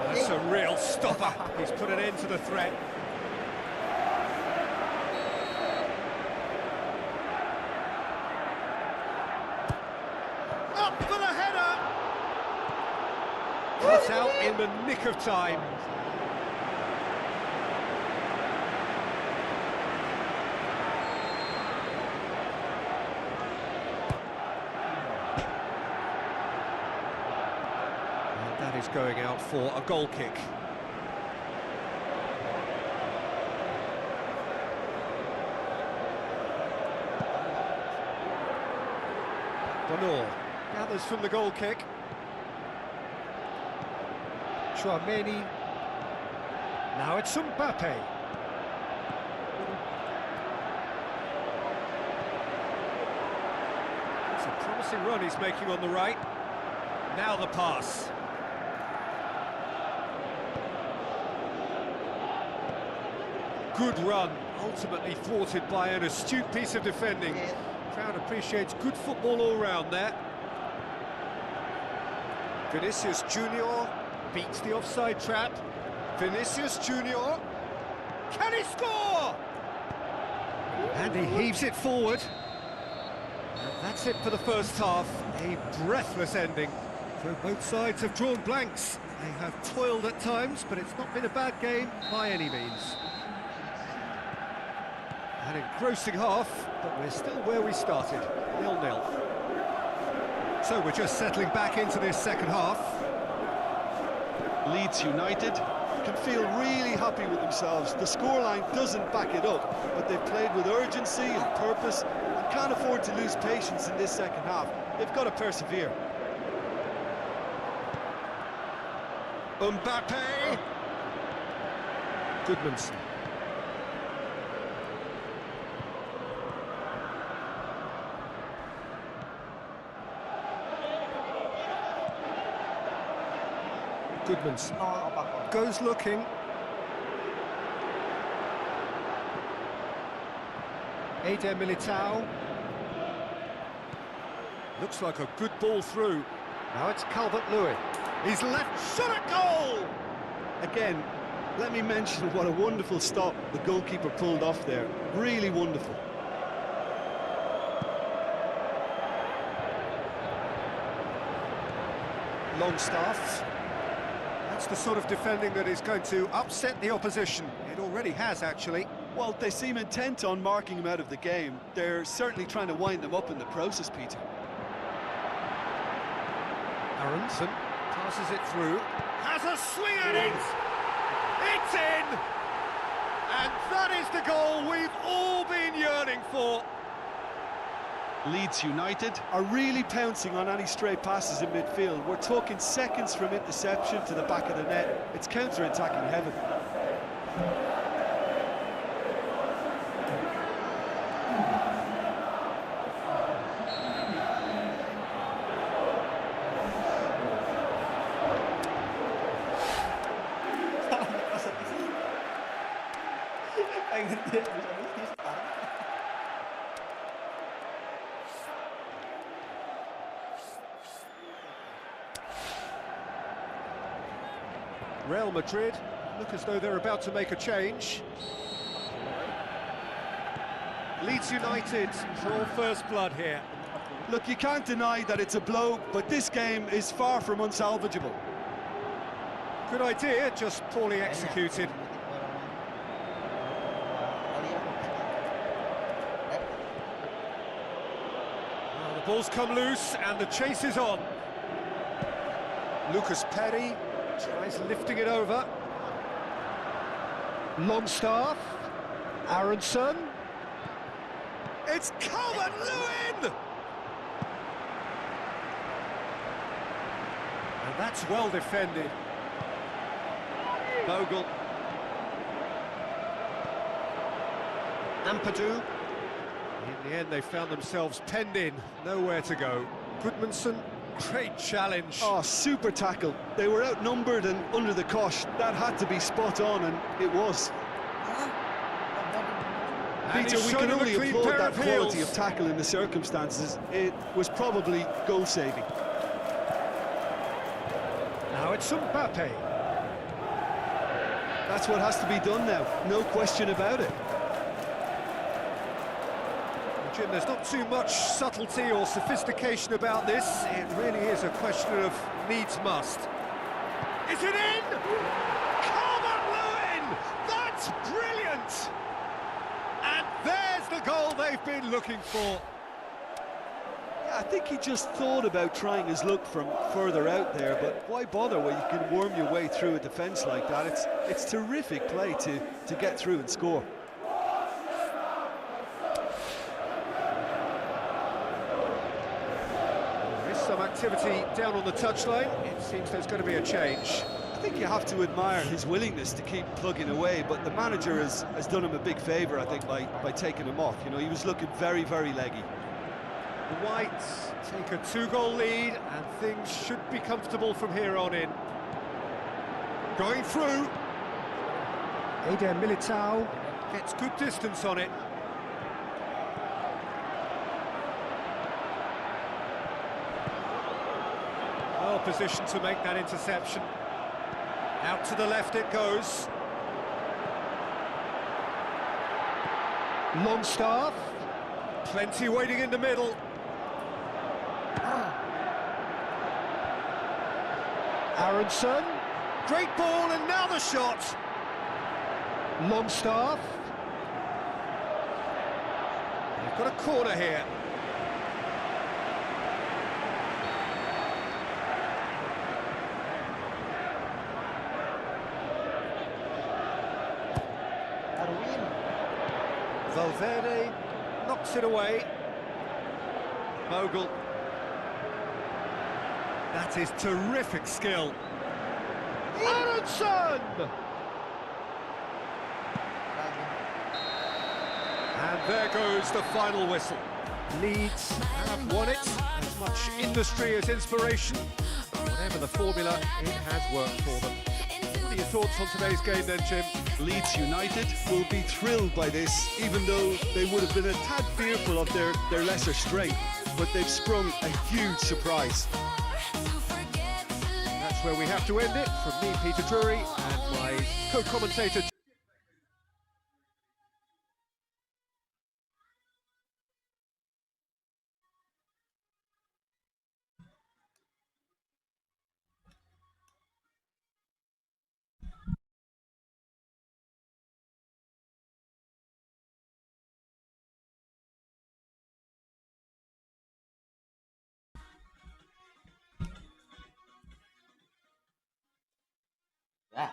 That's a real stopper. He's put an end to the threat. Up for the header. Cut out in the nick of time. That is going out for a goal kick. Bonor gathers from the goal kick. Turney. Now it's Mbappe. It's a promising run he's making on the right. Now the pass. Good run, ultimately thwarted by an astute piece of defending. Crowd appreciates good football all round there. Vinicius Junior beats the offside trap. Vinicius Junior, can he score? And he heaves it forward. And that's it for the first half. A breathless ending. So both sides have drawn blanks. They have toiled at times, but it's not been a bad game by any means. An engrossing half, but we're still where we started, 0-0. So we're just settling back into this second half. Leeds United can feel really happy with themselves. The scoreline doesn't back it up, but they've played with urgency and purpose and can't afford to lose patience in this second half. They've got to persevere. Mbappe! Goodmanson. Goodmanson goes looking. Eder Militao. Looks like a good ball through. Now it's Calvert-Lewin. He's left, shot at goal! Again, let me mention what a wonderful stop the goalkeeper pulled off there. Really wonderful. Longstaff. That's the sort of defending that is going to upset the opposition. It already has, actually. Well, they seem intent on marking him out of the game. They're certainly trying to wind them up in the process, Peter. Aronson passes it through. Has a swing at it! It's in! And that is the goal we've all been yearning for. Leeds United are really pouncing on any stray passes in midfield. We're talking seconds from interception to the back of the net. It's counter-attacking heaven. Real Madrid look as though they're about to make a change. Leeds United draw first blood here. Look, you can't deny that it's a blow, but this game is far from unsalvageable. Good idea, just poorly executed. Well, the ball's come loose and the chase is on. Lucas Perry tries lifting it over. Longstaff, Aronson. It's Calvert-Lewin! And that's well defended. Bogle. Ampadu. In the end, they found themselves penned in, nowhere to go. Goodmanson, great challenge. Oh, super tackle. They were outnumbered and under the cosh. That had to be spot on, and it was. And Peter, he's we shown can him a only clean applaud pair that of quality heels. of tackle in the circumstances. It was probably goal-saving. Now it's Mbappe. That's what has to be done now, no question about it. Jim, there's not too much subtlety or sophistication about this. It really is a question of needs must. Is it in? Calvert-Lewin! That's brilliant! And there's the goal they've been looking for. Yeah, I think he just thought about trying his luck from further out there, but why bother when you can worm your way through a defence like that? It's terrific play to get through and score. There is some activity down on the touchline. It seems there's going to be a change. I think you have to admire his willingness to keep plugging away, but the manager has done him a big favour, I think, by taking him off. You know, he was looking very, very leggy. The Whites take a 2-goal lead, and things should be comfortable from here on in. Going through. Eder Militao gets good distance on it. Well positioned to make that interception. Out to the left it goes. Longstaff. Plenty waiting in the middle. Aronson. Great ball, and now the shot. Longstaff. They've got a corner here. Valverde knocks it away. Bogle. That is terrific skill. Aronson! And there goes the final whistle. Leeds have won it. As much industry as inspiration. Whatever the formula, it has worked for them. What are your thoughts on today's game then, Jim? Leeds United will be thrilled by this, even though they would have been a tad fearful of their lesser strength, but they've sprung a huge surprise. That's where we have to end it. From me, Peter Drury, and my co-commentator, Ya.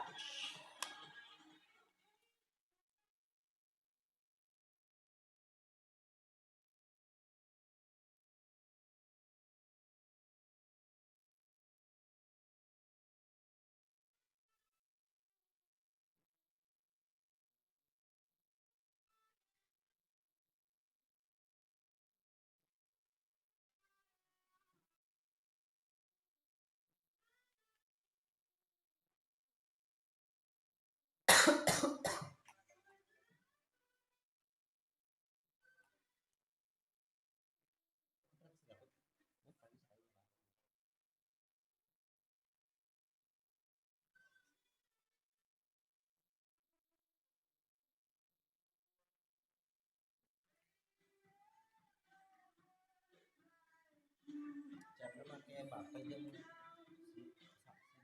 Mbappe jeung si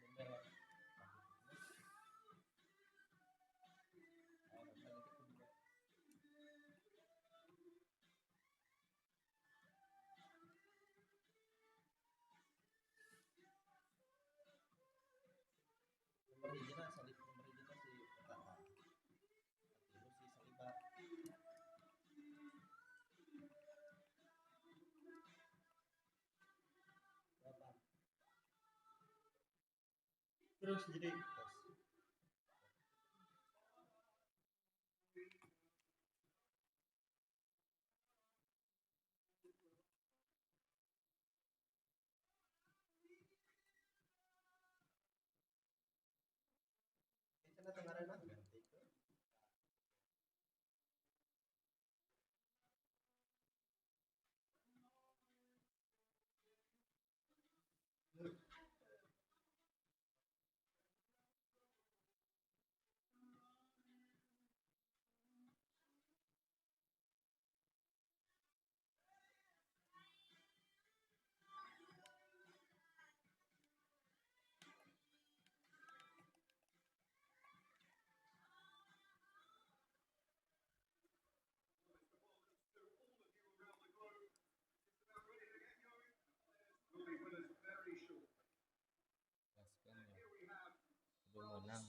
Dembele. Nomor hiji na salib nomor hiji na si pertahanan. Itu si Saliba. Berapa? Terus jadi kita tengah renang ganti ke.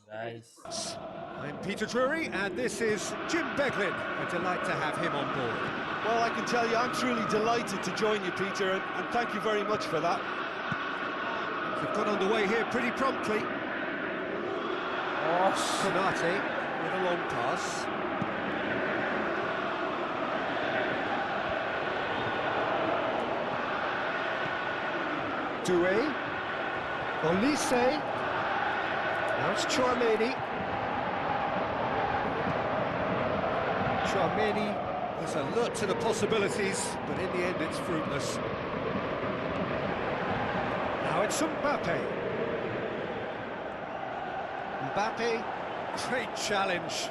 Guys. I'm Peter Drury, and this is Jim Beglin. A delight to have him on board. Well, I can tell you, I'm truly delighted to join you, Peter, and thank you very much for that. They've got underway here pretty promptly. Konate with a long pass. Doué. Olise. Now it's Turney. Turney was alert to the possibilities, but in the end it's fruitless. Now it's Mbappe. Mbappe, great challenge.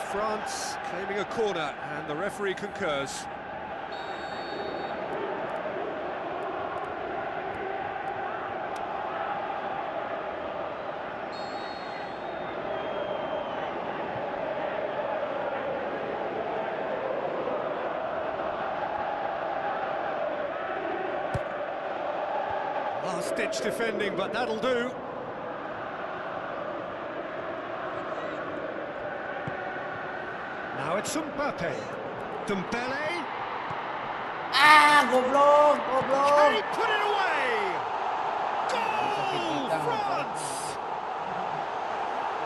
France claiming a corner, and the referee concurs. Last-ditch defending, but that'll do. Now it's Mbappe. Dembele. Goblok. Can he put it away? Goal, France!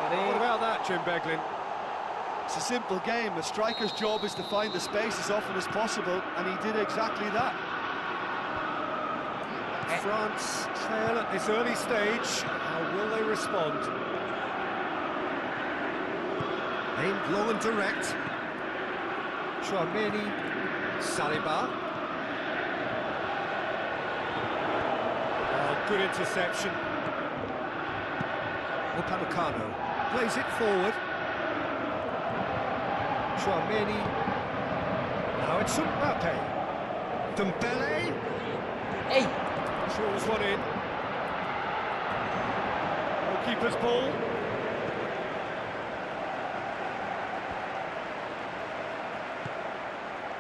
What about that, Jim Beglin? It's a simple game. A striker's job is to find the space as often as possible, and he did exactly that. France trail at this early stage. How will they respond? Aimed long and direct. Turney, Saliba. Oh, good interception. Upamecano plays it forward. Turney. Now it's Mbappe. Dembele. Hey. Draws one in. Goalkeeper's ball.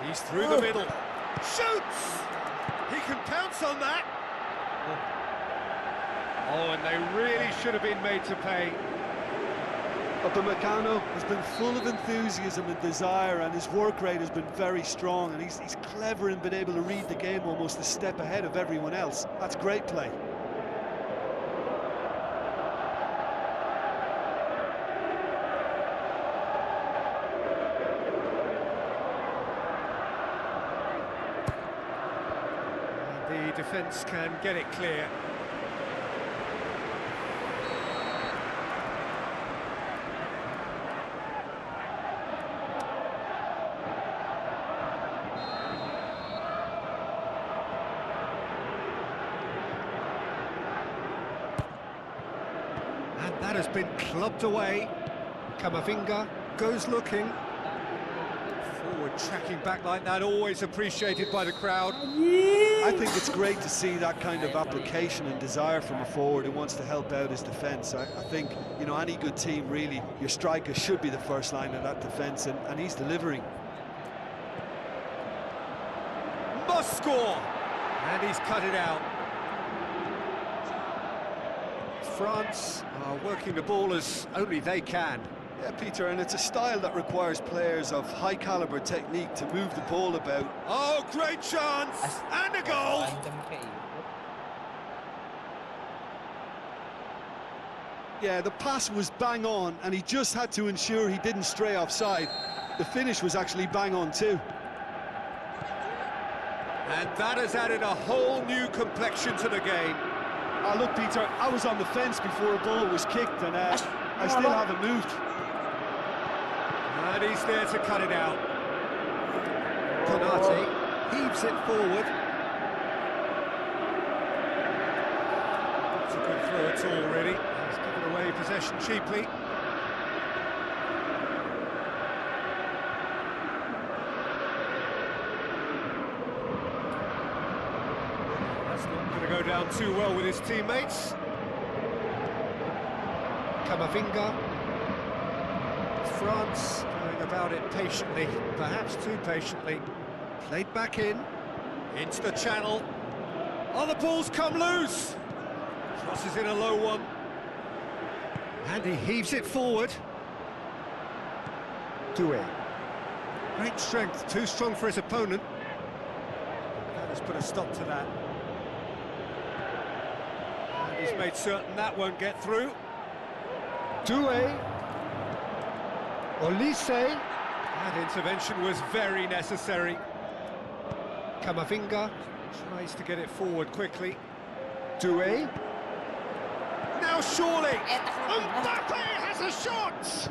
He's through the middle. Shoots! He can pounce on that. Oh, and they really should have been made to pay. Upamecano has been full of enthusiasm and desire, and his work rate has been very strong, and he's clever and been able to read the game almost a step ahead of everyone else. That's great play. The defence can get it clear. And that has been clubbed away. Camavinga goes looking. Forward tracking back like that, always appreciated by the crowd. I think it's great to see that kind of application and desire from a forward who wants to help out his defence. I think, you know, any good team, really, your striker should be the first line of that defence, and he's delivering. Must score! And he's cut it out. France are working the ball as only they can. Yeah, Peter, and it's a style that requires players of high-caliber technique to move the ball about. Oh, great chance! And a goal! Yeah, the pass was bang on, and he just had to ensure he didn't stray offside. The finish was actually bang on too. And that has added a whole new complexion to the game. Look, Peter, I was on the fence before a ball was kicked, and I still haven't moved. And he's there to cut it out. Konate heaves it forward. It's a good throw at all, really. He's given away possession cheaply. That's not going to go down too well with his teammates. Kamavinga. France going about it patiently, perhaps too patiently. Played back in, into the channel. Oh, the ball's come loose! Crosses in a low one. And he heaves it forward. Doué. Great strength, too strong for his opponent. That has put a stop to that. And he's made certain that won't get through. Doué. Olise. That intervention was very necessary. Kamavinga tries to get it forward quickly. Doué. Now surely! Mbappe has a shot!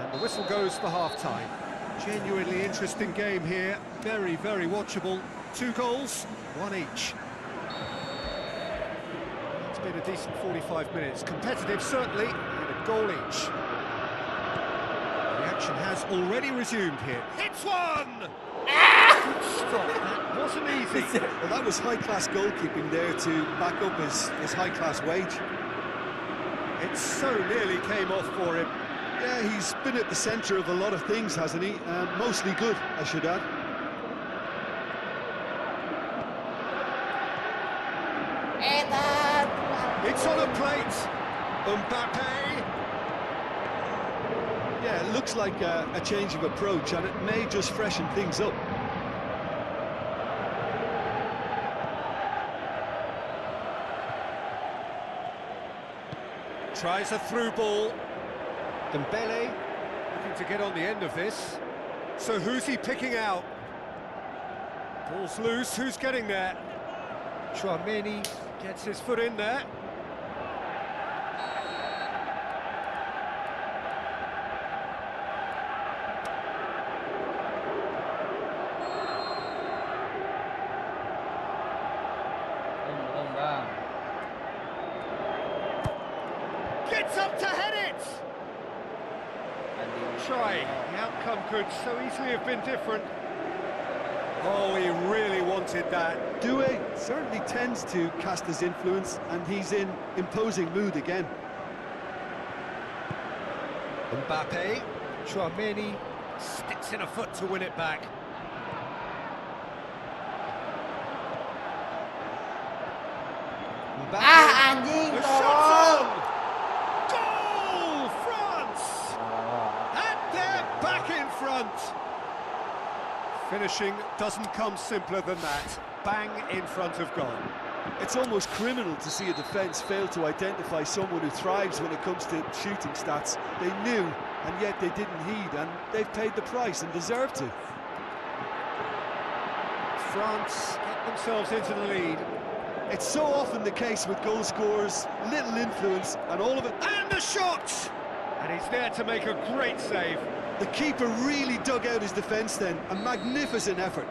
And the whistle goes for half-time. Genuinely interesting game here. Very, very watchable. 2 goals, 1 each. It's been a decent 45 minutes. Competitive, certainly, and a goal each. The action has already resumed here. Hits one! Good stop. That wasn't easy. Well, that was high-class goalkeeping there to back up his high-class wage. It so nearly came off for him. Yeah, he's been at the centre of a lot of things, hasn't he? Mostly good, I should add. It's on a plate. Mbappe. Yeah, it looks like a change of approach, and it may just freshen things up. Tries a through ball. Dembele looking to get on the end of this. So who's he picking out? Ball's loose, who's getting there? Turney gets his foot in there. Gets up to head it! Try. The outcome could so easily have been different. Oh, he really wanted that. Doué certainly tends to cast his influence, and he's in imposing mood again. Mbappe. Turney sticks in a foot to win it back. Mbappe. The shot's on! Goal! France! And they're back in front. Finishing doesn't come simpler than that. Bang in front of goal. It's almost criminal to see a defence fail to identify someone who thrives when it comes to shooting stats. They knew, and yet they didn't heed, and they've paid the price and deserve to. France get themselves into the lead. It's so often the case with goal scorers, little influence, and all of it. And the shot! And he's there to make a great save. The keeper really dug out his defence then. A magnificent effort.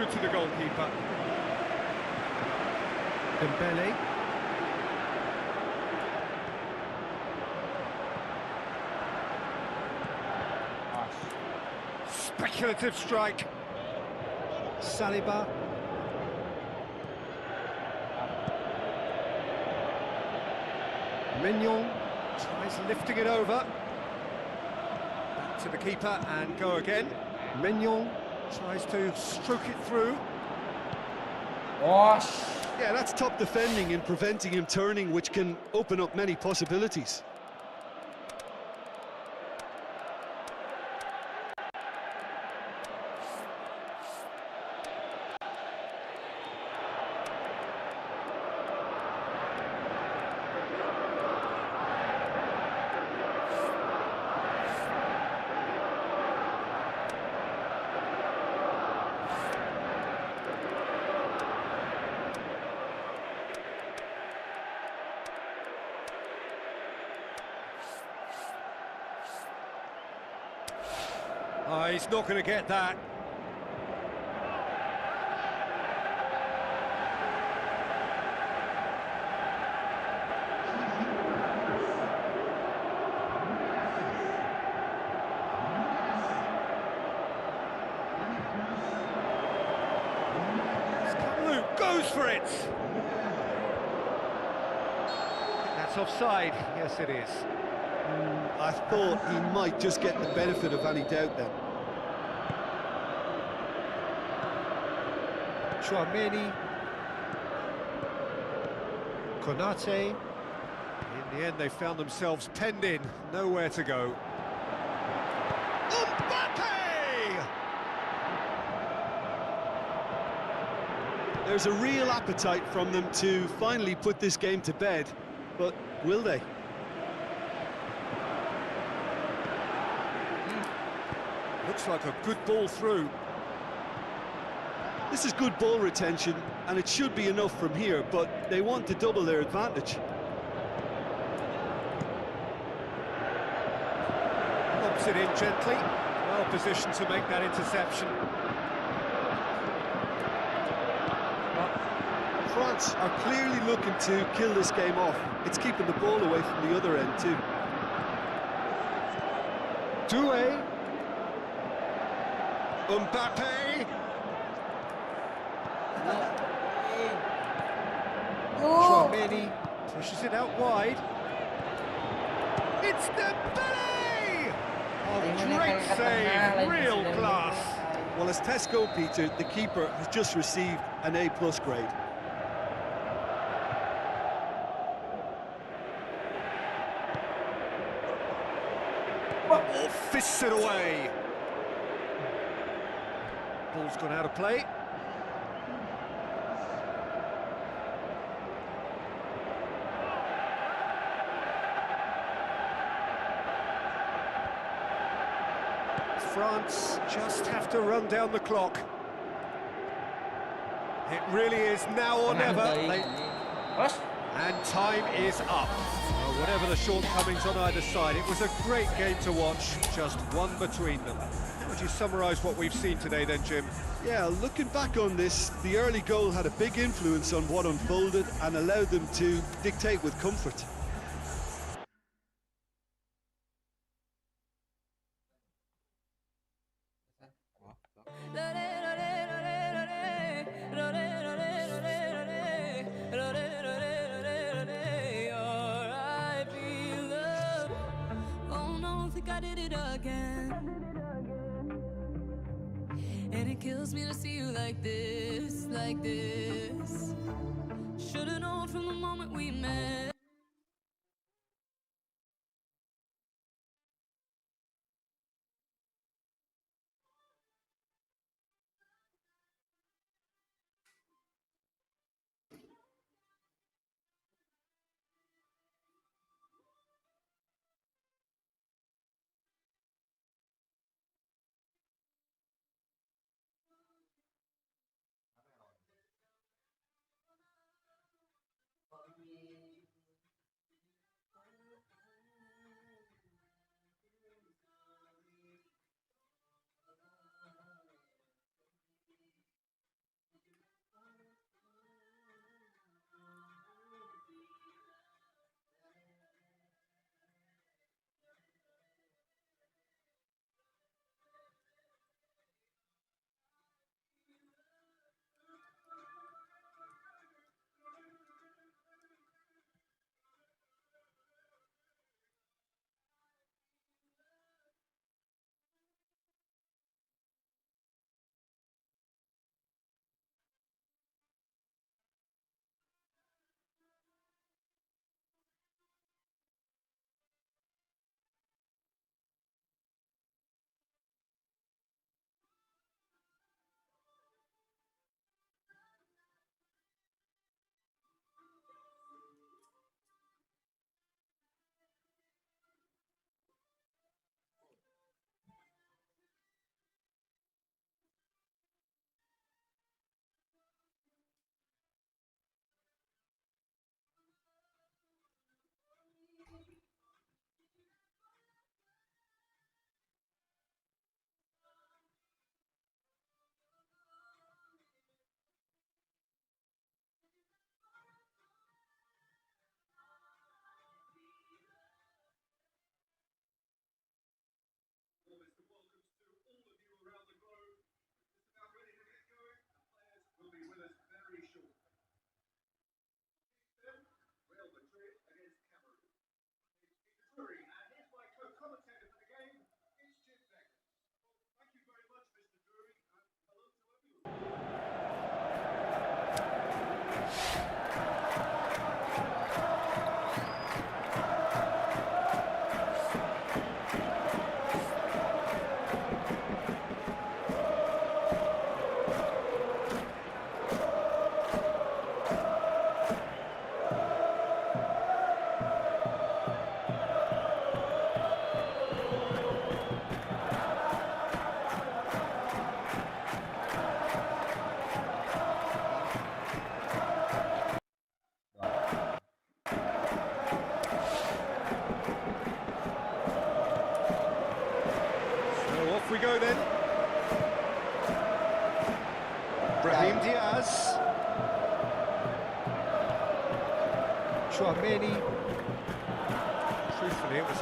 through to the goalkeeper. Dembele. Speculative strike. Saliba. Mignon tries lifting it over. Back to the keeper and go again. Mignon tries to stroke it through. Yeah, that's top defending and preventing him turning, which can open up many possibilities. Oh, he's not going to get that. Goes for it. That's offside. Yes, it is. I thought he might just get the benefit of any doubt then. Turney. Konate. In the end, they found themselves penned in, nowhere to go. There's a real appetite from them to finally put this game to bed, but will they? Looks like a good ball through. This is good ball retention, and it should be enough from here, but they want to double their advantage. Lobs it in gently, well positioned to make that interception. France are clearly looking to kill this game off. It's keeping the ball away from the other end too. Doué. Mbappe. Turney pushes it out wide. It's Dembele! Oh, great save, real class. Well, as Tesco, Peter, the keeper has just received an A+ grade. Oh, fists it away. Ball's gone out of play. France just have to run down the clock. It really is now or never. And time is up. Well, whatever the shortcomings on either side, it was a great game to watch, just one between them. How would you summarise what we've seen today then, Jim? Yeah, looking back on this, the early goal had a big influence on what unfolded and allowed them to dictate with comfort. I did it again, and it kills me to see you like this, like this. Should've known from the moment we met.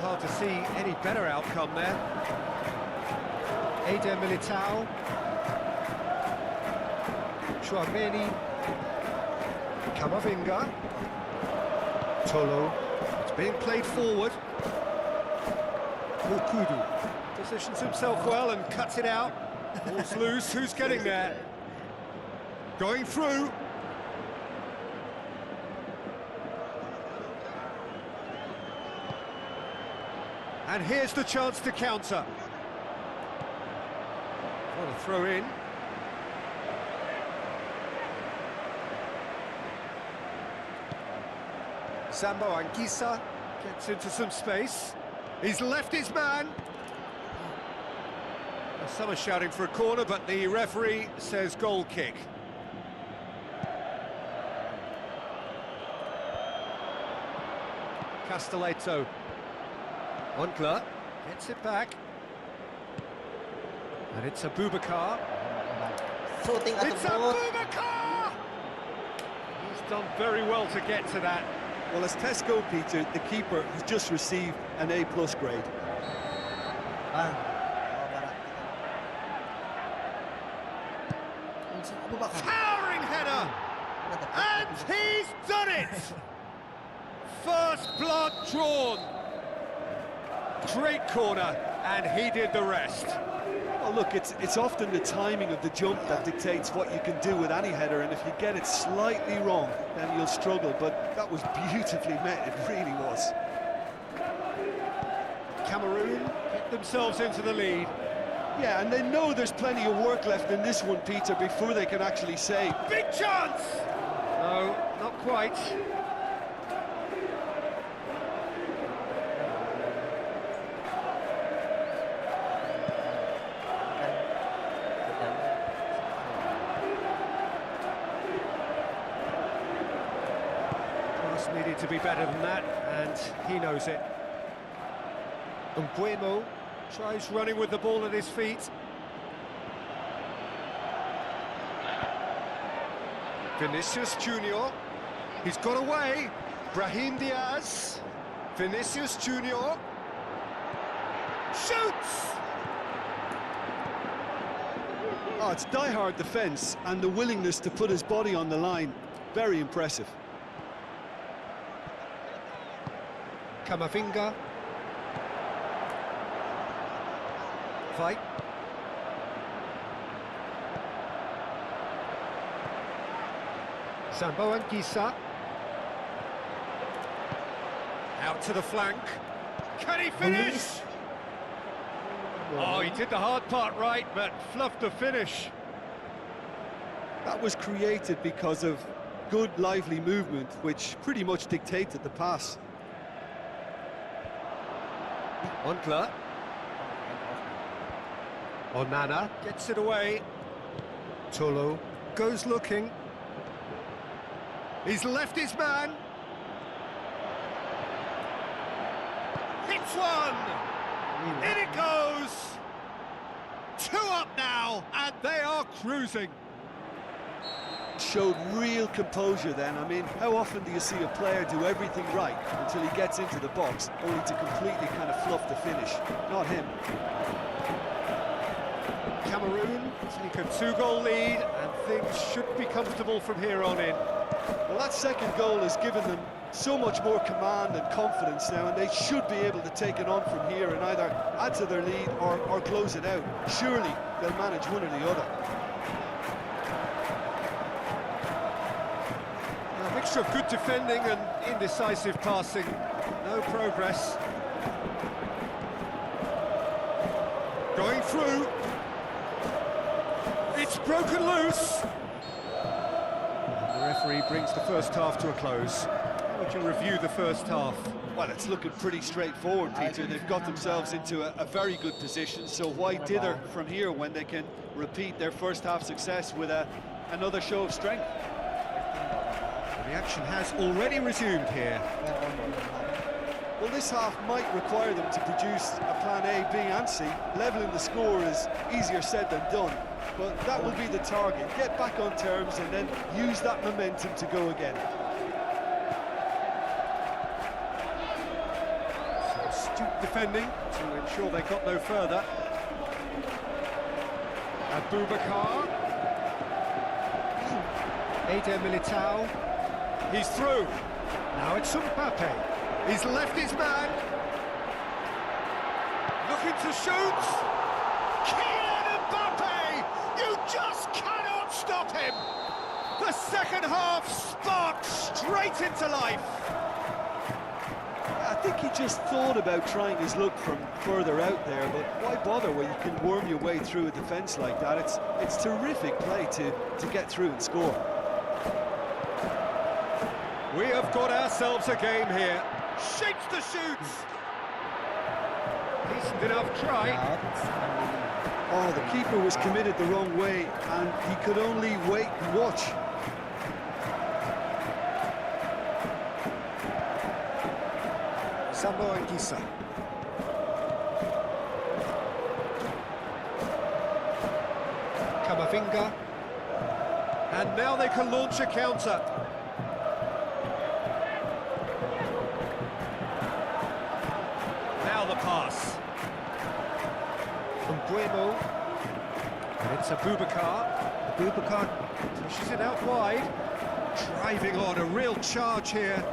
hard to see any better outcome there. Eder Militao. Chouameni. Camavinga. Tolo. It's being played forward. Okudu positions himself well and cuts it out. Ball's loose. Who's getting there? Going through. And here's the chance to counter. What a throw in. Sambo Anguissa gets into some space. He's left his man. Some are shouting for a corner, but the referee says goal kick. Castelletto. Onkler gets it back. And it's Abubakar. Shooting at It's the ball. Abubakar! He's done very well to get to that. Well, as Tesco, Peter, the keeper has just received an A+ grade. Bang. Oh, barat. Towering header! And he's done it! First blood drawn. Great corner, and he did the rest. Well, look, it's often the timing of the jump that dictates what you can do with any header, and if you get it slightly wrong, then you'll struggle, but that was beautifully met, it really was. Cameroon get themselves into the lead. Yeah, and they know there's plenty of work left in this one, Peter, before they can actually say, Big chance! No, not quite. Cross needed to be better than that, and he knows it. Mbuemo tries running with the ball at his feet. Vinicius Junior, he's got away. Brahim Diaz, Vinicius Junior, shoots! oh, it's die-hard defence, and the willingness to put his body on the line. Very impressive. Camavinga. Fight. Sambo Anguissa. Out to the flank. Can he finish? Oh, he did the hard part right, but fluffed the finish. That was created because of good, lively movement, which pretty much dictated the pass. Onkler. Onana gets it away. Tolo goes looking. He's left his man. Hits one. In it goes. 2 up now, and they are cruising. Showed real composure then. I mean, how often do you see a player do everything right until he gets into the box, only to completely kind of fluff the finish? Not him. Cameroon take a 2-goal lead, and things should be comfortable from here on in. Well, that second goal has given them so much more command and confidence now, and they should be able to take it on from here and either add to their lead or close it out. Surely they'll manage one or the other. A mixture of good defending and indecisive passing. No progress. Going through. It's broken loose. The referee brings the first half to a close. How would you review the first half? Well, it's looking pretty straightforward, Peter. They've got themselves into a very good position, so why dither from here when they can repeat their first half success with another show of strength? The action has already resumed here. Well, this half might require them to produce a plan A, B and C. Levelling the score is easier said than done, but that will be the target. Get back on terms and then use that momentum to go again. So astute defending to ensure they got no further. Abubakar. Eder Militao. He's through. Now it's Mbappe. He's left his man. Looking to shoot. Kylian Mbappe! You just cannot stop him! The second half sparked straight into life. I think he just thought about trying his luck from further out there, but why bother when you can worm your way through a defence like that? It's terrific play to get through and score. We have got ourselves a game here. Shapes the shoot. Decent enough try. Oh, the keeper was committed the wrong way, and he could only wait and watch. Sambo and Gisa. Kamavinga. And now they can launch a counter. Now the pass. From Buemo. And it's Abubakar. Abubakar pushes it out wide. Driving on, a real charge here.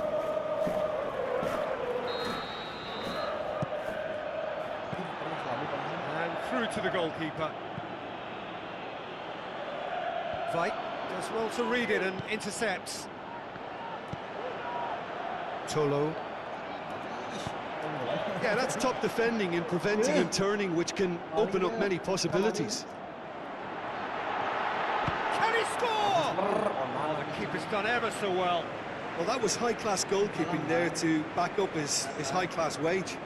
And through to the goalkeeper. Veit does well to read it and intercepts. Tolo. Yeah, that's top defending and preventing and turning, which can open up many possibilities. Can he score? Oh, the keeper's done ever so well. Well, that was high-class goalkeeping there to back up his high-class wage.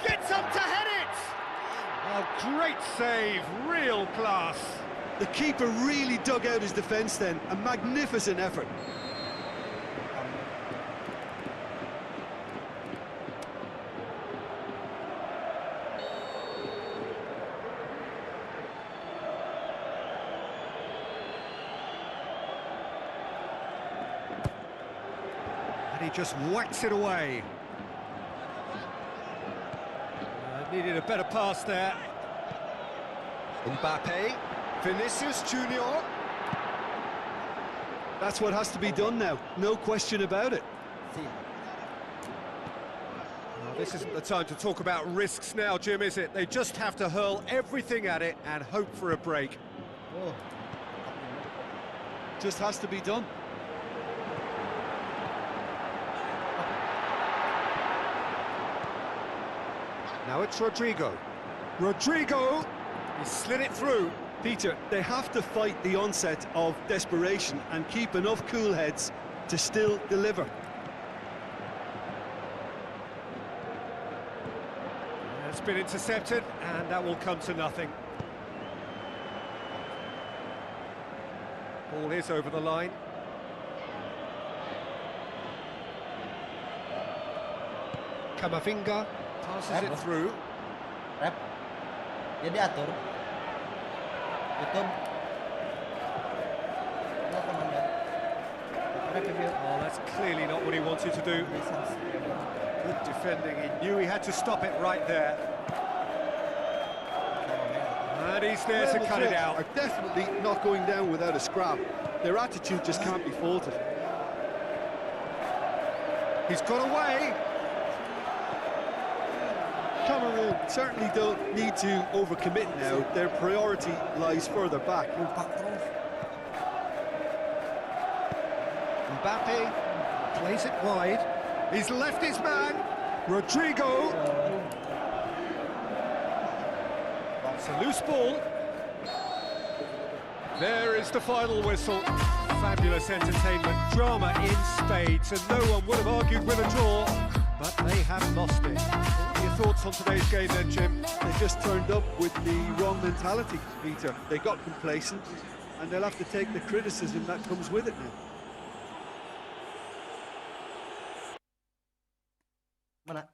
Gets up to head it! Oh, great save, real class. The keeper really dug out his defence then, a magnificent effort. And he just whacks it away. Needed a better pass there. Mbappe. Vinicius Junior. That's what has to be done now, no question about it. Well, this isn't the time to talk about risks now, Jim, is it? They just have to hurl everything at it and hope for a break. Just has to be done. Now it's Rodrigo. Rodrigo! He slid it through. Peter, they have to fight the onset of desperation and keep enough cool heads to still deliver. It's been intercepted, and that will come to nothing. Ball is over the line. Kamavinga passes it through. Rep. Dia diatur. Itu. No komandan. Rep review. Oh, that's clearly not what he wanted to do. Good defending. He knew he had to stop it right there. And he's there to cut it out. Are definitely not going down without a scrap. Their attitude just can't be faulted. He's got away. Cameroon certainly don't need to overcommit now. Their priority lies further back. Mbappe plays it wide. He's left his man. Rodrigo. It's a loose ball. There is the final whistle. Fabulous entertainment, drama in spades, and no one would have argued with a draw, but they have lost it. What are your thoughts on today's game then, Jim? They just turned up with the wrong mentality, Peter. They got complacent, and they'll have to take the criticism that comes with it now. Mana?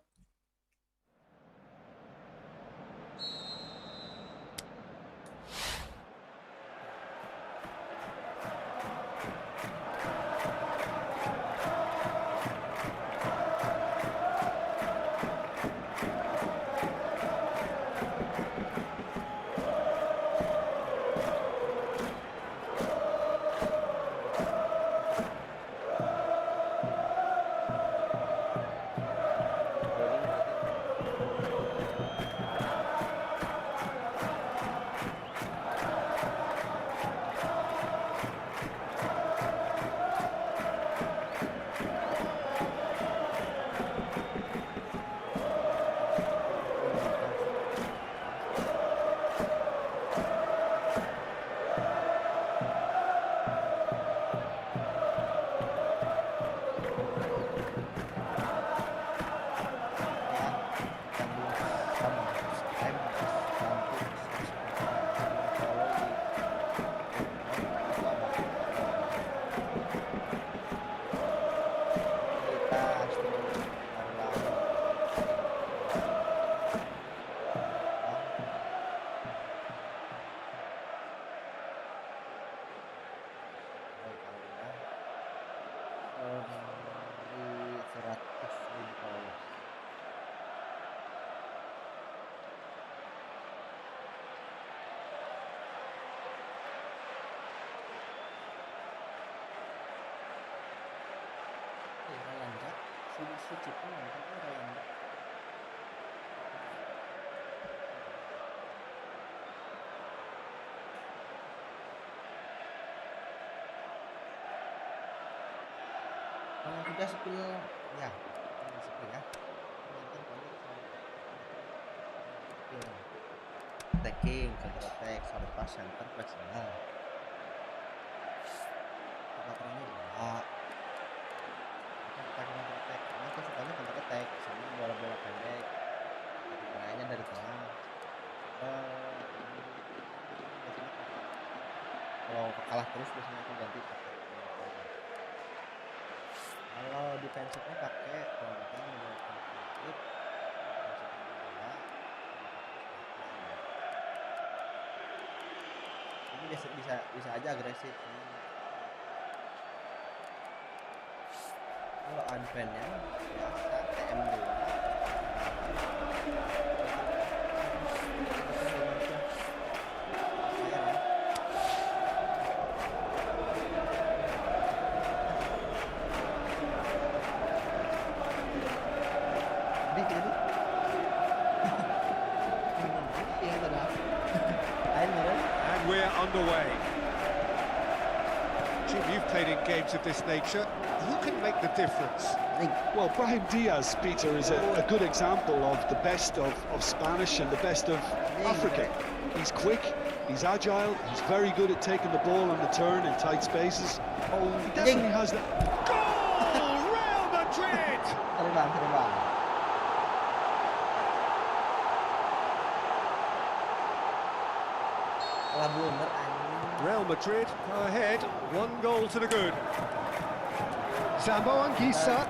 Udah sepil ya, sepil ya. Attacking, counter attack, short pass, center, fleksibel. Patternnya dua. Counter attack, aku sukanya counter attack, sama bola-bola pendek. Kayaknya dari tengah. Kalau kalah terus biasanya aku ganti pakai. Kalau defensifnya pakai konten model defensif, ini bisa aja agresif. Kalau advance-nya biasa TM2. And we're underway. Jim, you've played in games of this nature. Who can make the difference? Well, Brahim Diaz, Peter, is a good example of the best of Spanish and the best of Africa. He's quick, he's agile, he's very good at taking the ball on the turn in tight spaces. He definitely has that. Goal! Real Madrid! Terbang. Real Madrid are ahead, 1 goal to the good. Sambo Anguissa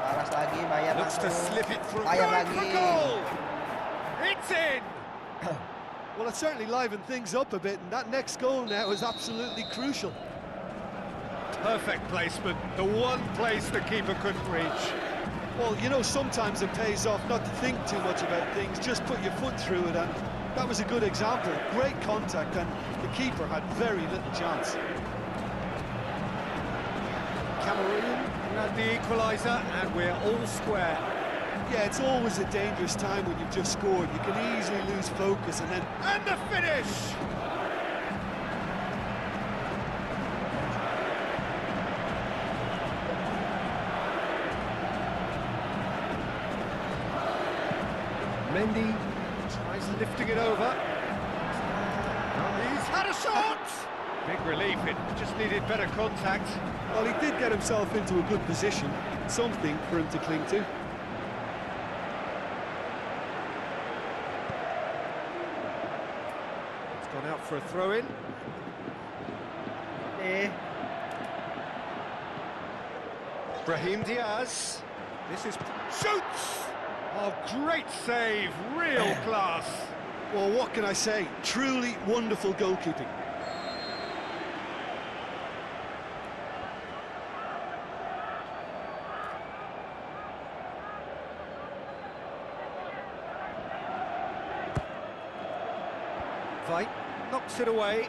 Balas lagi, bayar looks to langsung. slip it through. Bayar Going for lagi. goal! It's in! Well, it certainly livened things up a bit, and that next goal now is absolutely crucial. Perfect placement, the one place the keeper couldn't reach. Well, you know, sometimes it pays off not to think too much about things, just put your foot through it, and that was a good example. Great contact, and the keeper had very little chance. Cameroon had the equaliser, and we're all square. Yeah, it's always a dangerous time when you've just scored. You can easily lose focus, and then... And the finish! Mendy tries lifting it over. He's had a shot! Big relief, it just needed better contact. Well, he did get himself into a good position, something for him to cling to. It's gone out for a throw-in. Brahim Diaz. This is... Shoots! Oh, great save, real class. Well, what can I say? Truly wonderful goalkeeping. White knocks it away.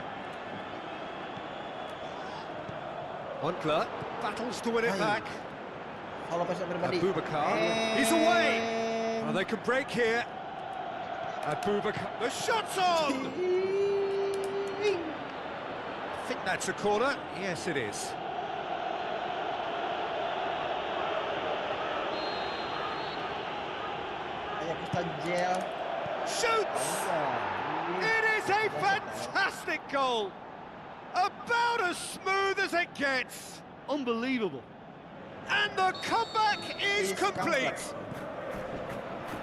Onkler battles to win it back. Kalau pesan pribadi. Abubakar, he's away. Oh, they could break here. Abubakar, the shot's on! I think that's a corner. Yes, it is. Kayak Ustaz Jel. Shoots! It is a fantastic goal! About as smooth as it gets! Unbelievable. And the comeback is complete!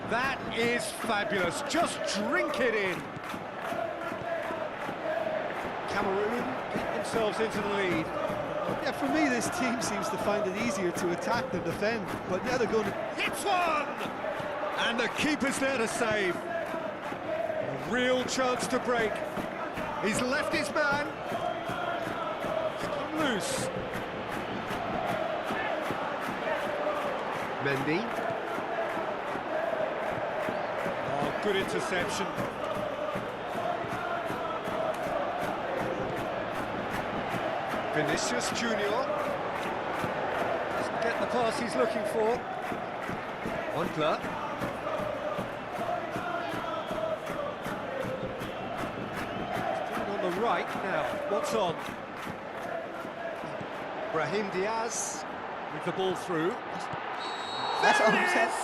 That is fabulous, just drink it in! Cameroon get themselves into the lead. Yeah, for me, this team seems to find it easier to attack than defend, but now they're going to... Hits one! And the keeper's there to save. A real chance to break. He's left his man. He's come loose. Mendy. Oh, good interception. Vinicius Junior. Doesn't get the pass he's looking for. Onkler. On the right now. What's on? Brahim Diaz with the ball through. That's There it offset. is!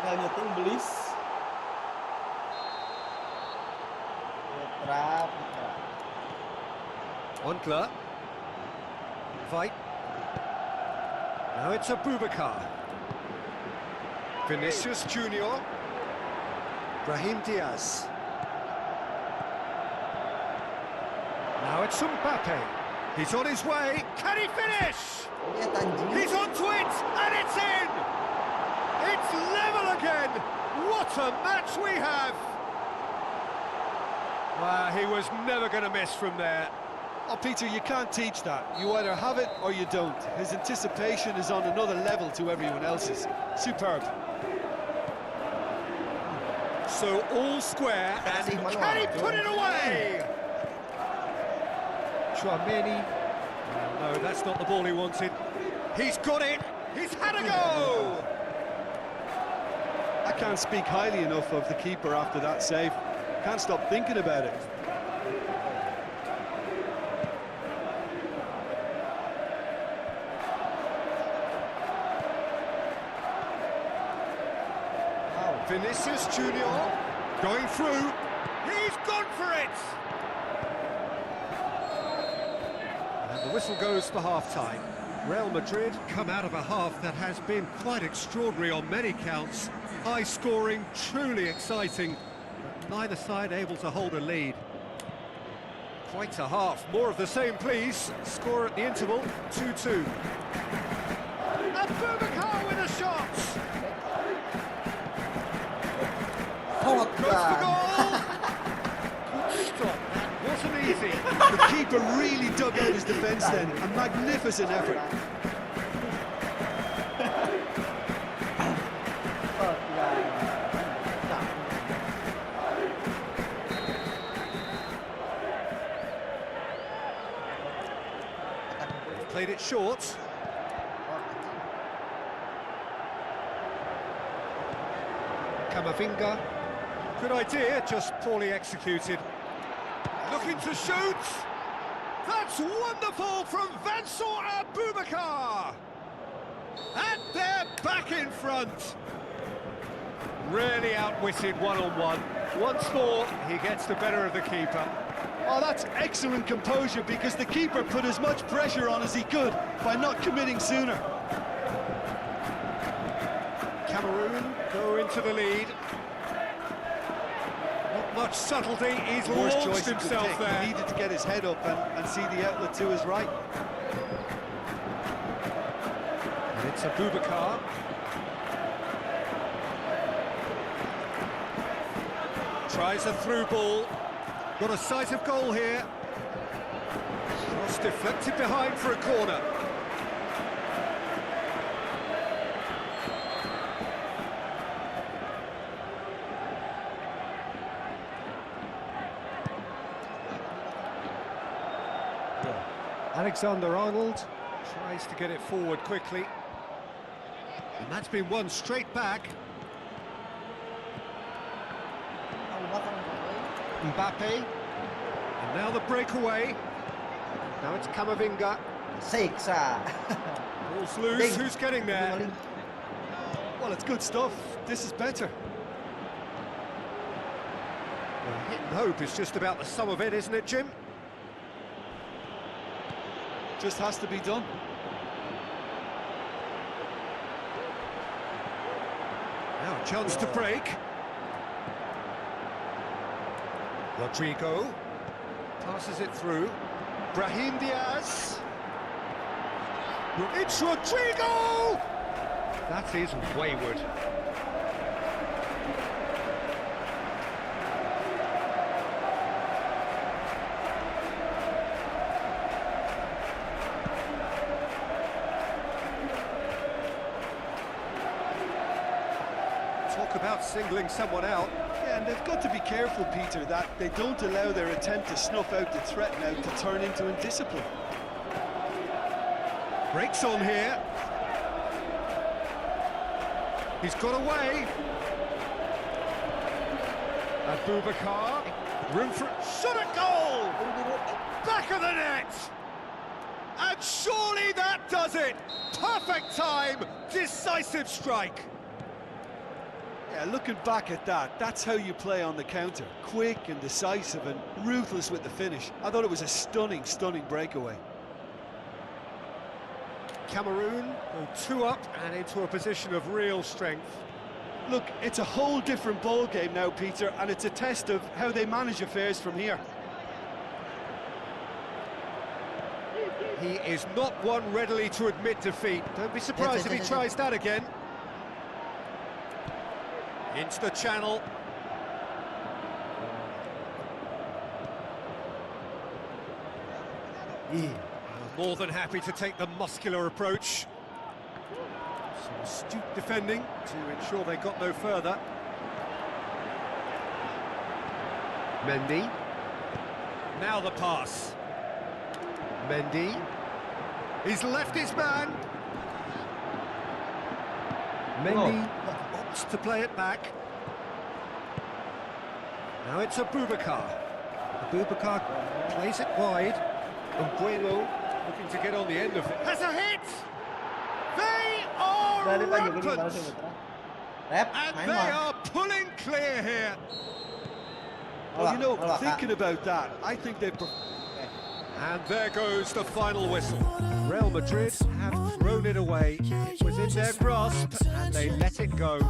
Nggak nyeting belis. Putra. Onkler. Fight. Now it's Abubakar. Vinicius Junior. Brahim Diaz. Now it's Mbappe. He's on his way. Can he finish? Lihat anjing. He's onto it, and it's in! It's level again! What a match we have! Wow, he was never going to miss from there. Oh, Peter, you can't teach that. You either have it or you don't. His anticipation is on another level to everyone else's. Superb. So all square, and can he put it away? Chouameni. No, that's not the ball he wanted. He's got it. He's had a go. I can't speak highly enough of the keeper after that save. Can't stop thinking about it. Vinicius Junior going through. He's gone for it. And the whistle goes for half-time. Real Madrid come out of a half that has been quite extraordinary on many counts. High scoring, truly exciting. But neither side able to hold a lead. Quite a half. More of the same, please. Score at the interval, 2-2. Abubakar with a shot. Goes for goal! Good stop, that wasn't easy. The keeper really dug out his defence then. A magnificent effort. Played it short. Camavinga. Good idea, just poorly executed. Looking to shoot. That's wonderful from Vincent Abubakar. And they're back in front. Really outwitted one-on-one. Once more, he gets the better of the keeper. Oh, that's excellent composure because the keeper put as much pressure on as he could by not committing sooner. Cameroon go into the lead. Not much subtlety, he's Worst launched choice he could himself pick. there. He needed to get his head up and see the outlet to his right. And it's Abubakar. Tries a through ball. Got a sight of goal here. Cross deflected behind for a corner. Alexander-Arnold tries to get it forward quickly. And that's been won straight back. Mbappe. And now the breakaway. Now it's Camavinga. Siksa. Ball's loose. Who's getting there? Well, it's good stuff. This is better. Well, hit and hope is just about the sum of it, isn't it, Jim? Just has to be done. Now a chance to break. Rodrigo passes it through. Brahim Diaz. It's Rodrigo! That is wayward. Talk about singling someone out. Yeah, and they've got to be careful, Peter, that they don't allow their attempt to snuff out the threat now to turn into indiscipline. Breaks on here. He's got away. Abubakar. Room for shot at goal. Back of the net. And surely that does it. Perfect time. Decisive strike. Yeah, looking back at that, that's how you play on the counter. Quick and decisive and ruthless with the finish. I thought it was a stunning, stunning breakaway. Cameroon go 2 up and into a position of real strength. Look, it's a whole different ball game now, Peter, and it's a test of how they manage affairs from here. He is not one readily to admit defeat. Don't be surprised if he tries that again. Into the channel. More than happy to take the muscular approach. Some astute defending to ensure they got no further. Mendy. Now the pass. Mendy. He's left his man. Mendy opts to play it back. Now it's Abubakar. Abubakar plays it wide. Bueno looking to get on the end of it. Has a hit! They are rampant! And they are pulling clear here. Well, you know, thinking about that, I think they... And there goes the final whistle. Real Madrid have thrown it away. It was in their grasp and they let it go.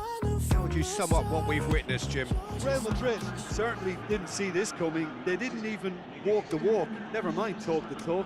How would you sum up what we've witnessed, Jim? Real Madrid certainly didn't see this coming. They didn't even walk the walk, never mind talk the talk.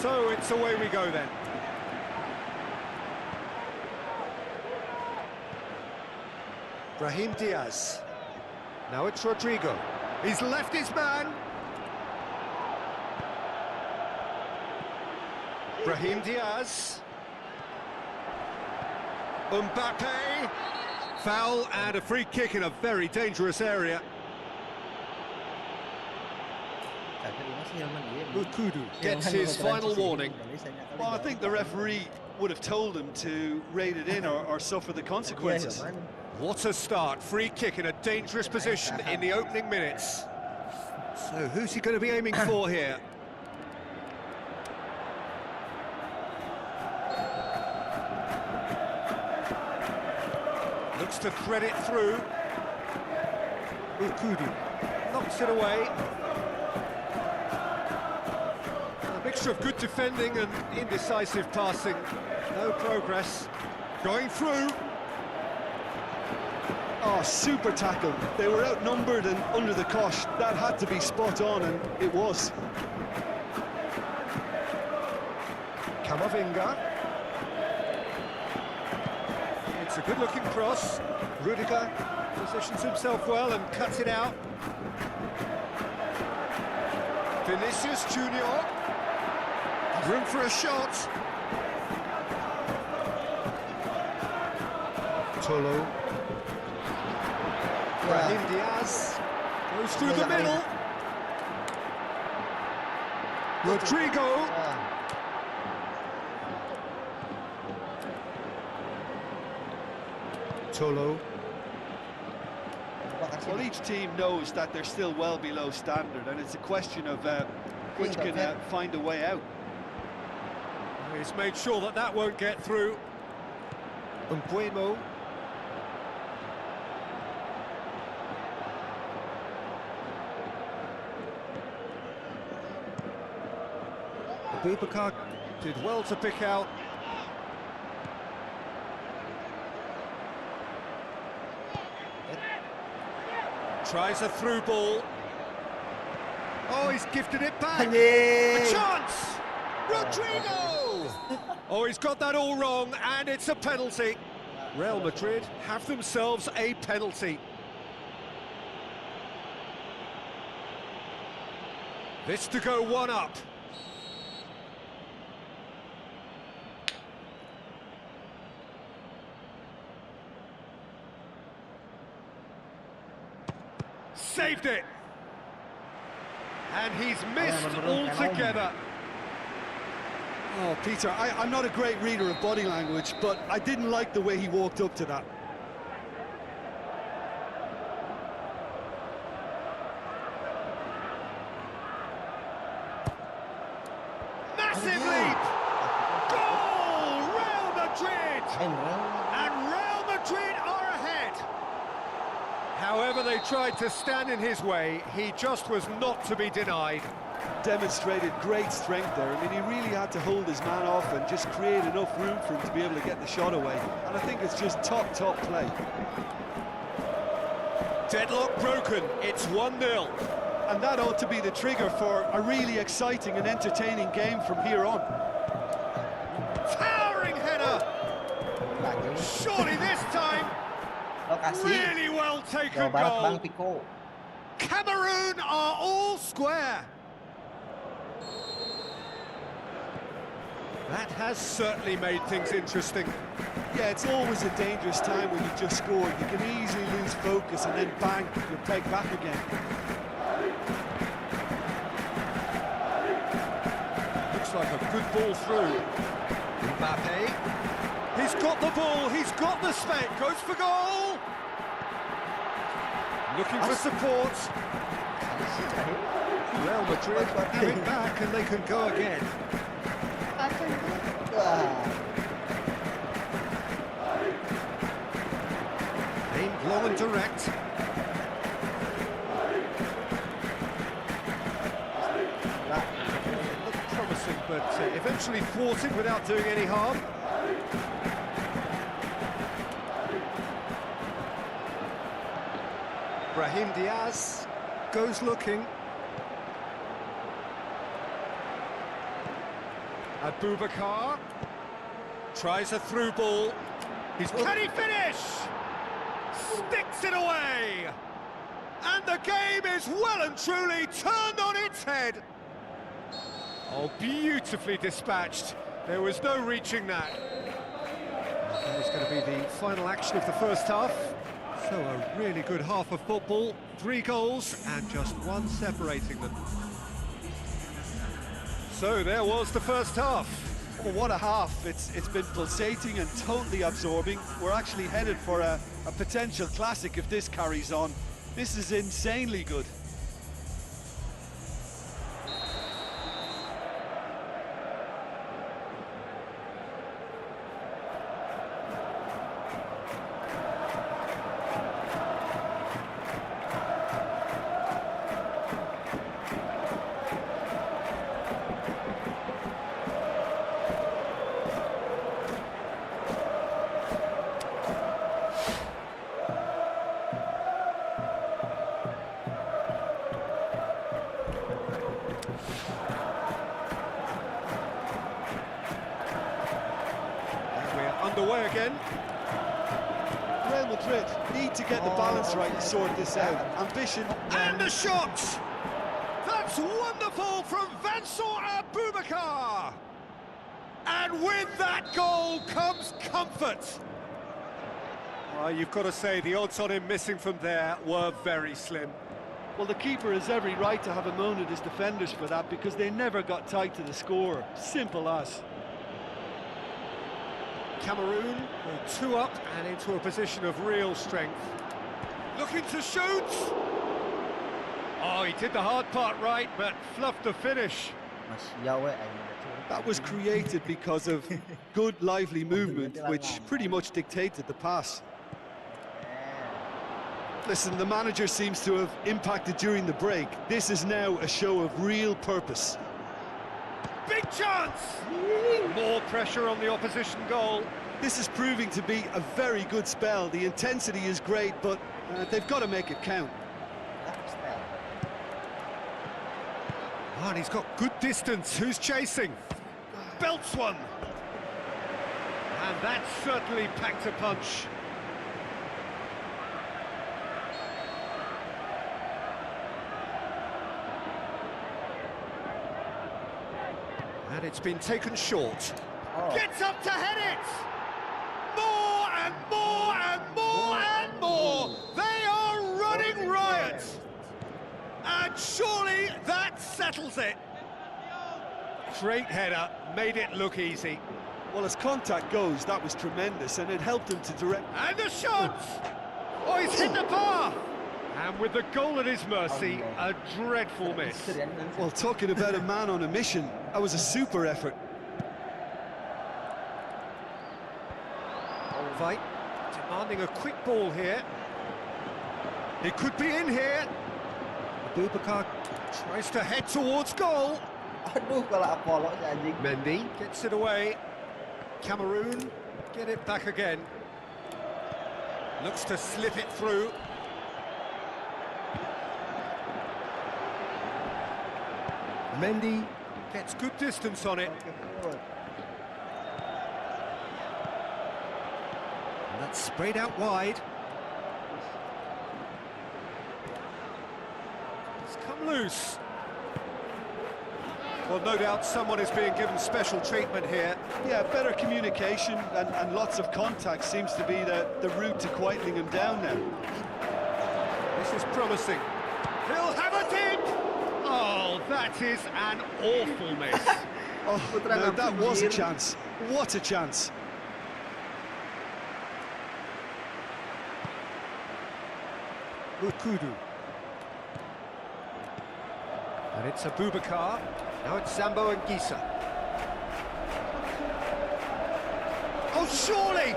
So it's away we go then. Brahim Diaz. Now it's Rodrigo. He's left his man. Brahim Diaz. Mbappe. Foul and a free kick in a very dangerous area. Ukudu gets his final warning. Well, I think the referee would have told him to rate it in or suffer the consequences. What a start. Free kick in a dangerous position in the opening minutes. So who's he going to be aiming for here? Looks to thread it through. Ukudu knocks it away. A mixture of good defending and indecisive passing. No progress. Going through. Oh, super tackle. They were outnumbered and under the cosh. That had to be spot on, and it was. Camavinga. It's a good-looking cross. Rudiger positions himself well and cuts it out. Vinicius Junior. Room for a shot. Tolo. Brahim Diaz goes through the middle. Rodrigo. Tolo. Well, each team knows that they're still well below standard, and it's a question of which can find a way out. He's made sure that that won't get through. Mbuemo. Abubakar did well to pick out. Tries a through ball. Oh, he's gifted it back. A chance! Rodrigo! Oh, he's got that all wrong, and it's a penalty. Real Madrid have themselves a penalty. This to go one up. Saved it! And he's missed altogether. Oh, Peter, I'm not a great reader of body language, but I didn't like the way he walked up to that. Massive leap! Goal! Real Madrid! And Real Madrid are ahead. However they tried to stand in his way, he just was not to be denied. Demonstrated great strength there. I mean, he really had to hold his man off and just create enough room for him to be able to get the shot away. And I think it's just top play. Deadlock broken, it's 1-0. And that ought to be the trigger for a really exciting and entertaining game from here on. Towering header! Surely this time, really well taken goal. Cameroon are all square. That has certainly made things interesting. Yeah, it's always a dangerous time when you've just scored. You can easily lose focus and then bang, you're pegged back again. Looks like a good ball through. Mbappe. He's got the ball, he's got the spec, goes for goal! Looking for support. Real Madrid have it back and they can go again. Aimed long and direct. Looked promising, but eventually thwarted without doing any harm. Brahim Diaz goes looking. Abubakar tries a through ball. Can he finish? Sticks it away! And the game is well and truly turned on its head. Oh, beautifully dispatched. There was no reaching that. That was going to be the final action of the first half. So a really good half of football. 3 goals and just 1 separating them. So there was the first half. Oh, what a half. It's been pulsating and totally absorbing. We're actually headed for a potential classic if this carries on. This is insanely good. Underway again. Real Madrid need to get the balance right and sort this out. Ambition And the shot! That's wonderful from Vincent Abubakar! And with that goal comes comfort. Well, you've got to say the odds on him missing from there were very slim. Well, the keeper has every right to have a moan at his defenders for that because they never got tight to the score. Simple as. Cameroon go 2 up and into a position of real strength. Looking to shoot! Oh, he did the hard part right, but fluffed the finish. That was created because of good, lively movement, which pretty much dictated the pass. Listen, the manager seems to have impacted during the break. This is now a show of real purpose. Big chance! More pressure on the opposition goal. This is proving to be a very good spell. The intensity is great, but they've got to make it count. Oh, and he's got good distance. Who's chasing? Belts one. And that certainly packed a punch. And it's been taken short. Gets up to head it! More and more and more and more! They are running riot! And surely that settles it. Great header, made it look easy. Well, as contact goes, that was tremendous, and it helped him to direct... And the shot! Oh, he's hit the bar! And with the goal at his mercy, a dreadful miss. Well, talking about a man on a mission, that was a super effort. Fight, demanding a quick ball here. It could be in here. Abubakar tries to head towards goal. Aduh, kalau Apollo si anjing. Mendy gets it away. Cameroon get it back again. Looks to slip it through. Mendy gets good distance on it. And that's sprayed out wide. It's come loose. Well, no doubt someone is being given special treatment here. Yeah, better communication and lots of contact seems to be the route to quietening him down now. This is promising. He'll have it in! Oh, that is an awful miss. Oh, no, that was a chance. What a chance. Ukudu. And it's Abubakar. Now it's Zambo and Gisa. Oh, surely!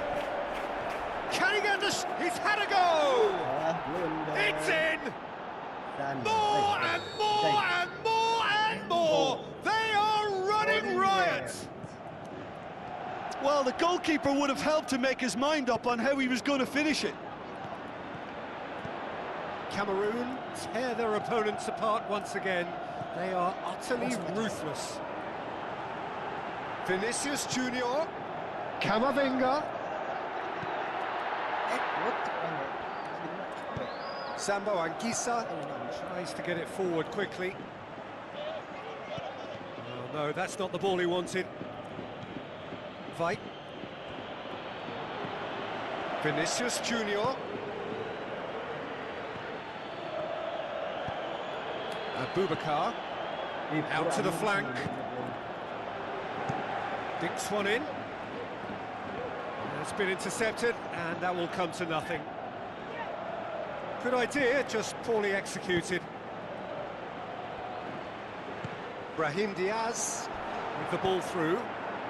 Can he get this? He's had a go! It's in! More and more and more and more! They are running riot! Well, the goalkeeper would have helped to make his mind up on how he was going to finish it. Cameroon tear their opponents apart once again. They are utterly ruthless. Vinicius Junior. Camavinga. What? Sambo Anguissa tries to get it forward quickly. Oh, no, that's not the ball he wanted. Veit. Vinicius Junior. Abubakar. Out to the flank. Dinks one in. It's been intercepted, and that will come to nothing. Good idea, just poorly executed. Brahim Diaz with the ball through.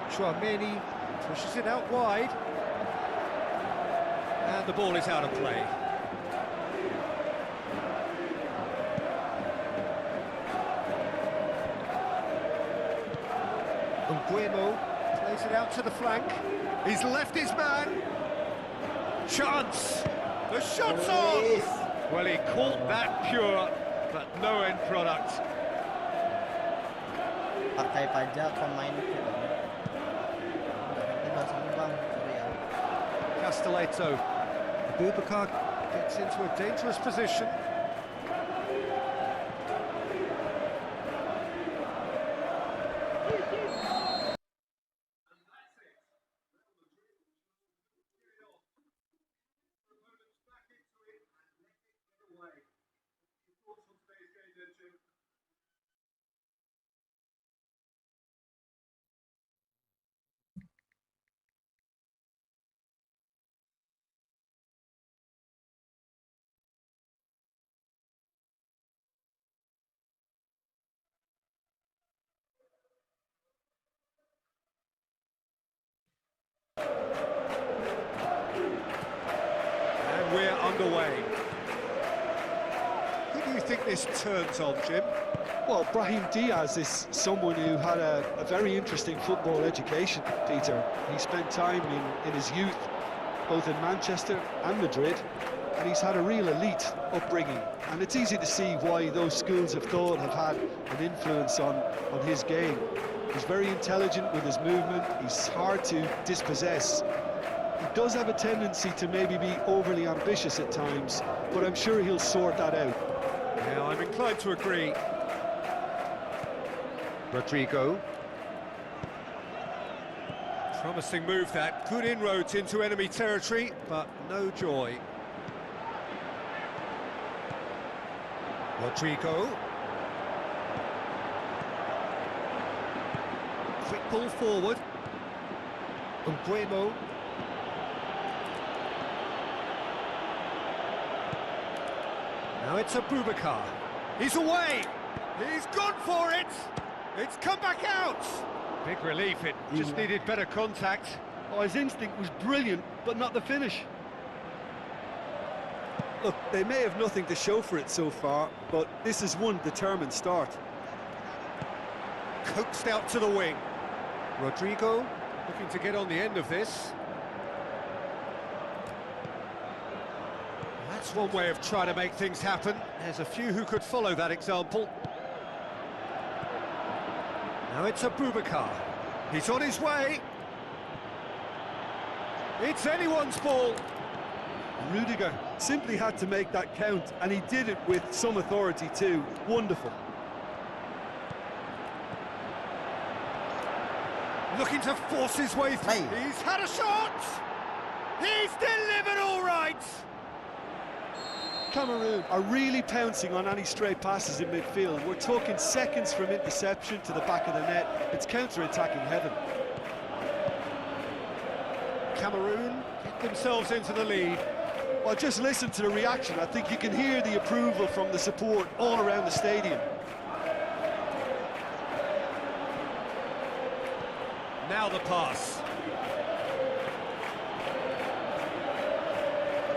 Tchouameni pushes it out wide. And the ball is out of play. Nguemo plays it out to the flank. He's left his man. Chance. The shot's on. Well, he caught that pure, but no end product. Pakai pajak pemain kita. Nanti bahasanya bang, sorry ya. Castelletto. Abubakar gets into a dangerous position. And we're underway. Who do you think this turns on, Jim? Well, Brahim Diaz is someone who had a very interesting football education, Peter. He spent time in his youth, both in Manchester and Madrid, and he's had a real elite upbringing. And it's easy to see why those schools of thought have had an influence on his game. He's very intelligent with his movement, he's hard to dispossess. He does have a tendency to maybe be overly ambitious at times, but I'm sure he'll sort that out. Yeah, I'm inclined to agree. Rodrigo. Promising move that. Good inroads into enemy territory, but no joy. Rodrigo. Quick ball forward. Nguemo. Now it's Abubakar. He's away. He's gone for it. It's come back out. Big relief. It just needed better contact. Oh, his instinct was brilliant, but not the finish. Look, they may have nothing to show for it so far, but this is one determined start. Coaxed out to the wing. Rodrigo looking to get on the end of this. That's one way of trying to make things happen. There's a few who could follow that example. Now it's Abubakar. He's on his way. It's anyone's ball. Rudiger simply had to make that count, and he did it with some authority too. Wonderful. Looking to force his way through. Hey. He's had a shot. He's delivered all right. Cameroon are really pouncing on any stray passes in midfield. We're talking seconds from interception to the back of the net. It's counter-attacking heaven. Cameroon get themselves into the lead. Well, just listen to the reaction. I think you can hear the approval from the support all around the stadium. Now the pass.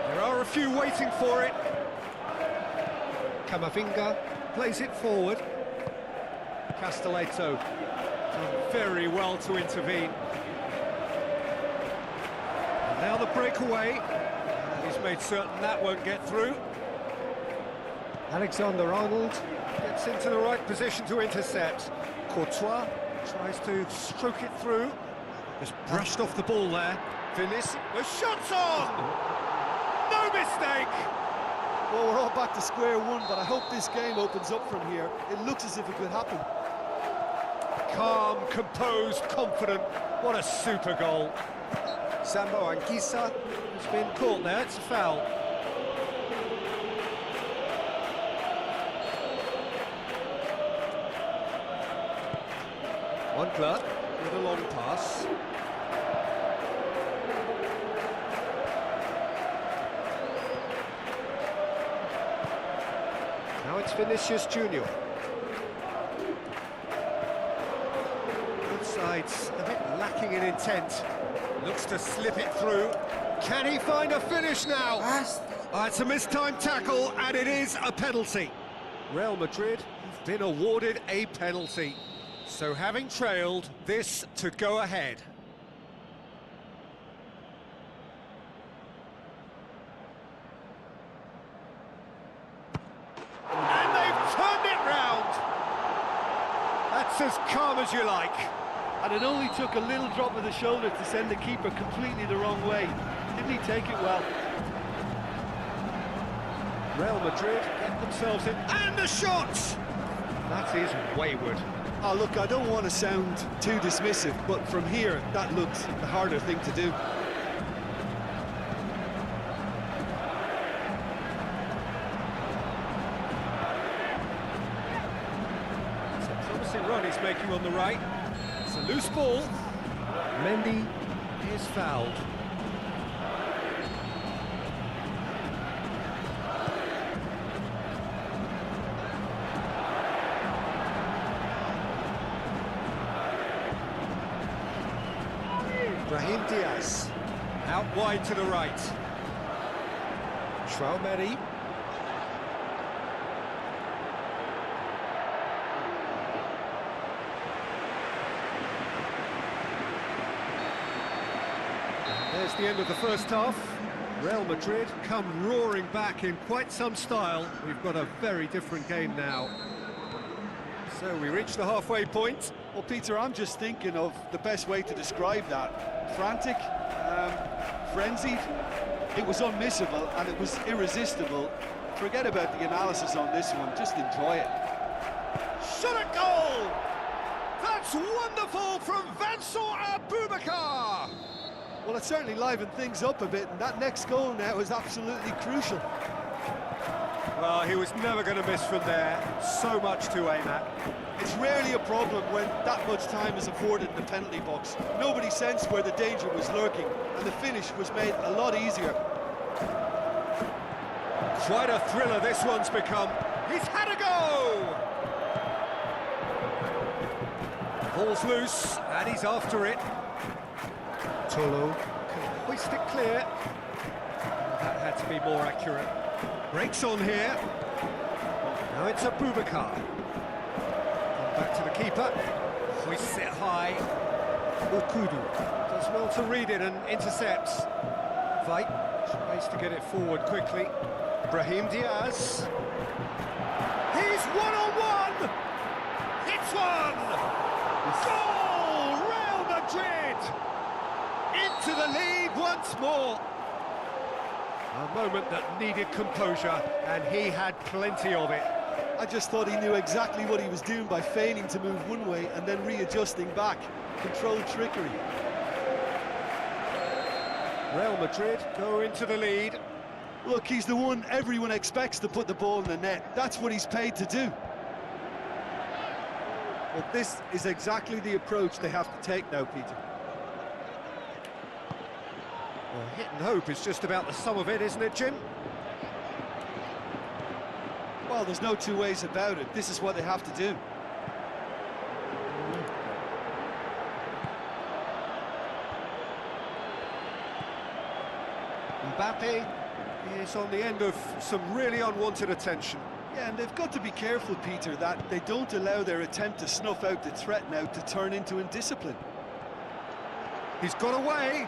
There are a few waiting for it. Camavinga plays it forward. Castelletto done very well to intervene. And now the breakaway. He's made certain that won't get through. Alexander-Arnold gets into the right position to intercept. Courtois Tries to stroke it through. Just brushed off the ball there. Vinicius, the shot's on! No mistake! Well, we're all back to square one, but I hope this game opens up from here. It looks as if it could happen. Calm, composed, confident. What a super goal. Sambo Anguissa. It's been caught there, it's a foul. Moncler with a long pass. Now it's Vinicius Junior. Both sides a bit lacking in intent. Looks to slip it through. Can he find a finish now? It's a mistimed tackle, and it is a penalty. Real Madrid have been awarded a penalty. So having trailed, this to go ahead. And they've turned it round. That's as calm as you like. And it only took a little drop of the shoulder to send the keeper completely the wrong way. Didn't he take it well? Real Madrid get themselves in, and the shot! That is wayward. Oh, look, I don't want to sound too dismissive, but from here, that looks the harder thing to do. It's a promising run he's making on the right. It's a loose ball. Mendy is fouled. Brahim Diaz, out wide to the right. Traumeri. There's the end of the first half. Real Madrid come roaring back in quite some style. We've got a very different game now. So we reach the halfway point. Well, Peter, I'm just thinking of the best way to describe that. Frantic, frenzied. It was unmissable and it was irresistible. Forget about the analysis on this one, just enjoy it. Shot at goal! That's wonderful from Vincent Aboubakar! Well, it certainly livened things up a bit, and that next goal now is absolutely crucial. Well, he was never going to miss from there. So much to aim at. It's rarely a problem when that much time is afforded in the penalty box. Nobody sensed where the danger was lurking, and the finish was made a lot easier. Quite a thriller this one's become. He's had a go! Ball's loose, and he's after it. Tolo can hoist it clear. That had to be more accurate. Breaks on here. Now it's Aboubakar. Back to the keeper. Hoists it high. Okudu does well to read it and intercepts. Veit tries to get it forward quickly. Brahim Diaz. He's one-on-one! Hits one! Goal! Real Madrid! Into the lead once more. A moment that needed composure, and he had plenty of it. I just thought he knew exactly what he was doing by feigning to move one way and then readjusting back. Controlled trickery. Real Madrid go into the lead. Look, he's the one everyone expects to put the ball in the net. That's what he's paid to do. Well, this is exactly the approach they have to take now, Peter. Well, hit and hope is just about the sum of it, isn't it, Jim? Well, there's no two ways about it. This is what they have to do. Mbappe is on the end of some really unwanted attention. Yeah, and they've got to be careful, Peter, that they don't allow their attempt to snuff out the threat now to turn into indiscipline. He's got away.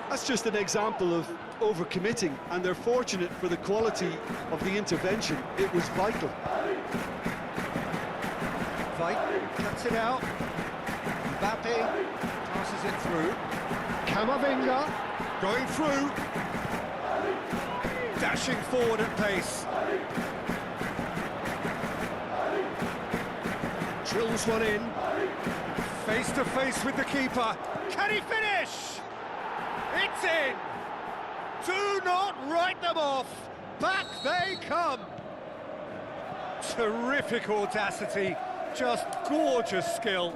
That's just an example of overcommitting, and they're fortunate for the quality of the intervention. It was vital. fight, cuts it out. Mbappe passes it through. Camavinga going through. Dashing forward at pace. Drills one in. Face to face with the keeper. Can he finish? It's in! Do not write them off. Back they come. Terrific audacity. Just gorgeous skill.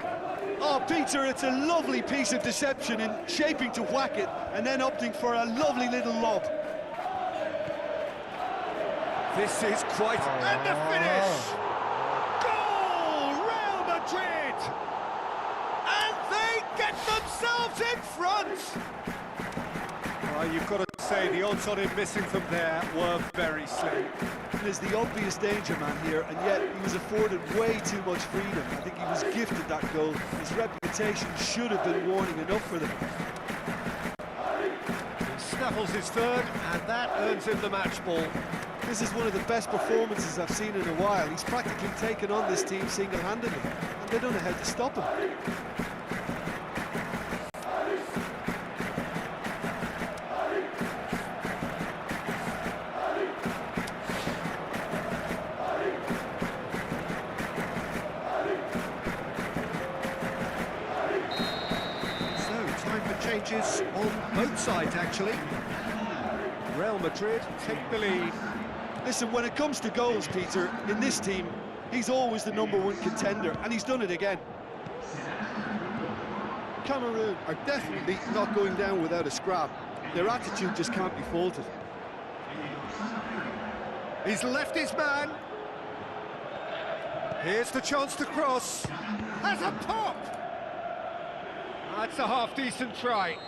Oh, Peter, it's a lovely piece of deception in shaping to whack it and then opting for a lovely little lob. This is quite... And the finish! Goal! Real Madrid! And they get themselves in front! Well, you've got to say the odds on him missing from there were very slim. There's the obvious danger man here, and yet he was afforded way too much freedom. I think he was gifted that goal. His reputation should have been warning enough for them. He snaffles his third, and that earns him the match ball. This is one of the best performances I've seen in a while. He's practically taken on this team single-handedly, and they don't know how to stop him. Changes on both sides, actually. Real Madrid take the lead. Listen, when it comes to goals, Peter, in this team, he's always the #1 contender, and he's done it again. Cameroon are definitely not going down without a scrap. Their attitude just can't be faulted. He's left his man. Here's the chance to cross. Has a pop! That's a half-decent try.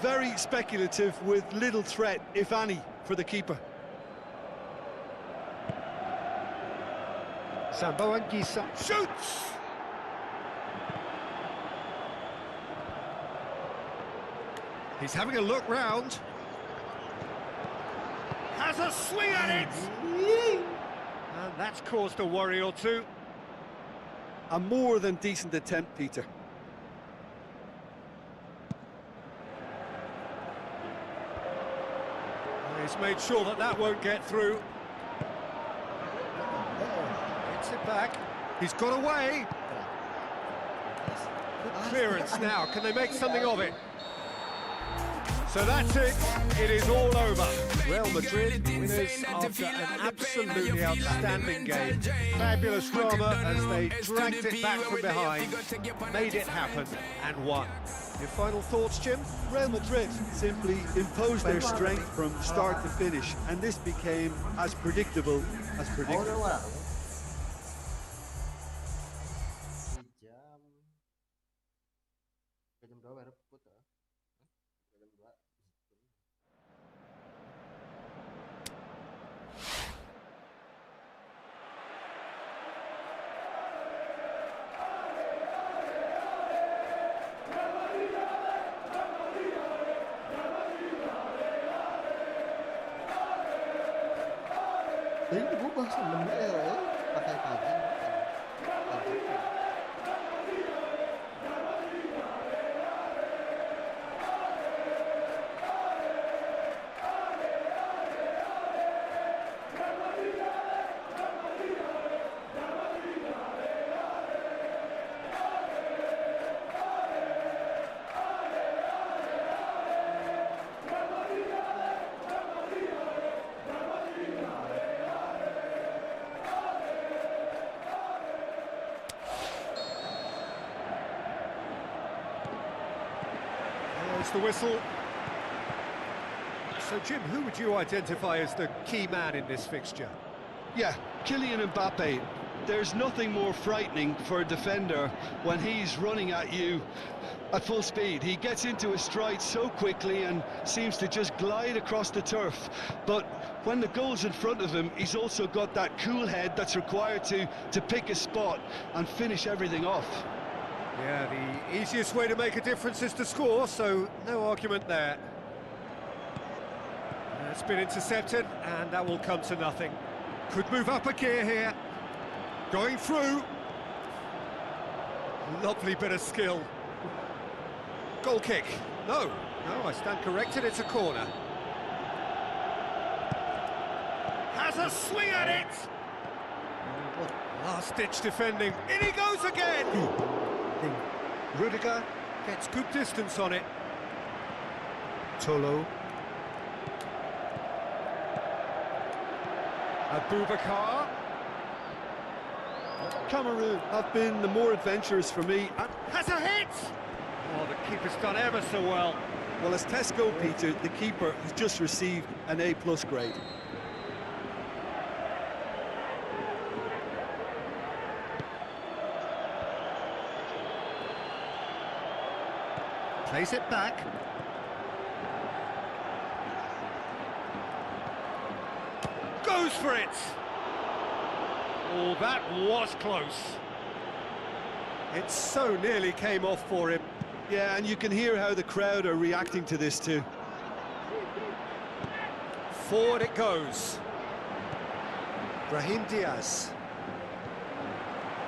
Very speculative with little threat, if any, for the keeper. Sambo Anguissa shoots! He's having a look round. Has a swing at it! And that's caused a worry or two. A more than decent attempt, Peter. He's made sure that that won't get through. Gets it back. He's got away. Good clearance now. Can they make something of it? So that's it. It is all over. Real Madrid winners after an absolutely outstanding game. Fabulous drama as they dragged it back from behind, made it happen and won. Your final thoughts, Jim? Real Madrid simply imposed their strength from start to finish, and this became as predictable as predictable. Ini berubah sebenarnya ya, pakai pagi. The whistle. So, Jim, who would you identify as the key man in this fixture? Yeah, Kylian Mbappe. There's nothing more frightening for a defender when he's running at you at full speed. He gets into his stride so quickly and seems to just glide across the turf. But when the goal's in front of him, he's also got that cool head that's required to pick a spot and finish everything off. Yeah, the easiest way to make a difference is to score, so no argument there. That's been intercepted, and that will come to nothing. Could move up a gear here. Going through. Lovely bit of skill. Goal kick. No, I stand corrected, it's a corner. Has a swing at it! Last-ditch defending. In he goes again! Rudiger gets good distance on it. Tolo. Abubakar. Cameroon have been the more adventurous for me. Has a hit! Oh, the keeper's done ever so well. Well, as Tesco, Peter, the keeper has just received an A+ grade. Plays it back. Goes for it! Oh, that was close. It so nearly came off for him. Yeah, and you can hear how the crowd are reacting to this too. Forward it goes. Brahim Diaz.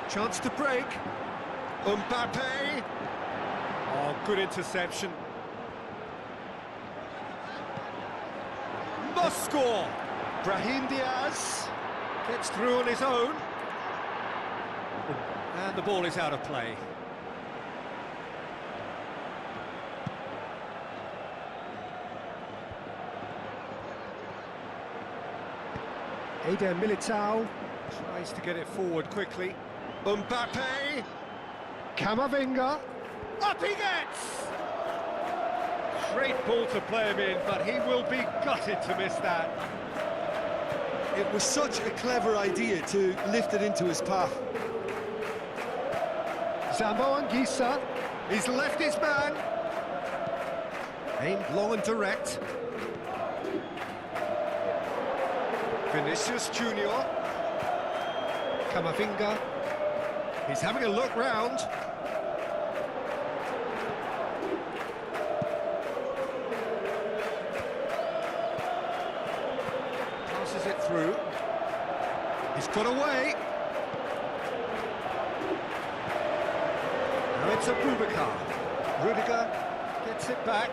Chance to break. Mbappe. Oh, good interception. Must score. Brahim Diaz gets through on his own. And the ball is out of play. Eder Militao tries to get it forward quickly. Mbappe. Camavinga. Up he gets! Great ball to play him in, but he will be gutted to miss that. It was such a clever idea to lift it into his path. Zambo Anguissa, he's left his man. Aimed long and direct. Vinicius Junior. Camavinga. He's having a look round. Passes it through. He's got away. Now it's Abubakar. Rudiger gets it back.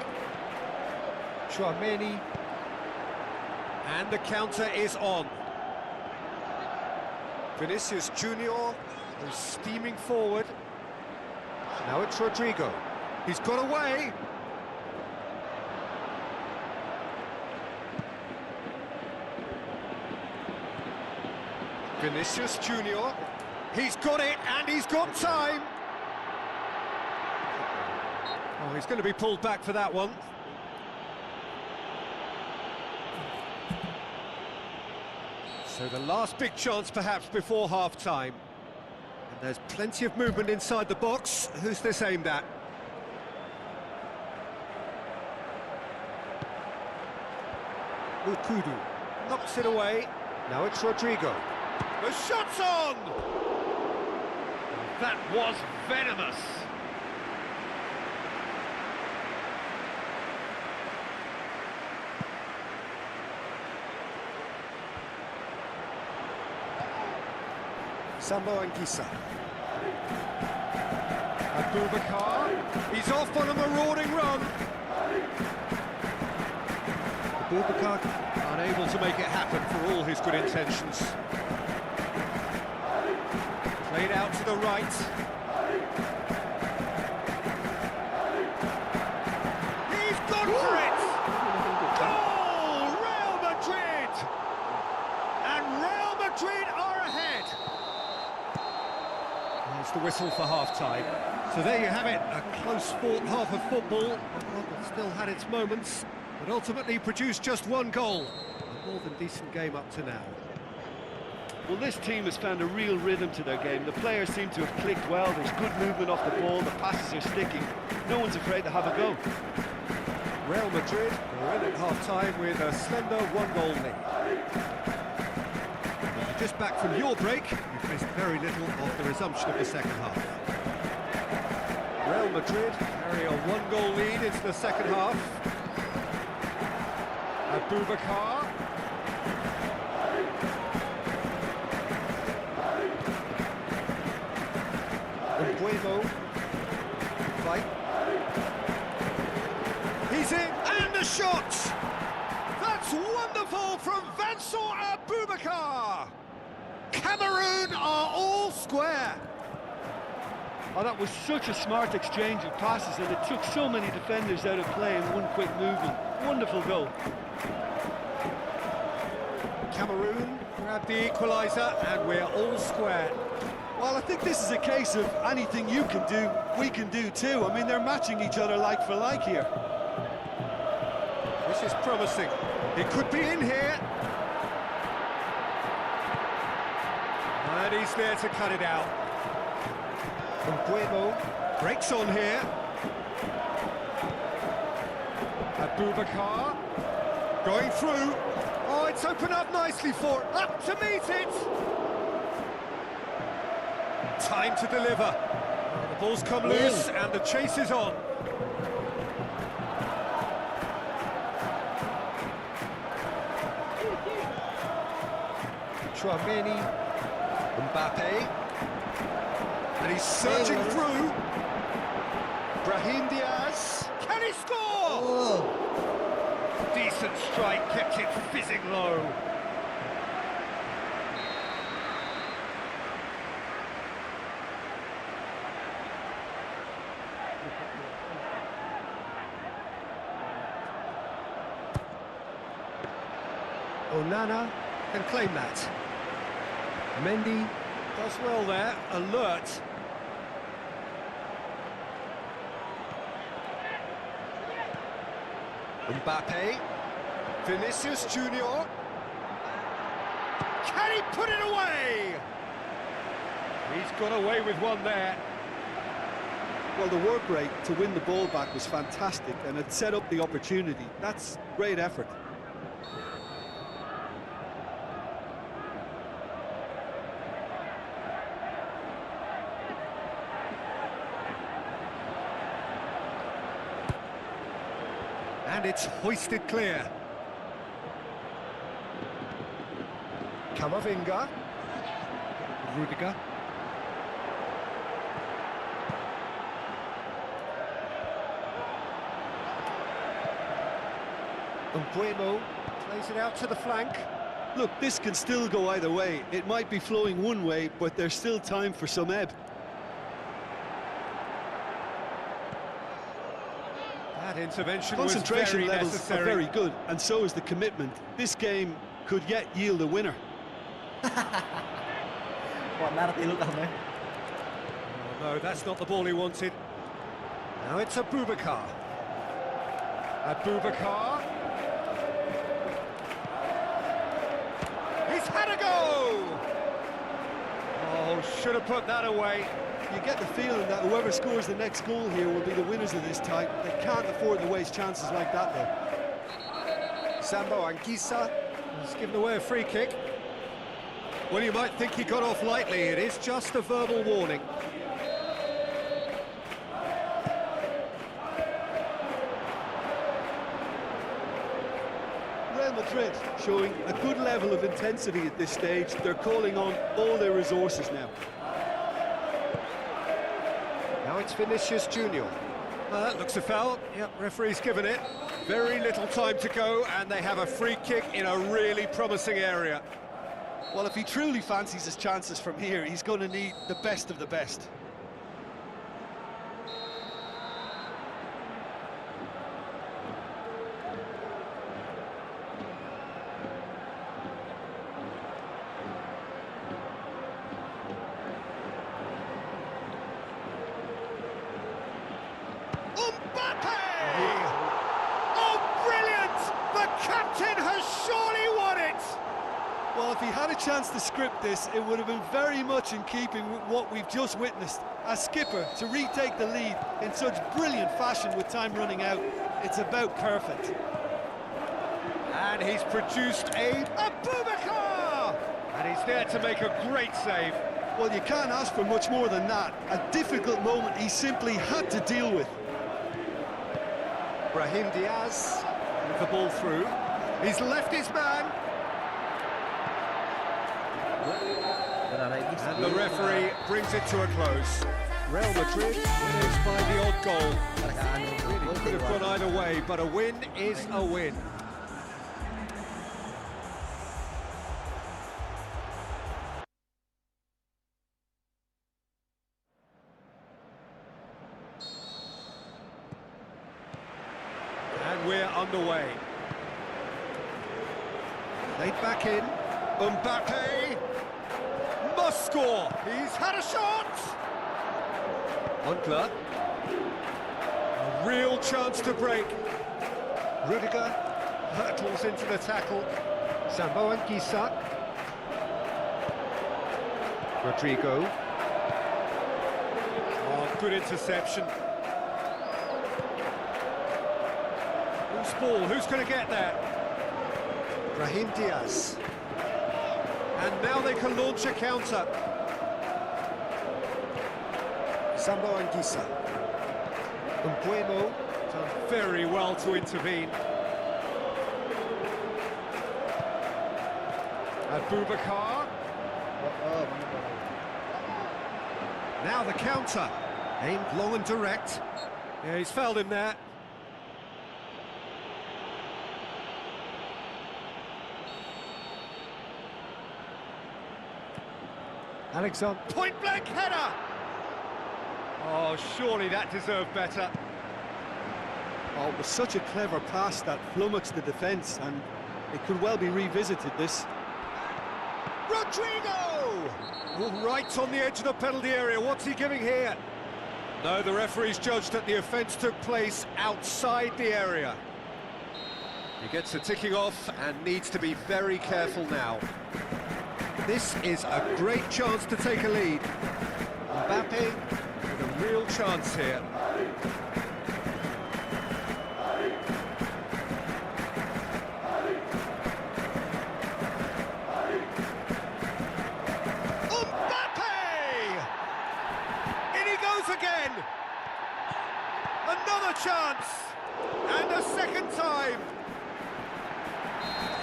Tchouameni. And the counter is on. Vinicius Junior is steaming forward. Now it's Rodrigo. He's got away. Vinicius Junior. He's got it and he's got time. Oh, he's going to be pulled back for that one. So the last big chance perhaps before half-time. And there's plenty of movement inside the box. Who's this aimed at? Ukudu knocks it away. Now it's Rodrigo. The shot's on! That was venomous. Zambo Anguissa. Abubakar, he's off on a marauding run. Abubakar unable to make it happen for all his good intentions. Played out to the right. He's gone for it! Goal! Real Madrid! And Real Madrid are ahead! There's the whistle for half-time. So there you have it, a close-fought half of football. That still had its moments, but ultimately produced just one goal. A more than decent game up to now. Well, this team has found a real rhythm to their game. The players seem to have clicked well. There's good movement off the ball. The passes are sticking. No one's afraid to have a go. Real Madrid are in at half-time with a slender one-goal lead. If you're just back from your break, you've missed very little of the resumption of the second half. Real Madrid carry a one-goal lead into the second half. Abubakar. Buemo. Fight. He's in, and the shot! That's wonderful from Vincent Aboubakar! Cameroon are all square. Oh, that was such a smart exchange of passes, and it took so many defenders out of play in one quick movement. Wonderful goal. Cameroon grab the equaliser, and we're all square. Well, I think this is a case of anything you can do, we can do too. I mean, they're matching each other like for like here. This is promising. It could be in here. And he's there to cut it out. Buemo breaks on here. Aboubakar going through. Oh, it's opened up nicely for up to meet it. Time to deliver. The ball's come loose and the chase is on. Turney, Mbappe, and he's surging through. Brahim Diaz, can he score? Oh, Decent strike, kept it fizzing low. Onana can claim that. Mendy does well there, alert. Mbappe, Vinicius Junior. Can he put it away? He's got away with one there. Well, the work rate to win the ball back was fantastic, and it set up the opportunity. That's great effort. And it's hoisted clear. Kamavinga. Rudiger. Buemo plays it out to the flank. Look, this can still go either way. It might be flowing one way, but there's still time for some ebb. That intervention Concentration was very levels necessary. are very good, and so is the commitment. This game could yet yield a winner. Oh, no, that's not the ball he wanted. Now it's Aboubakar. Aboubakar. He's had a go! Oh, should have put that away. You get the feeling that whoever scores the next goal here will be the winners of this tie. They can't afford to waste chances like that, though. Sambo Anguissa has given away a free kick. Well, you might think he got off lightly. It is just a verbal warning. Real Madrid showing a good level of intensity at this stage. They're calling on all their resources now. Now it's Vinicius Junior. That looks a foul. Yep, referee's given it. Very little time to go, and they have a free kick in a really promising area. Well, if he truly fancies his chances from here, he's going to need the best of the best. Mbappe! Oh, brilliant! The captain has surely won it! Well, if he had a chance to script this, it would have been very much in keeping with what we've just witnessed. As skipper, to retake the lead in such brilliant fashion with time running out, it's about perfect. And he's produced a Aboubakar! And he's there to make a great save. Well, you can't ask for much more than that. A difficult moment he simply had to deal with. Brahim Diaz with the ball through. He's left his man. And the referee brings it to a close. Real Madrid winners by the odd goal. Mereka anu Really gol could have gone either way, but a win is a win. And we're underway. Laid back in. Mbappe must score. He's had a shot. Huntler. A real chance to break. Rudiger hurtles into the tackle. Sambo and Gisa. Rodrigo. Oh, good interception. Loose ball, who's going to get there? Brahim Diaz. And now they can launch a counter. Sambo and Gisa. Mbuemo done very well to intervene. Abubakar. Now the counter. Aimed long and direct. Yeah, he's fouled him there. Alexander. Point blank header! Oh, surely that deserved better. Oh, it was such a clever pass that flummoxed the defence, and it could well be revisited, this. Rodrigo! Oh, right on the edge of the penalty area. What's he giving here? No, the referee's judged that the offence took place outside the area. He gets a ticking off and needs to be very careful now. This is a great chance to take a lead. Mbappe with a real chance here. Mbappe! In he goes again! Another chance! And a second time!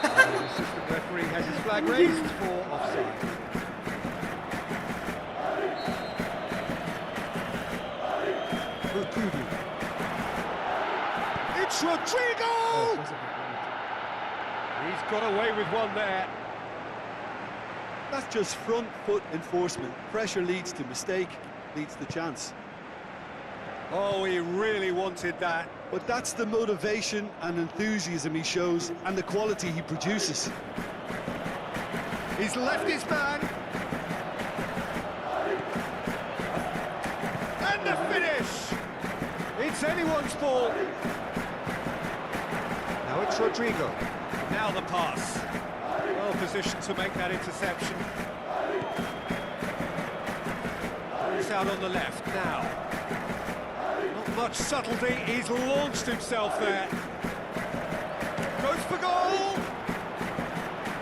The assistant referee has his flag raised for offside. It's Rodrigo! He's got away with one there. That's just front foot enforcement. Pressure leads to mistake, leads to chance. Oh, he really wanted that. But that's the motivation and enthusiasm he shows, and the quality he produces. He's left his man. And the finish! It's anyone's ball. Now it's Rodrigo. Now the pass. Well positioned to make that interception. He's out on the left now. Not much subtlety, he's launched himself there. Goes for goal!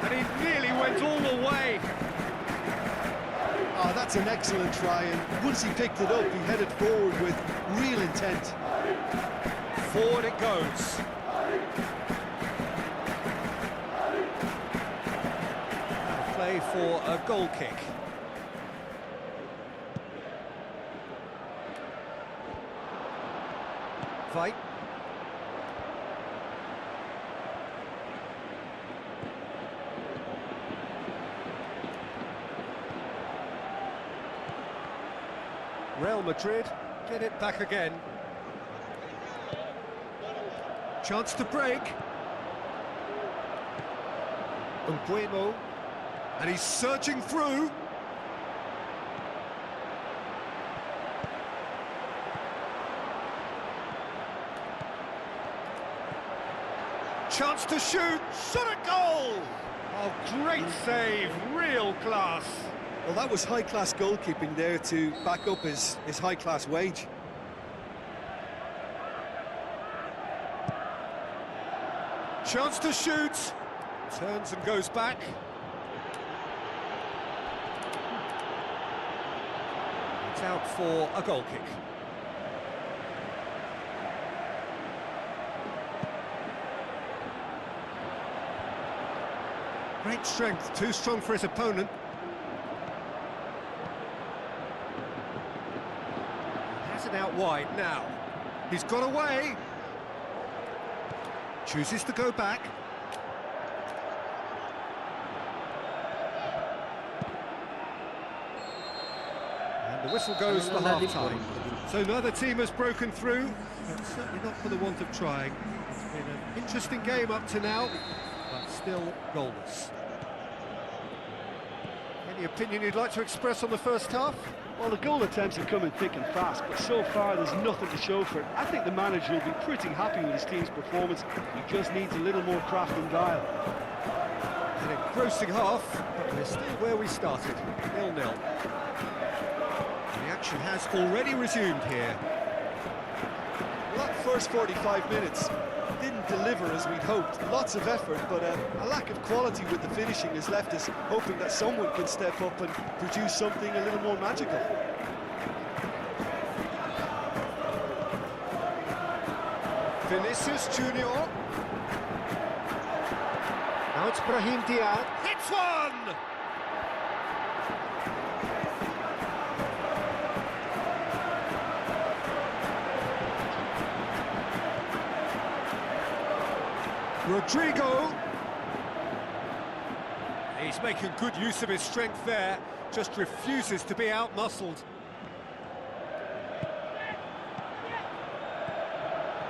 And he nearly went all the way. Oh, that's an excellent try, and once he picked it up, he headed forward with real intent. Forward it goes. Play for a goal kick. Fight. Real Madrid get it back again. Chance to break. Mbuemo. And he's searching through. Chance to shoot, shot at goal! Oh, great save, real class. Well, that was high-class goalkeeping there to back up his high-class wage. Chance to shoot, turns and goes back. It's out for a goal kick. Great strength, too strong for his opponent. taken out wide now. He's got away. Chooses to go back. And the whistle goes for half-time. So neither team has broken through, but certainly not for the want of trying. It's been an interesting game up to now, but still goalless. Any opinion you'd like to express on the first half? Well, the goal attempts are coming thick and fast, but so far there's nothing to show for it. I think the manager will be pretty happy with his team's performance. He just needs a little more craft and guile. An engrossing half, but we're still where we started, 0-0. The action has already resumed here. Well, that first 45 minutes didn't deliver as we'd hoped. Lots of effort, but a lack of quality with the finishing has left us hoping that someone can step up and produce something a little more magical. Vinicius Junior. Now it's Brahim Diaz. Hits one! Rodrigo. He's making good use of his strength there, just refuses to be out-muscled.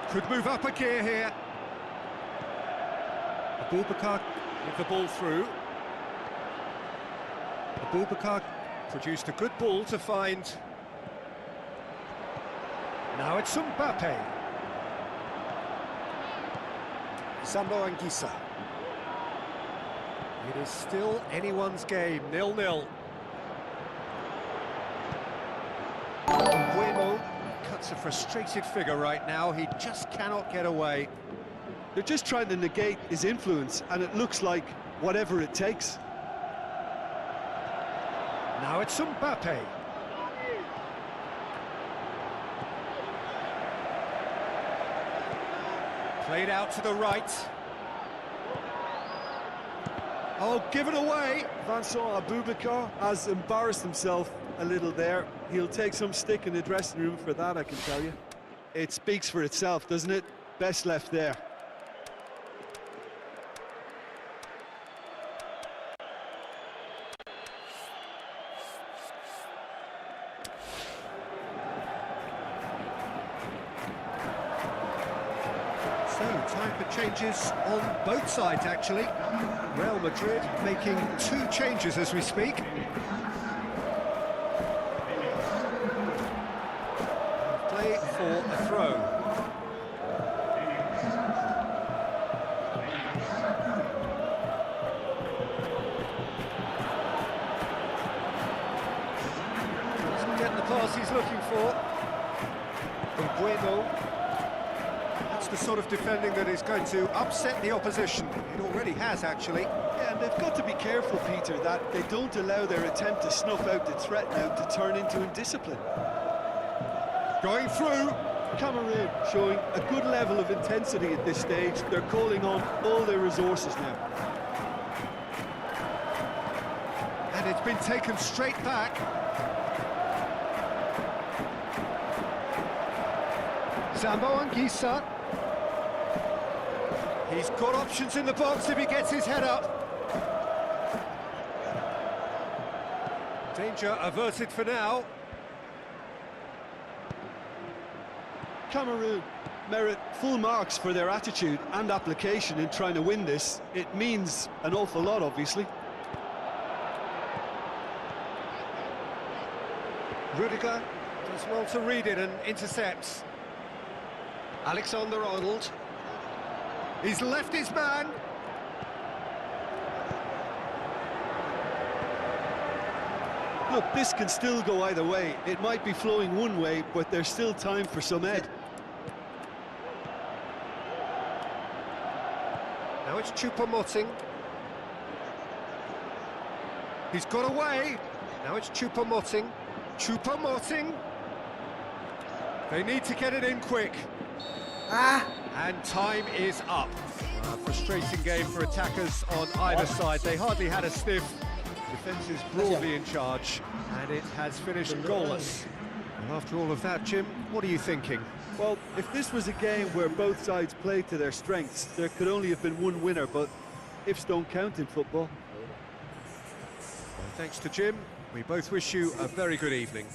Could move up a gear here. Abubakar with the ball through. Abubakar produced a good ball to find. Now it's Mbappe. Sambo Anguissa. It is still anyone's game, 0-0. Bueno cuts a frustrated figure right now, he just cannot get away. They're just trying to negate his influence, and it looks like whatever it takes. Now it's Mbappe. Played out to the right. Oh, given away. Vincent Abubakar has embarrassed himself a little there. He'll take some stick in the dressing room for that, I can tell you. It speaks for itself, doesn't it? Best left there. So, time for changes on both sides, actually. Real Madrid making 2 changes as we speak. Play for a throw. Doesn't get the pass he's looking for. Bueno. That's the sort of defending that is going to upset the opposition. It already has, actually. Yeah, and they've got to be careful, Peter, that they don't allow their attempt to snuff out the threat now to turn into indiscipline. Going through. Cameroon showing a good level of intensity at this stage. They're calling on all their resources now. And it's been taken straight back. Sambo Anguissa. He's got options in the box if he gets his head up. Danger averted for now. Cameroon merit full marks for their attitude and application in trying to win this. It means an awful lot, obviously. Rudiger does well to read it and intercepts. Alexander-Arnold. He's left his man. Look, this can still go either way. It might be flowing one way, but there's still time for some ed. Now it's Choupo-Moting. He's got away. Now it's Choupo-Moting. Choupo-Moting. They need to get it in quick. And time is up. A frustrating game for attackers on either side. They hardly had a sniff. Defence is broadly in charge, and it has finished goalless. Well, after all of that, Jim, what are you thinking? Well, if this was a game where both sides played to their strengths, there could only have been one winner, but ifs don't count in football. Well, thanks to Jim. We both wish you a very good evening.